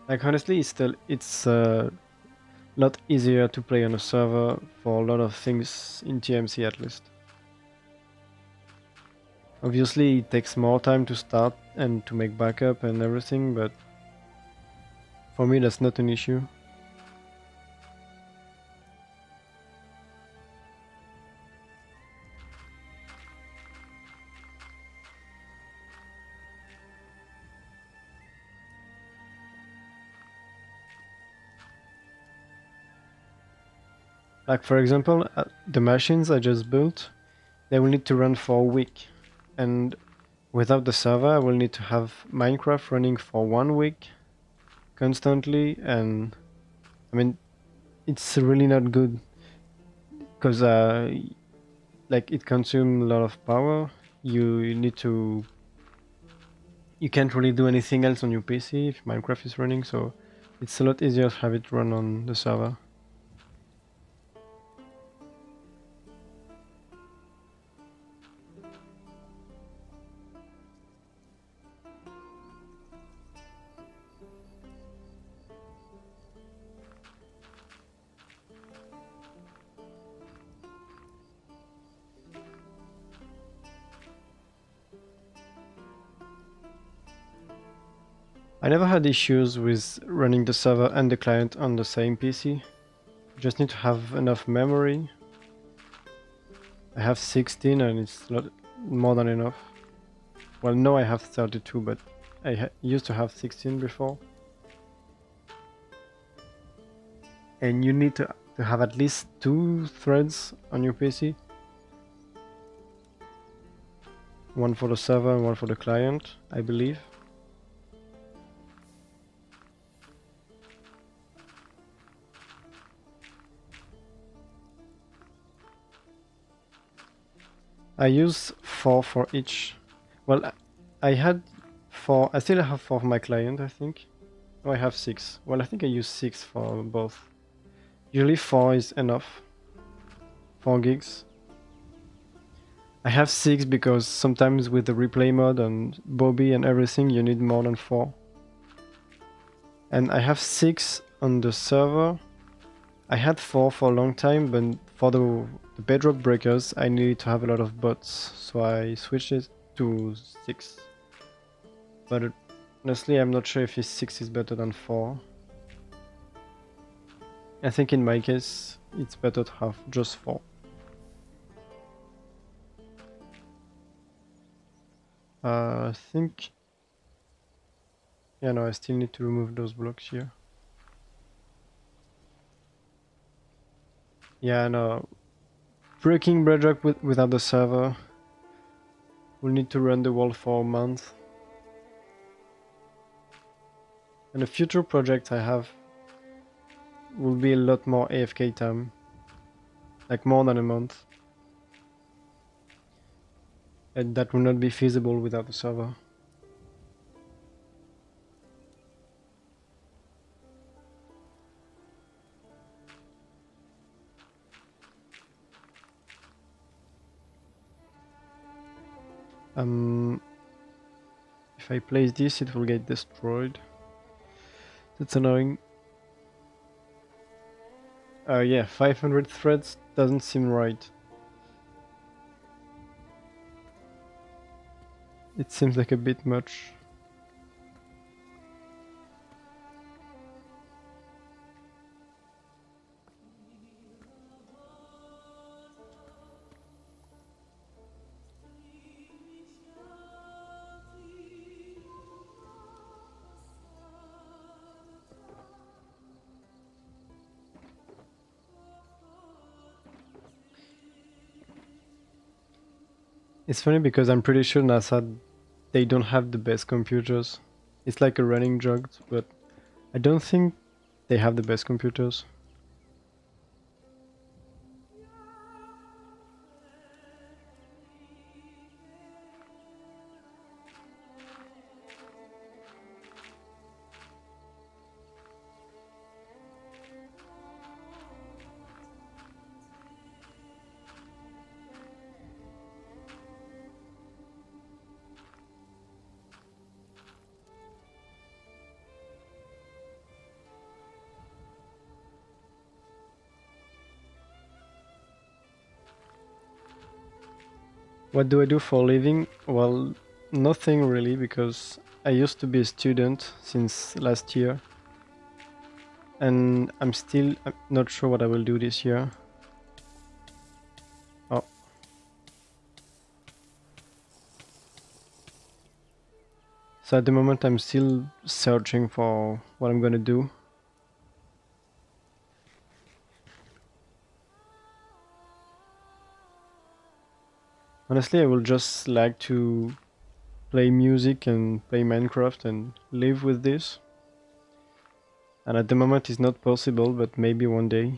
Like honestly, it's a lot easier to play on a server for a lot of things in TMC at least. Obviously, it takes more time to start and to make backup and everything, but for me, that's not an issue. Like for example, the machines I just built, they will need to run for a week, and without the server, I will need to have Minecraft running for 1 week constantly, and I mean, it's really not good because like it consumes a lot of power. You need to, you can't really do anything else on your PC if Minecraft is running, so it's a lot easier to have it run on the server. I never had issues with running the server and the client on the same PC. You just need to have enough memory. I have 16 and it's not more than enough. Well, no, I have 32, but I used to have 16 before. And you need to have at least 2 threads on your PC. One for the server and one for the client, I believe. I use 4 for each. Well, I had 4. I still have 4 for my client, I think. Oh, I have 6. Well, I think I use 6 for both. Usually 4 is enough. 4 gigs. I have 6 because sometimes with the replay mode and Bobby and everything, you need more than 4. And I have 6 on the server. I had 4 for a long time, but for the bedrock breakers, I needed to have a lot of bots, so I switched it to 6. But honestly, I'm not sure if 6 is better than 4. I think in my case, it's better to have just 4. I think... Yeah, no, I still need to remove those blocks here. Yeah, no. Breaking bedrock without the server. We'll need to run the world for a month. And a future project I have will be a lot more AFK time. Like more than a month. And that will not be feasible without the server. If I place this, it will get destroyed. That's annoying. Yeah, 500 threads doesn't seem right. It seems like a bit much. It's funny because I'm pretty sure NASA they don't have the best computers. It's like a running joke, but I don't think they have the best computers. What do I do for a living? Well, nothing really because I used to be a student since last year and I'm not sure what I will do this year. Oh, so at the moment I'm still searching for what I'm gonna do. Honestly, I will just like to play music and play Minecraft and live with this. And at the moment it's not possible, but maybe one day.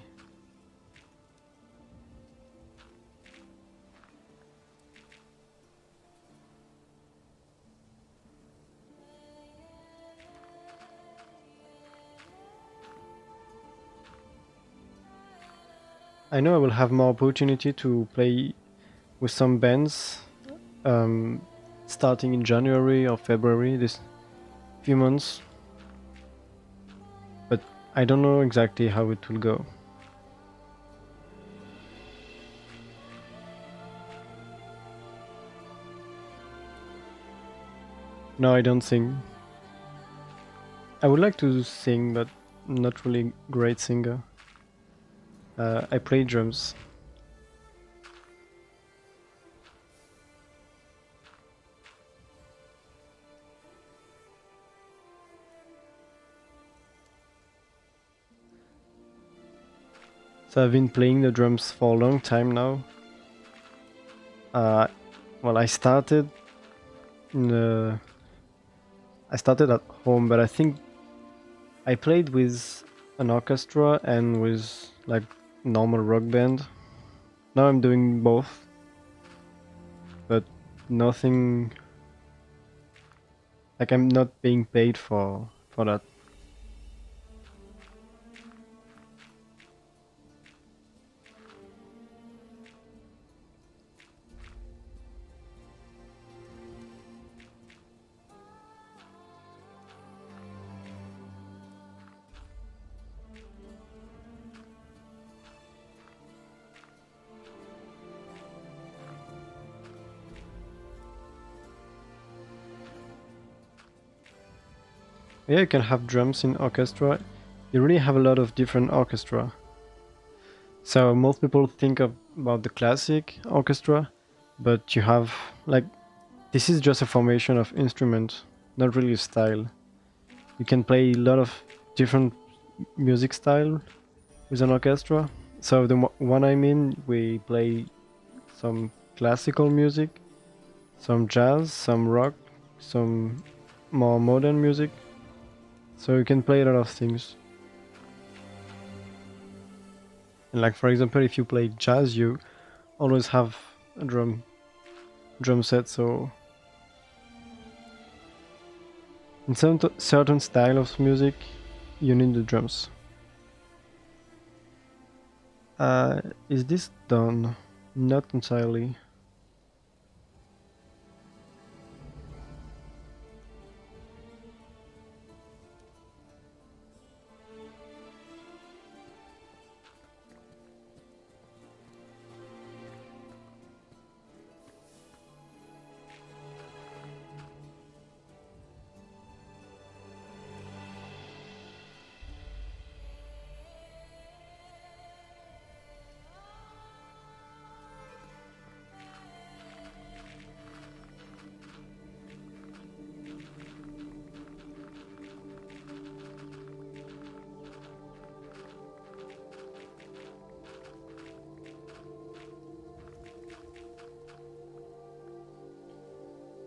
I know I will have more opportunity to play with some bands um, starting in January or February this few months, but I don't know exactly how it will go. No, I don't sing. I would like to sing, but I'm not really great singer. I play drums. So I've been playing the drums for a long time now. Uh, well, in the, I started at home, but I think I played with an orchestra and with like normal rock band. Now I'm doing both, but nothing like I'm not being paid for that. Yeah, you can have drums in orchestra. You really have a lot of different orchestra. So most people think about the classic orchestra, but you have like this is just a formation of instrument, not really a style. You can play a lot of different music style with an orchestra. So the one I'm in, we play some classical music, some jazz, some rock, some more modern music. So you can play a lot of things. And like for example, if you play jazz, you always have a drum set. So in some certain style of music, you need the drums. Uh, is this done? Not entirely.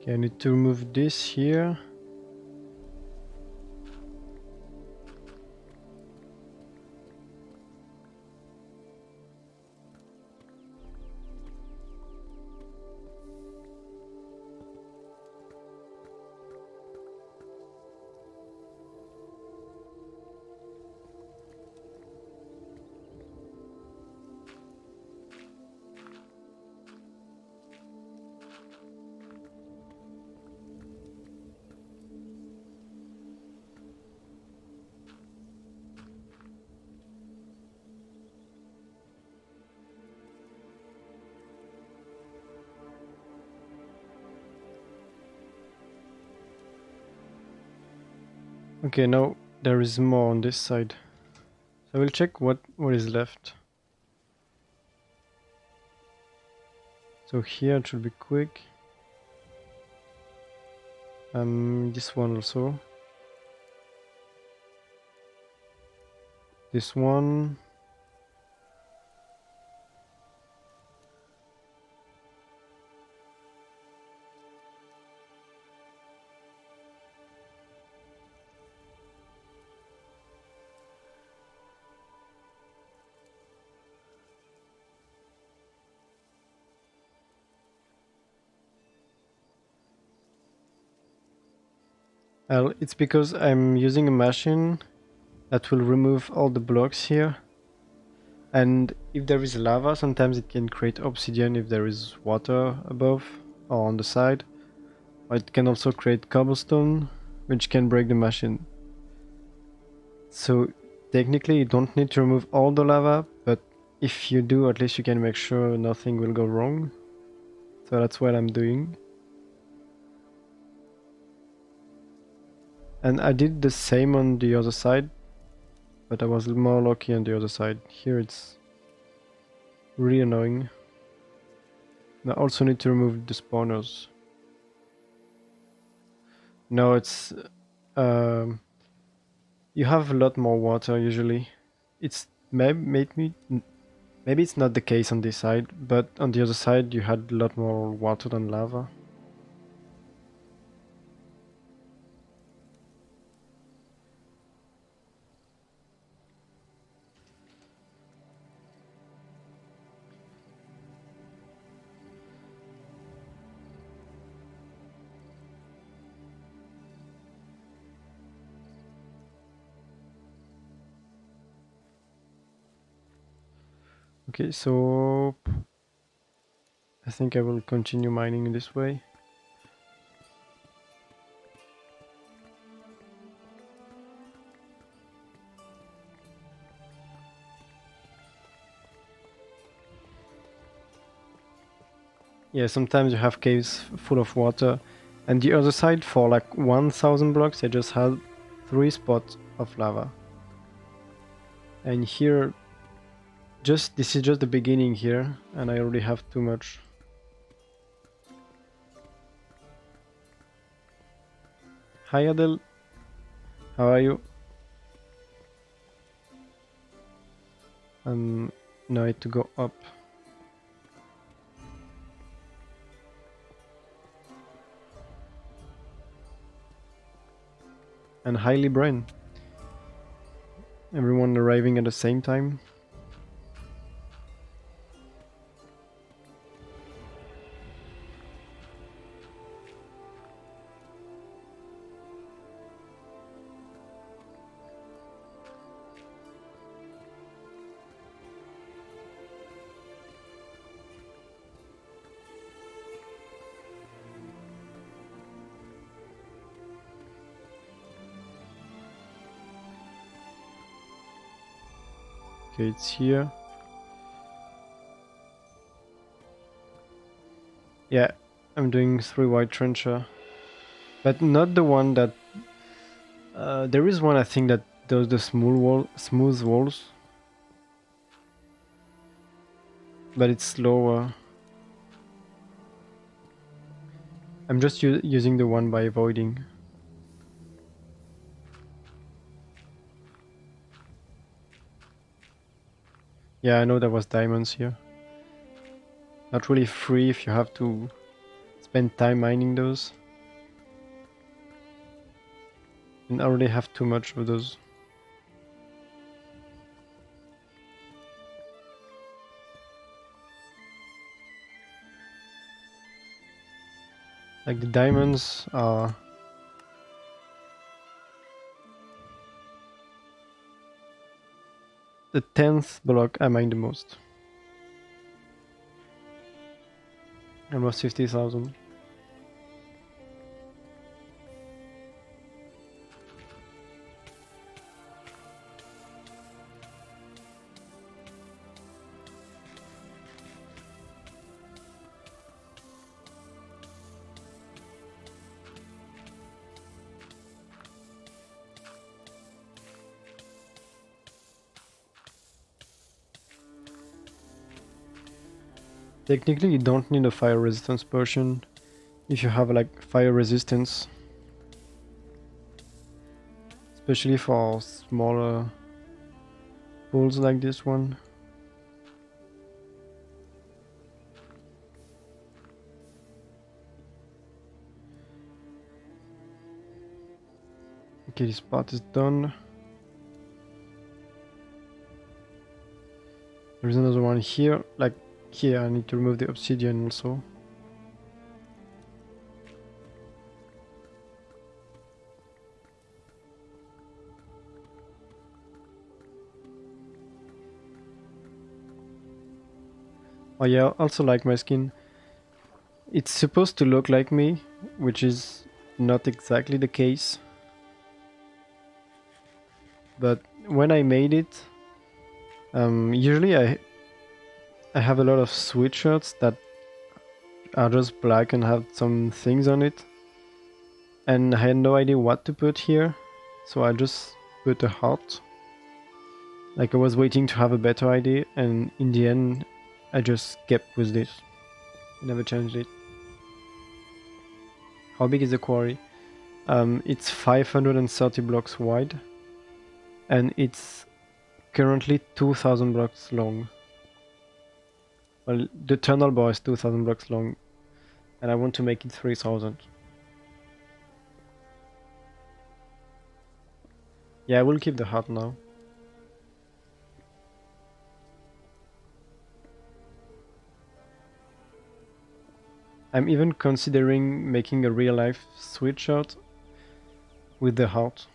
Okay, I need to remove this here. Okay, now there is more on this side. So I will check what is left. So here it should be quick. This one also. This one. It's because I'm using a machine that will remove all the blocks here. And if there is lava, sometimes it can create obsidian if there is water above or on the side. Or it can also create cobblestone, which can break the machine. So technically you don't need to remove all the lava, but if you do, at least you can make sure nothing will go wrong. So that's what I'm doing. And I did the same on the other side, but I was more lucky on the other side. Here it's really annoying. I also need to remove the spawners. No, it's um, you have a lot more water usually. It's maybe it's not the case on this side, but on the other side you had a lot more water than lava. Okay, so I think I will continue mining this way. Yeah, sometimes you have caves full of water, and the other side for like 1000 blocks I just had 3 spots of lava. And here, this is just the beginning here, and I already have too much. Hi Adel, how are you? Now I need to go up. And highly brain. Everyone arriving at the same time. Okay, it's here. Yeah, I'm doing 3 white trencher. But not the one that... there is one I think that does the smooth walls. But it's slower. I'm just using the one by avoiding. Yeah, I know there was diamonds here. Not really free if you have to spend time mining those. And I already have too much of those. Like the diamonds are the 10th block I mine the most. Almost 50,000. Technically, you don't need a fire resistance potion if you have like fire resistance, especially for smaller pools like this one. Okay, this part is done. There's another one here. Like here, I need to remove the obsidian also. Oh yeah, I also like my skin. It's supposed to look like me, which is not exactly the case. But when I made it, usually I have a lot of sweatshirts that are just black and have some things on it. And I had no idea what to put here, so I just put a heart. Like I was waiting to have a better idea, and in the end, I just kept with this. I never changed it. How big is the quarry? It's 530 blocks wide, and it's currently 2,000 blocks long. Well, the tunnel bar is 2,000 blocks long, and I want to make it 3,000. Yeah, I will keep the heart now. I'm even considering making a real life sweatshirt with the heart.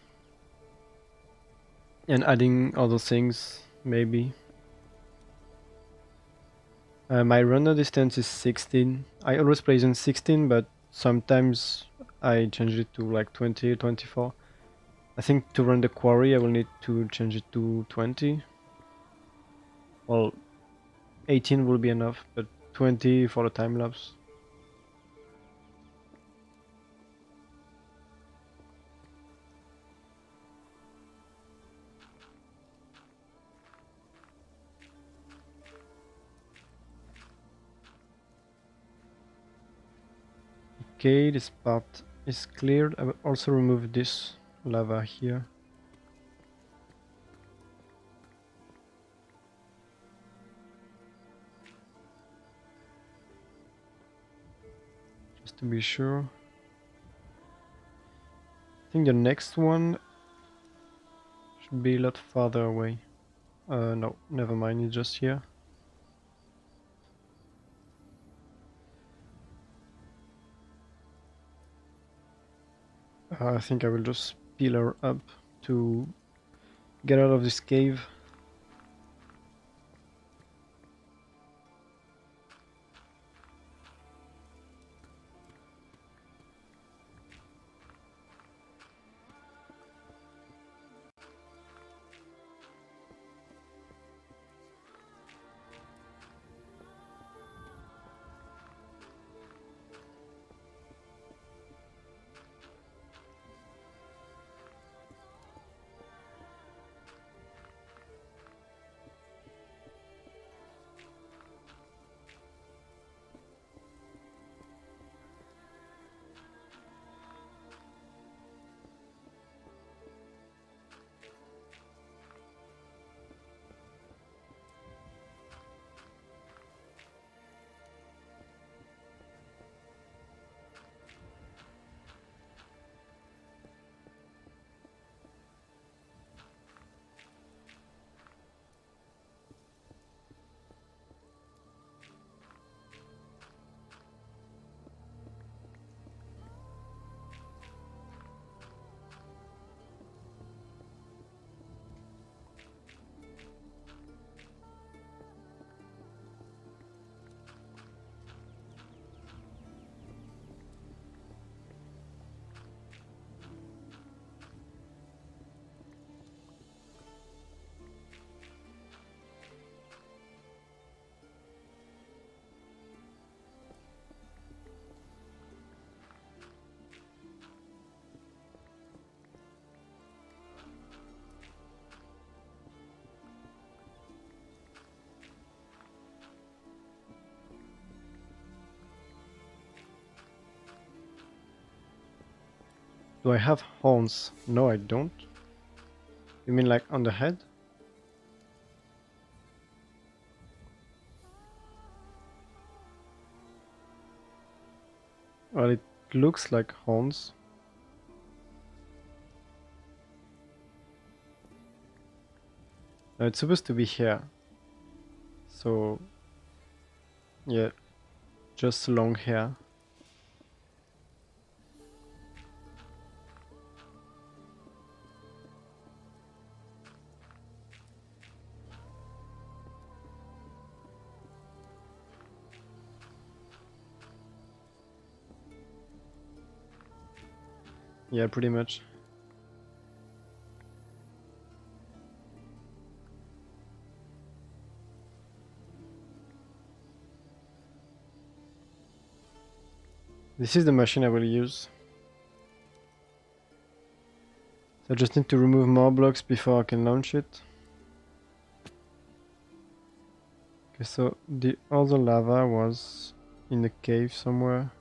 And adding other things, maybe. My runner distance is 16. I always play in 16, but sometimes I change it to like 20, 24. I think to run the quarry I will need to change it to 20. Well, 18 will be enough, but 20 for the time lapse. Okay, this part is cleared. I will also remove this lava here. Just to be sure. I think the next one should be a lot farther away. No, never mind, it's just here. I think I will just pillar up to get out of this cave. Do I have horns? No, I don't. You mean like on the head? Well, it looks like horns. No, it's supposed to be here. So, yeah, just long hair. Yeah, pretty much. This is the machine I will use. So I just need to remove more blocks before I can launch it. Okay, so the other lava was in a cave somewhere.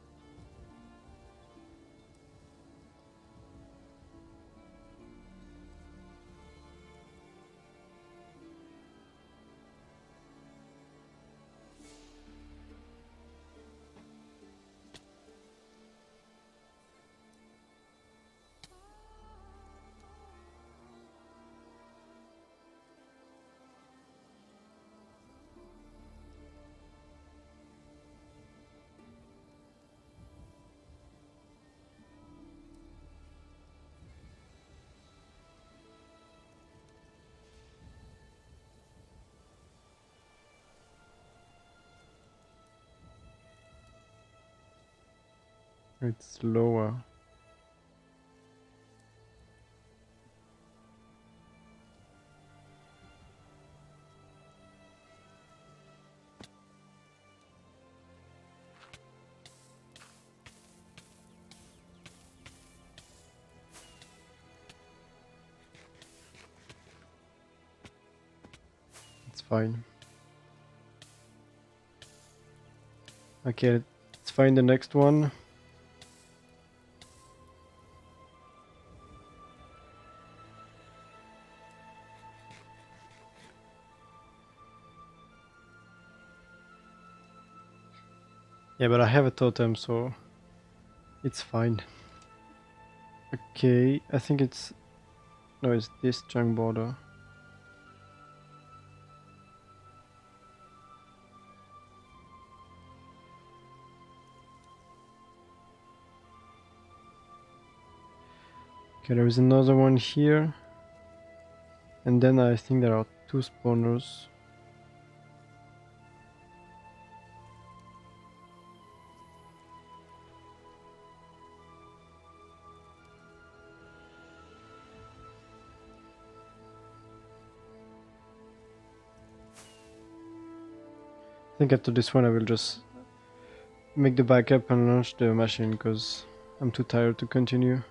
It's lower. It's fine. Okay, let's find the next one. Yeah, but I have a totem, so it's fine. Okay, I think it's... No, it's this junk border. Okay, there is another one here. And then I think there are two spawners. I think after this one I will just make the backup and launch the machine because I'm too tired to continue.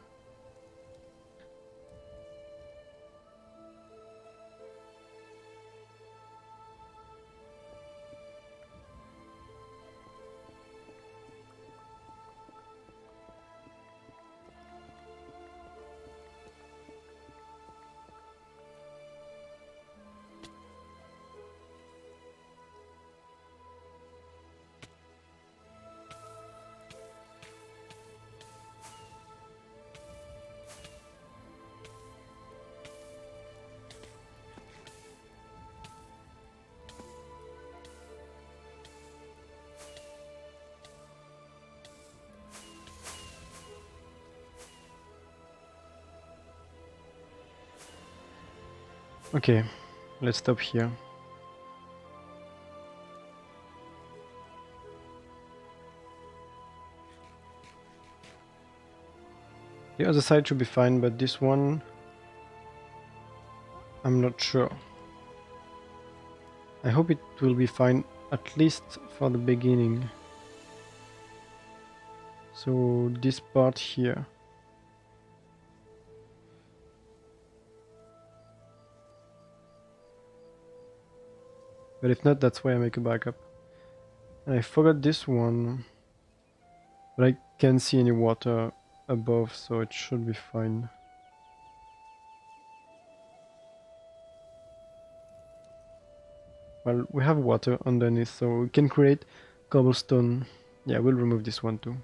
Okay, let's stop here. The other side should be fine, but this one I'm not sure. I hope it will be fine, at least for the beginning. So this part here. But if not, that's why I make a backup. And I forgot this one. But I can't see any water above, so it should be fine. Well, we have water underneath, so we can create cobblestone. Yeah, we'll remove this one too.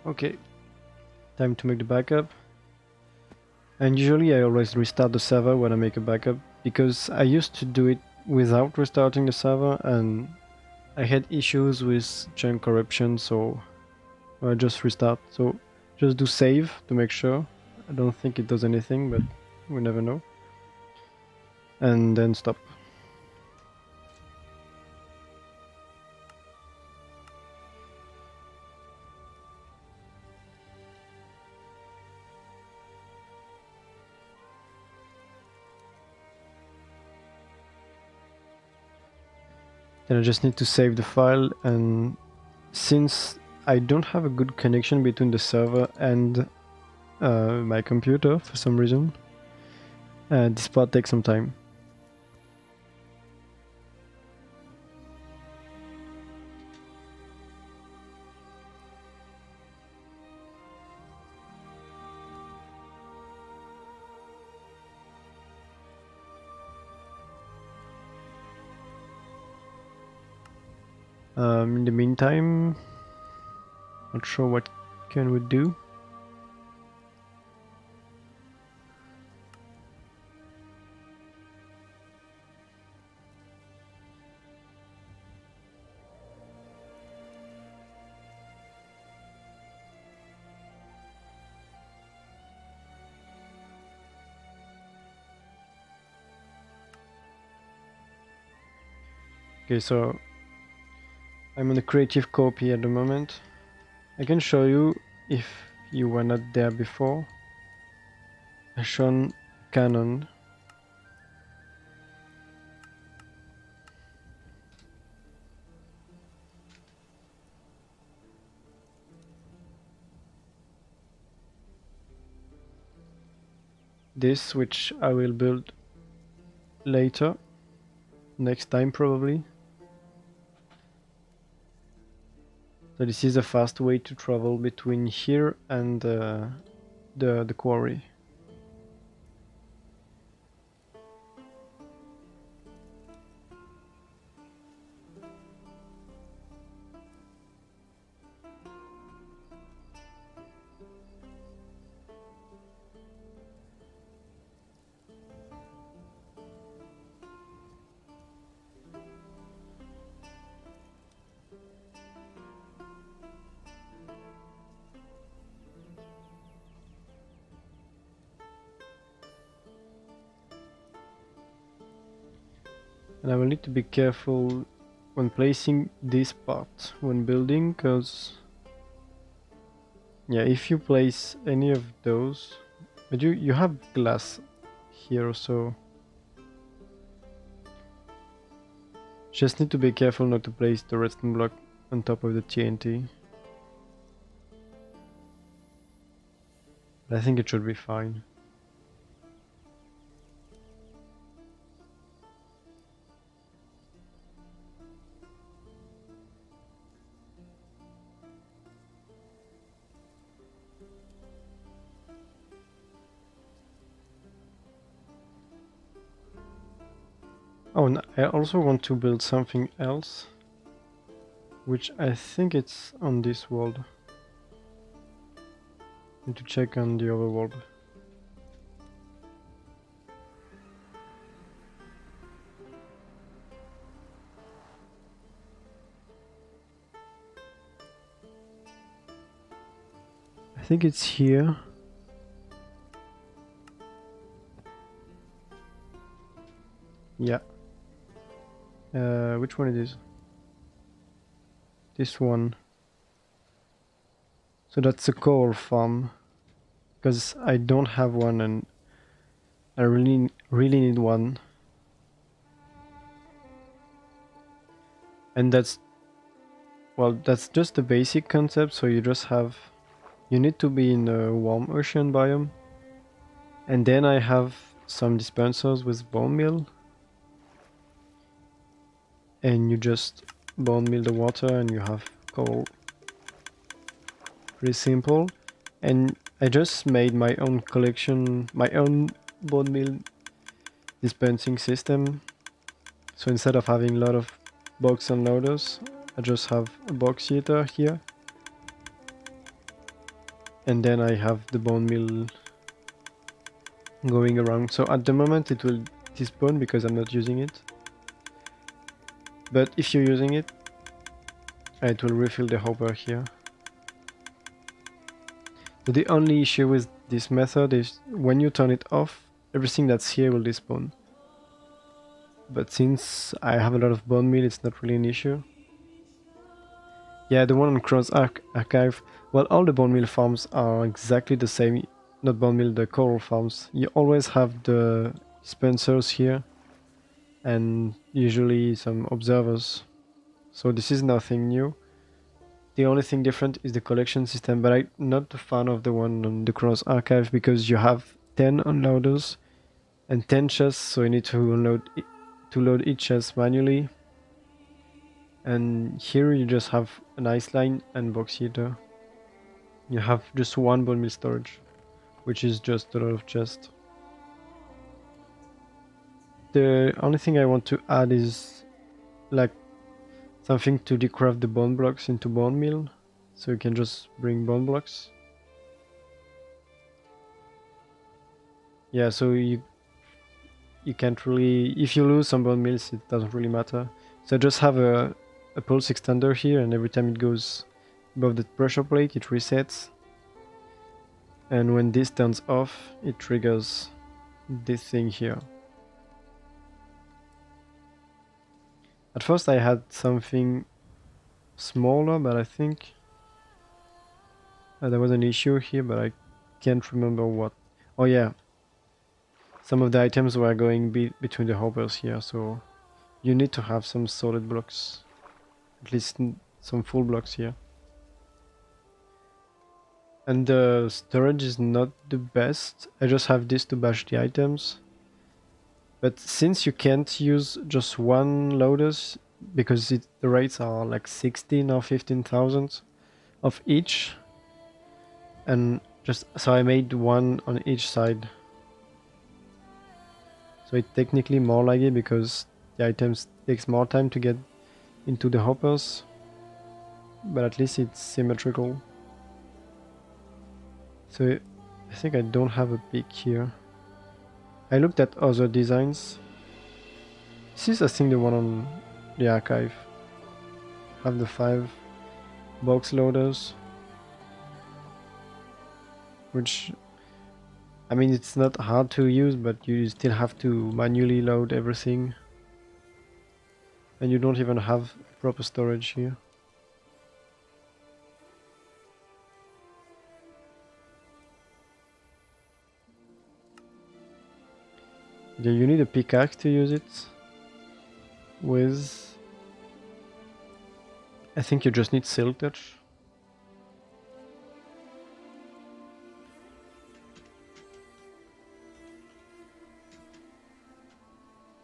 Okay, time to make the backup. And usually I always restart the server when I make a backup, because I used to do it without restarting the server and I had issues with junk corruption, so I just restart. So just do save to make sure. I don't think it does anything, but we never know. And then stop. Then I just need to save the file, and since I don't have a good connection between the server and my computer for some reason, this part takes some time. In the meantime, not sure what can we do. Okay, so I'm on a creative copy at the moment. I can show you if you were not there before. I shown Canon. This, which I will build later, next time probably. So this is a fast way to travel between here and the quarry. And I will need to be careful when placing this part when building, because yeah, if you place any of those, but you have glass here, so just need to be careful not to place the redstone block on top of the TNT. But I think it should be fine. Oh, and I also want to build something else, which I think it's on this world. Need to check on the other world. I think it's here. Yeah. Which one it is? This one. So that's a coal farm. Because I don't have one and I really need one. And that's, well, that's just the basic concept. So you just have, you need to be in a warm ocean biome. And then I have some dispensers with bone meal. And you just bone meal the water and you have coal. Pretty simple. And I just made my own collection, my own bone meal dispensing system. So instead of having a lot of box unloaders, I just have a box heater here. And then I have the bone meal going around. So at the moment it will despawn because I'm not using it. But if you're using it, it will refill the hopper here. So the only issue with this method is when you turn it off, everything that's here will despawn. But since I have a lot of bone meal, it's not really an issue. Yeah, the one on Cross Archive, well, all the bone meal farms are exactly the same. Not bone meal, the coral farms. You always have the dispensers here and usually some observers. So this is nothing new. The only thing different is the collection system, but I'm not a fan of the one on the Cross Archive because you have 10 unloaders and 10 chests, so you need to load each chest manually. And here you just have an ice line and box heater. You have just one bone meal storage, which is just a lot of chest. The only thing I want to add is like something to decraft the bone blocks into bone meal, so you can just bring bone blocks. Yeah, so you can't really, if you lose some bone meals, it doesn't really matter. So I just have a pulse extender here, and every time it goes above the pressure plate, it resets. And when this turns off, it triggers this thing here. At first I had something smaller, but I think there was an issue here, but I can't remember what. Oh yeah, some of the items were going between the hoppers here, so you need to have some solid blocks, at least some full blocks here. And the storage is not the best. I just have this to bash the items. But since you can't use just one loaders, because the rates are like 16 or 15,000 of each, and just so I made one on each side. So it's technically more laggy because the items takes more time to get into the hoppers, but at least it's symmetrical. So I think I don't have a peak here. I looked at other designs. This is I think the one on the archive. Have the 5 box loaders, which I mean it's not hard to use, but you still have to manually load everything. And you don't even have proper storage here. Yeah, you need a pickaxe to use it with. I think you just need silk touch.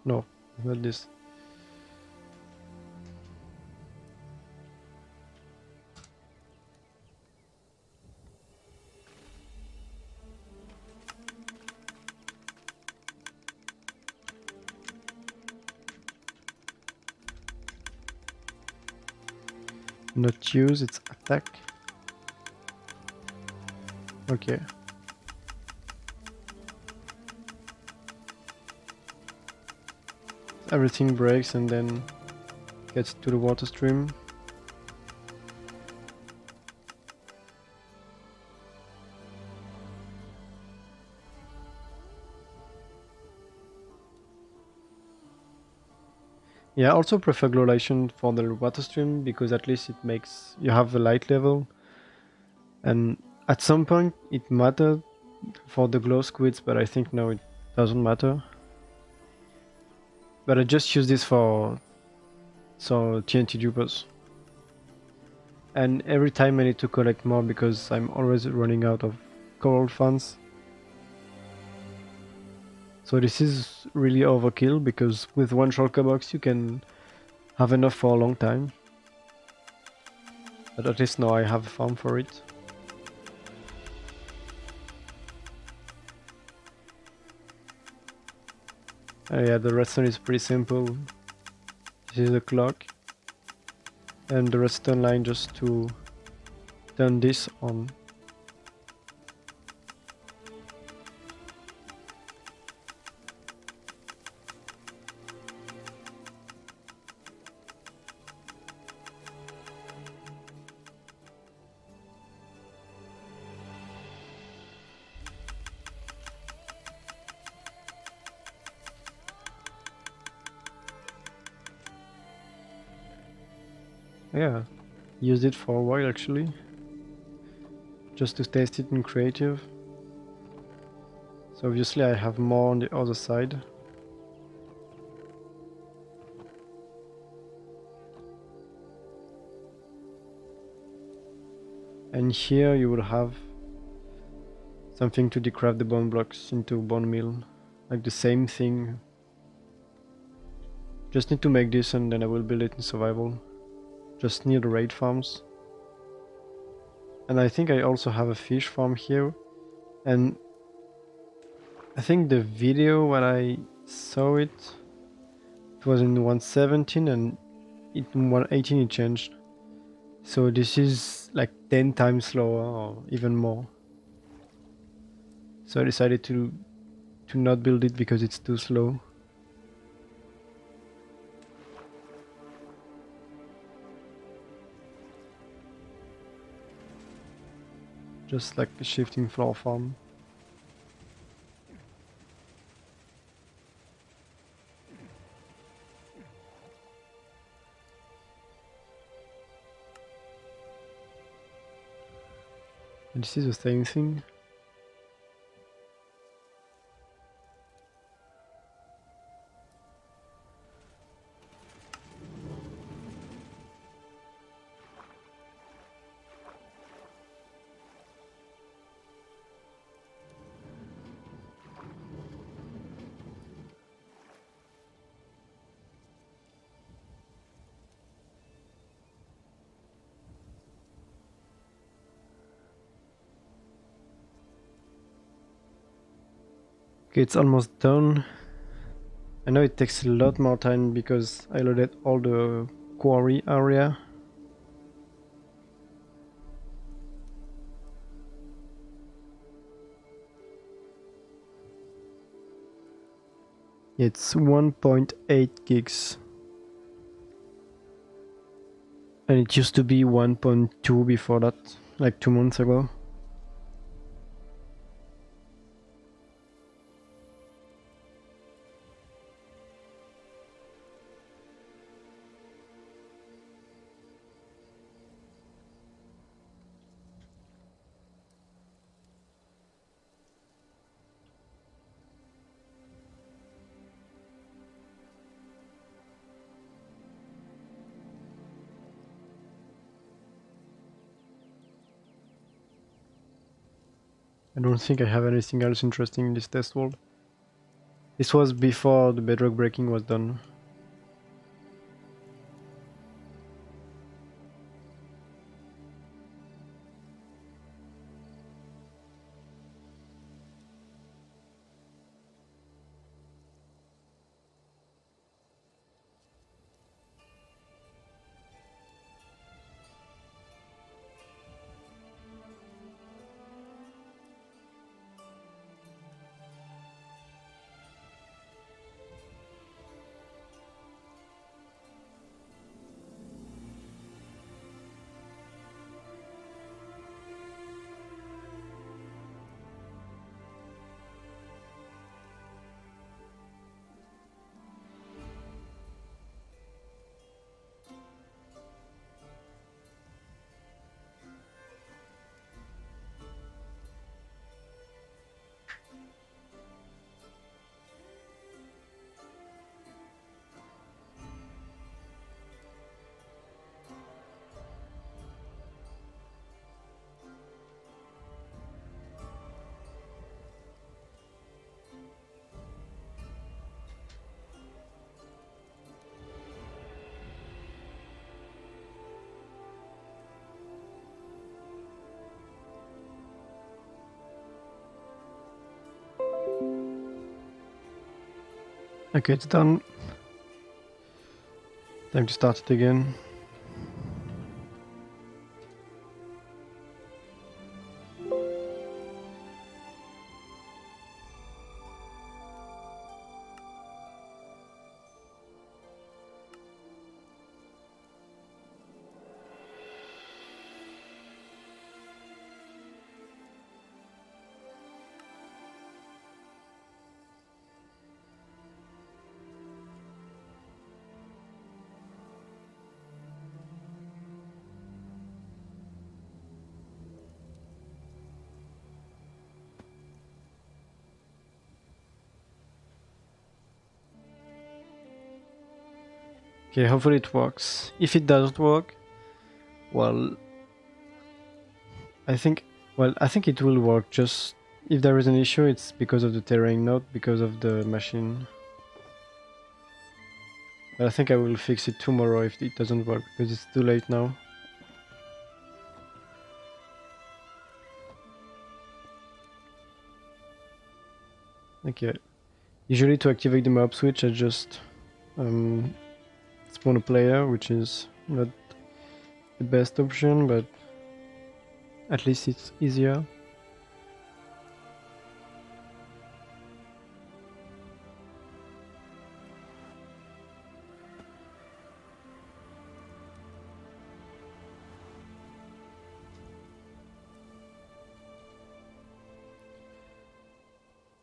No, not this. Not use, it's attack. Okay. Everything breaks and then gets to the water stream. Yeah, I also prefer glow lighting for the water stream because at least it makes you have a light level, and at some point it mattered for the glow squids, but I think now it doesn't matter. But I just use this for TNT dupers. And every time I need to collect more because I'm always running out of coral funds. So this is really overkill because with one shulker box you can have enough for a long time. But at least now I have a farm for it. Yeah, the redstone is pretty simple. This is the clock. And the redstone line just to turn this on. Yeah, used it for a while actually. Just to test it in creative. So obviously I have more on the other side. And here you will have something to decraft the bone blocks into bone meal. Like the same thing. Just need to make this and then I will build it in survival. Just near the raid farms. And I think I also have a fish farm here. And I think the video when I saw it, it was in 117 and in 118 it changed. So this is like 10 times slower or even more. So I decided to not build it because it's too slow. Just like a shifting floor farm. And this is the same thing. Okay, it's almost done. I know it takes a lot more time because I loaded all the quarry area. It's 1.8 gigs. And it used to be 1.2 before that, like 2 months ago. I don't think I have anything else interesting in this test world. This was before the bedrock breaking was done. Okay, it's done. Time to start it again. Okay, hopefully it works. If it doesn't work, well, I think, I think it will work. Just if there is an issue, it's because of the terrain, not because of the machine. But I think I will fix it tomorrow if it doesn't work because it's too late now. Okay. Usually to activate the mob switch, I just um, spawn a player, which is not the best option, but at least it's easier.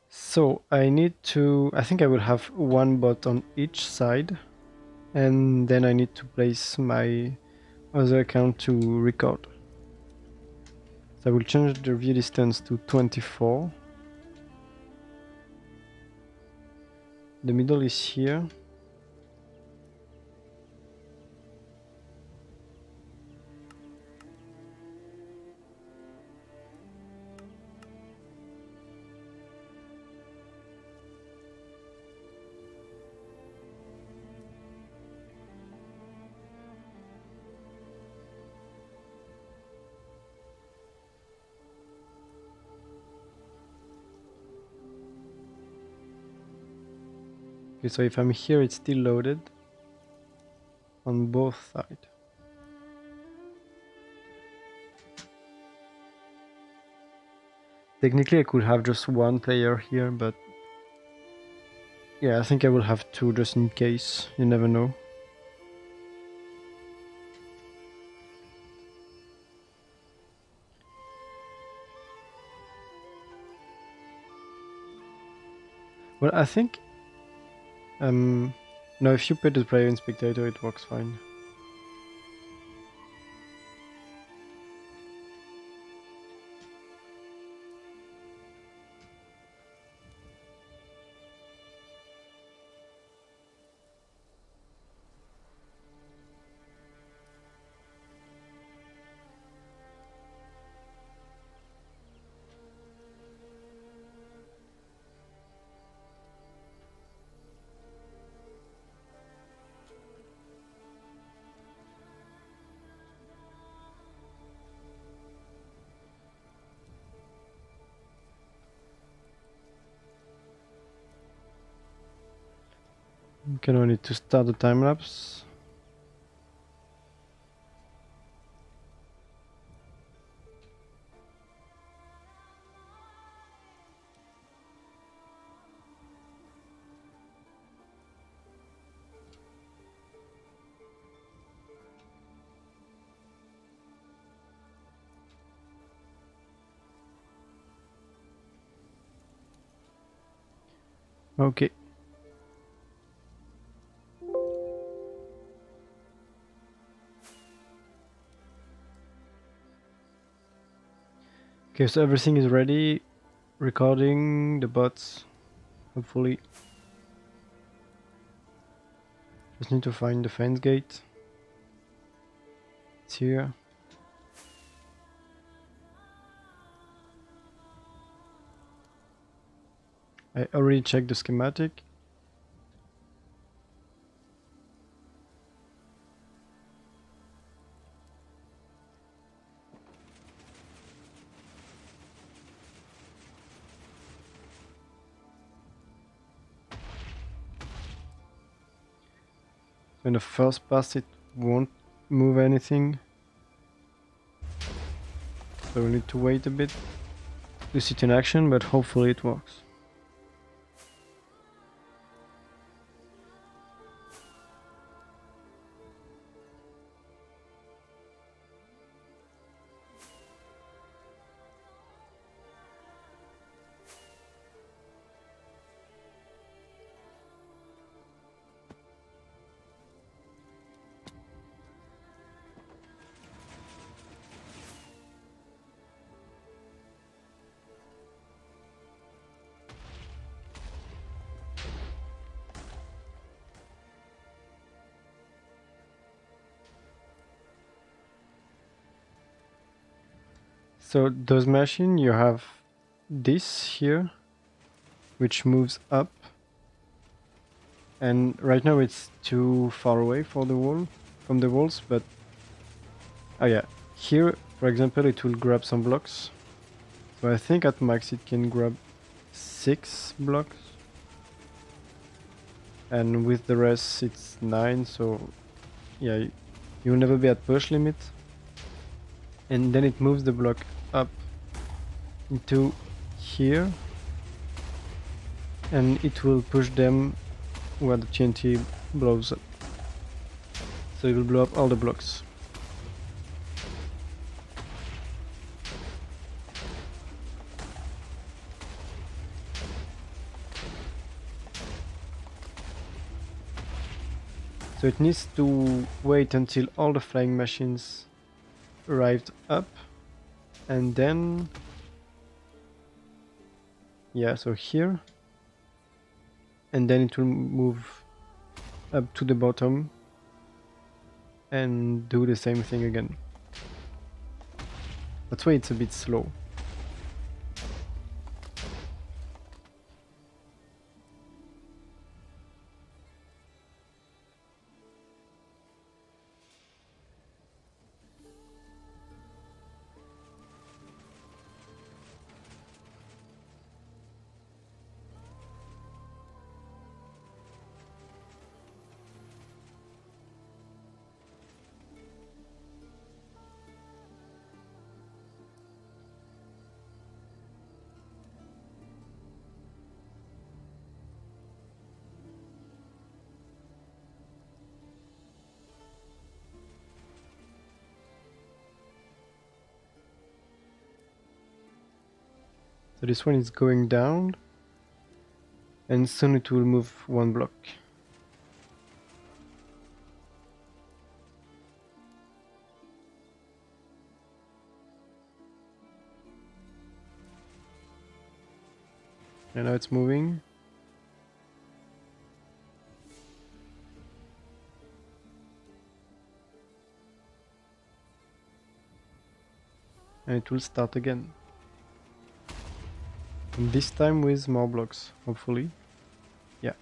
So I need to, I think I will have one bot on each side, and then I need to place my other account to record. So I will change the view distance to 24. The middle is here. Okay, so if I'm here, it's still loaded on both sides. Technically, I could have just one player here, but yeah, I think I will have two just in case. You never know. Well, I think no, if you put the player in spectator, it works fine. Okay, now I need to start the time lapse. Okay. Okay, so everything is ready. Recording the bots, hopefully. Just need to find the fence gate. It's here. I already checked the schematic. So in the first pass it won't move anything. So we need to wait a bit to see it in action, but hopefully it works. So those machines, you have this here, which moves up. And right now it's too far away for the wall, from the walls, but oh yeah, here, for example, it will grab some blocks. So I think at max it can grab 6 blocks. And with the rest it's 9, so yeah, you'll never be at push limit. And then it moves the block up into here. And it will push them where the TNT blows up. So it will blow up all the blocks. So it needs to wait until all the flying machines arrived up, and then yeah, so here, and then it will move up to the bottom and do the same thing again. That's why it's a bit slow. So this one is going down, and soon it will move 1 block. And now it's moving. And it will start again. And this time with more blocks, hopefully. Yeah.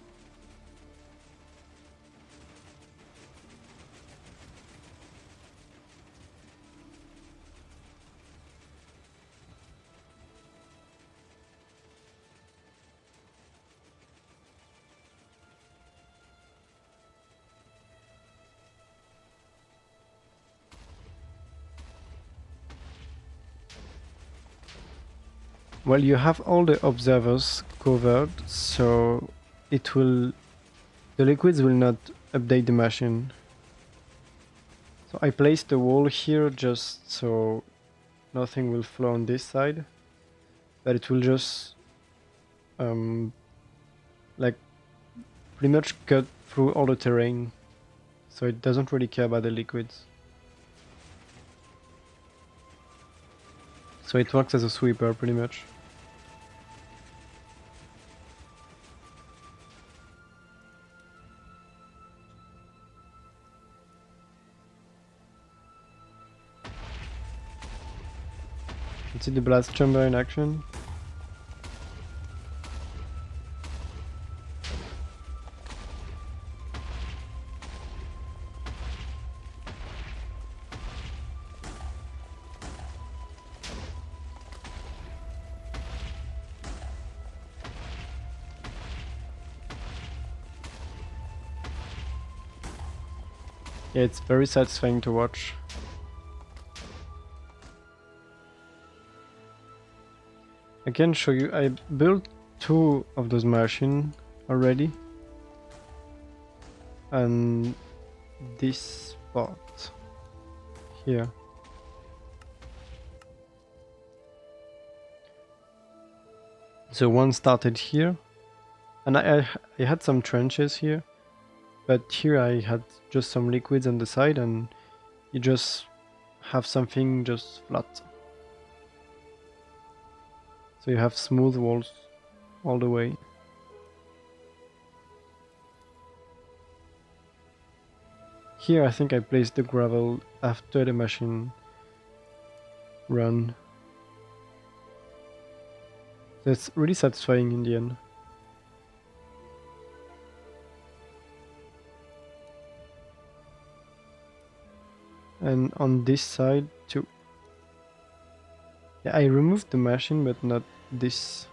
Well, you have all the observers covered, so the liquids will not update the machine. So I placed the wall here just so nothing will flow on this side, but it will just um, like pretty much cut through all the terrain, so it doesn't really care about the liquids. So it works as a sweeper pretty much. Let's see the blast chamber in action. Yeah, it's very satisfying to watch. I can show you, I built 2 of those machines already. And this spot here. So one started here, and I had some trenches here, but here I had just some liquids on the side, and you just have something just flat. So you have smooth walls all the way. Here I think I placed the gravel after the machine run. That's really satisfying in the end. And on this side too. Yeah, I removed the machine but not this,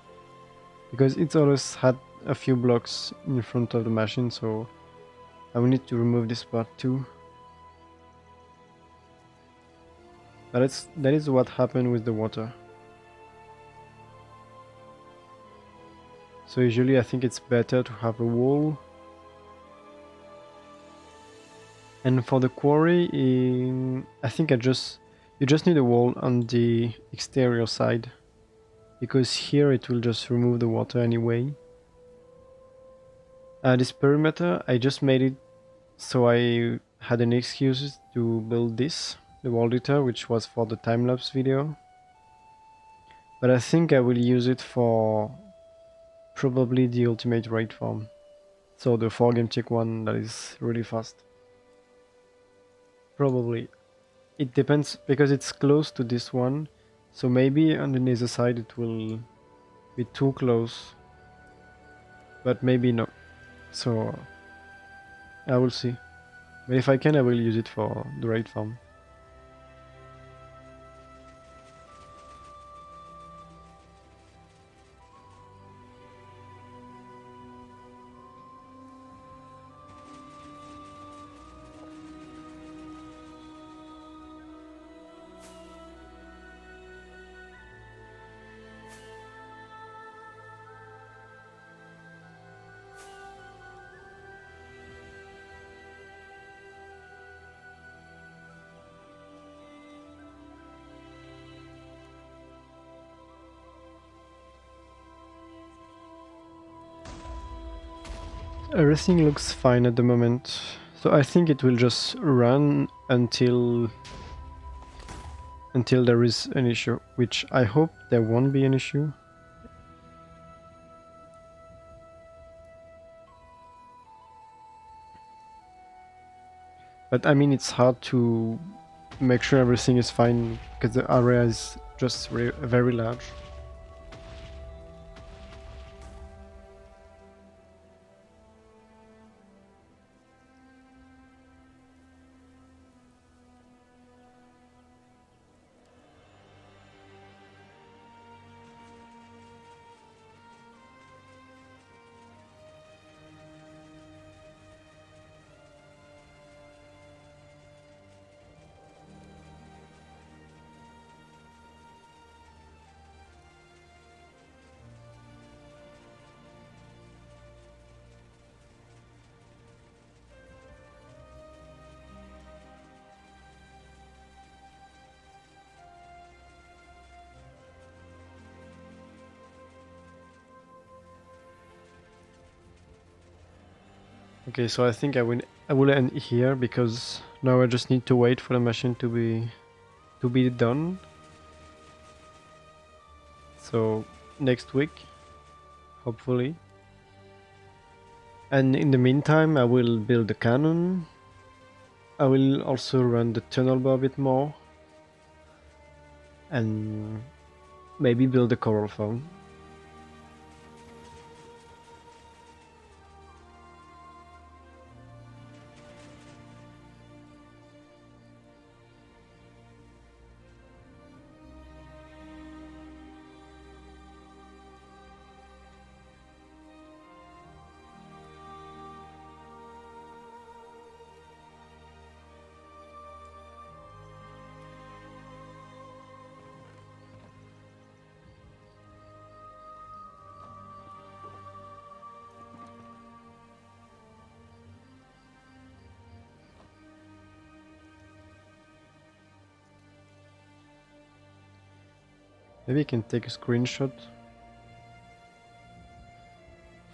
because it always had a few blocks in front of the machine, so I will need to remove this part too. But that is what happened with the water. So usually I think it's better to have a wall. And for the quarry, I think you just need a wall on the exterior side, because here it will just remove the water anyway. This perimeter, I just made it so I had an excuse to build this, the wall editor, which was for the time-lapse video. But I think I will use it for probably the ultimate raid farm. So the 4-game tick one that is really fast. Probably. It depends, because it's close to this one, so maybe on the nether side it will be too close. But maybe no. So I will see. But if I can, I will use it for the raid farm. Everything looks fine at the moment, so I think it will just run until there is an issue, which I hope there won't be an issue. But I mean, it's hard to make sure everything is fine because the area is just very large. Okay, so I think I will end here because now I just need to wait for the machine to be done. So next week, hopefully. And in the meantime, I will build the cannon. I will also run the tunnel bar a bit more and maybe build a coral farm. Maybe I can take a screenshot.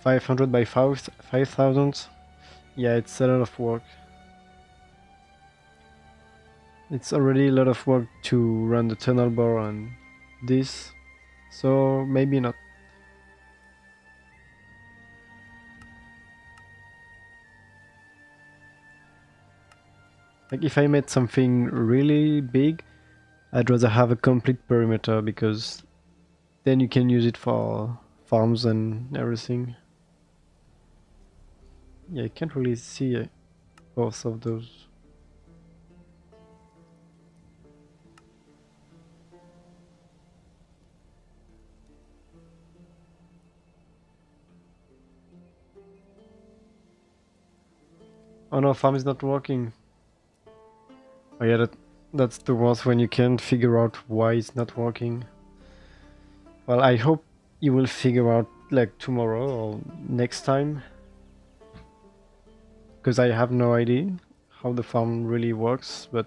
500 by 5,000. Yeah, it's a lot of work. It's already a lot of work to run the tunnel bar and this, so maybe not. Like if I made something really big, I'd rather have a complete perimeter because then you can use it for farms and everything. Yeah, I can't really see both of those. Oh no, farm is not working. Oh yeah, that's the worst when you can't figure out why it's not working. Well, I hope you will figure out like tomorrow or next time, because I have no idea how the farm really works, but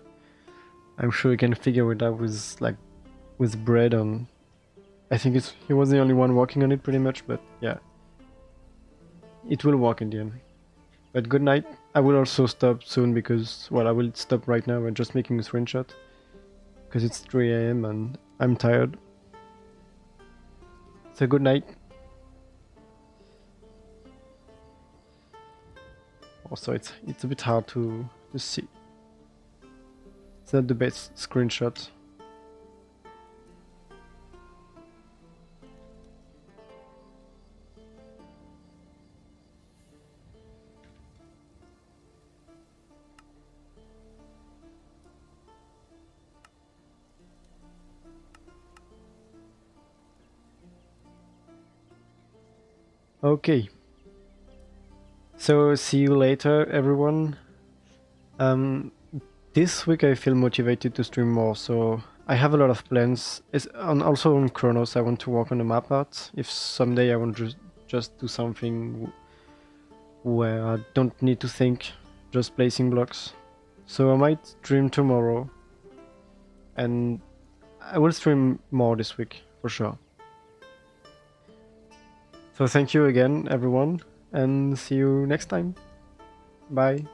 I'm sure you can figure it out with bread on. I think he was the only one working on it pretty much, but yeah, it will work in the end. But good night. I will also stop soon because, well, I will stop right now and just making a screenshot because it's 3 a.m. and I'm tired. So good night. Also, it's a bit hard to see. It's not the best screenshot. Okay. So see you later, everyone. Um, this week I feel motivated to stream more, so I have a lot of plans. Also on Chronos, I want to work on the map art. If someday I want to just do something where I don't need to think, just placing blocks. So I might stream tomorrow, and I will stream more this week for sure. So thank you again, everyone, and see you next time. Bye.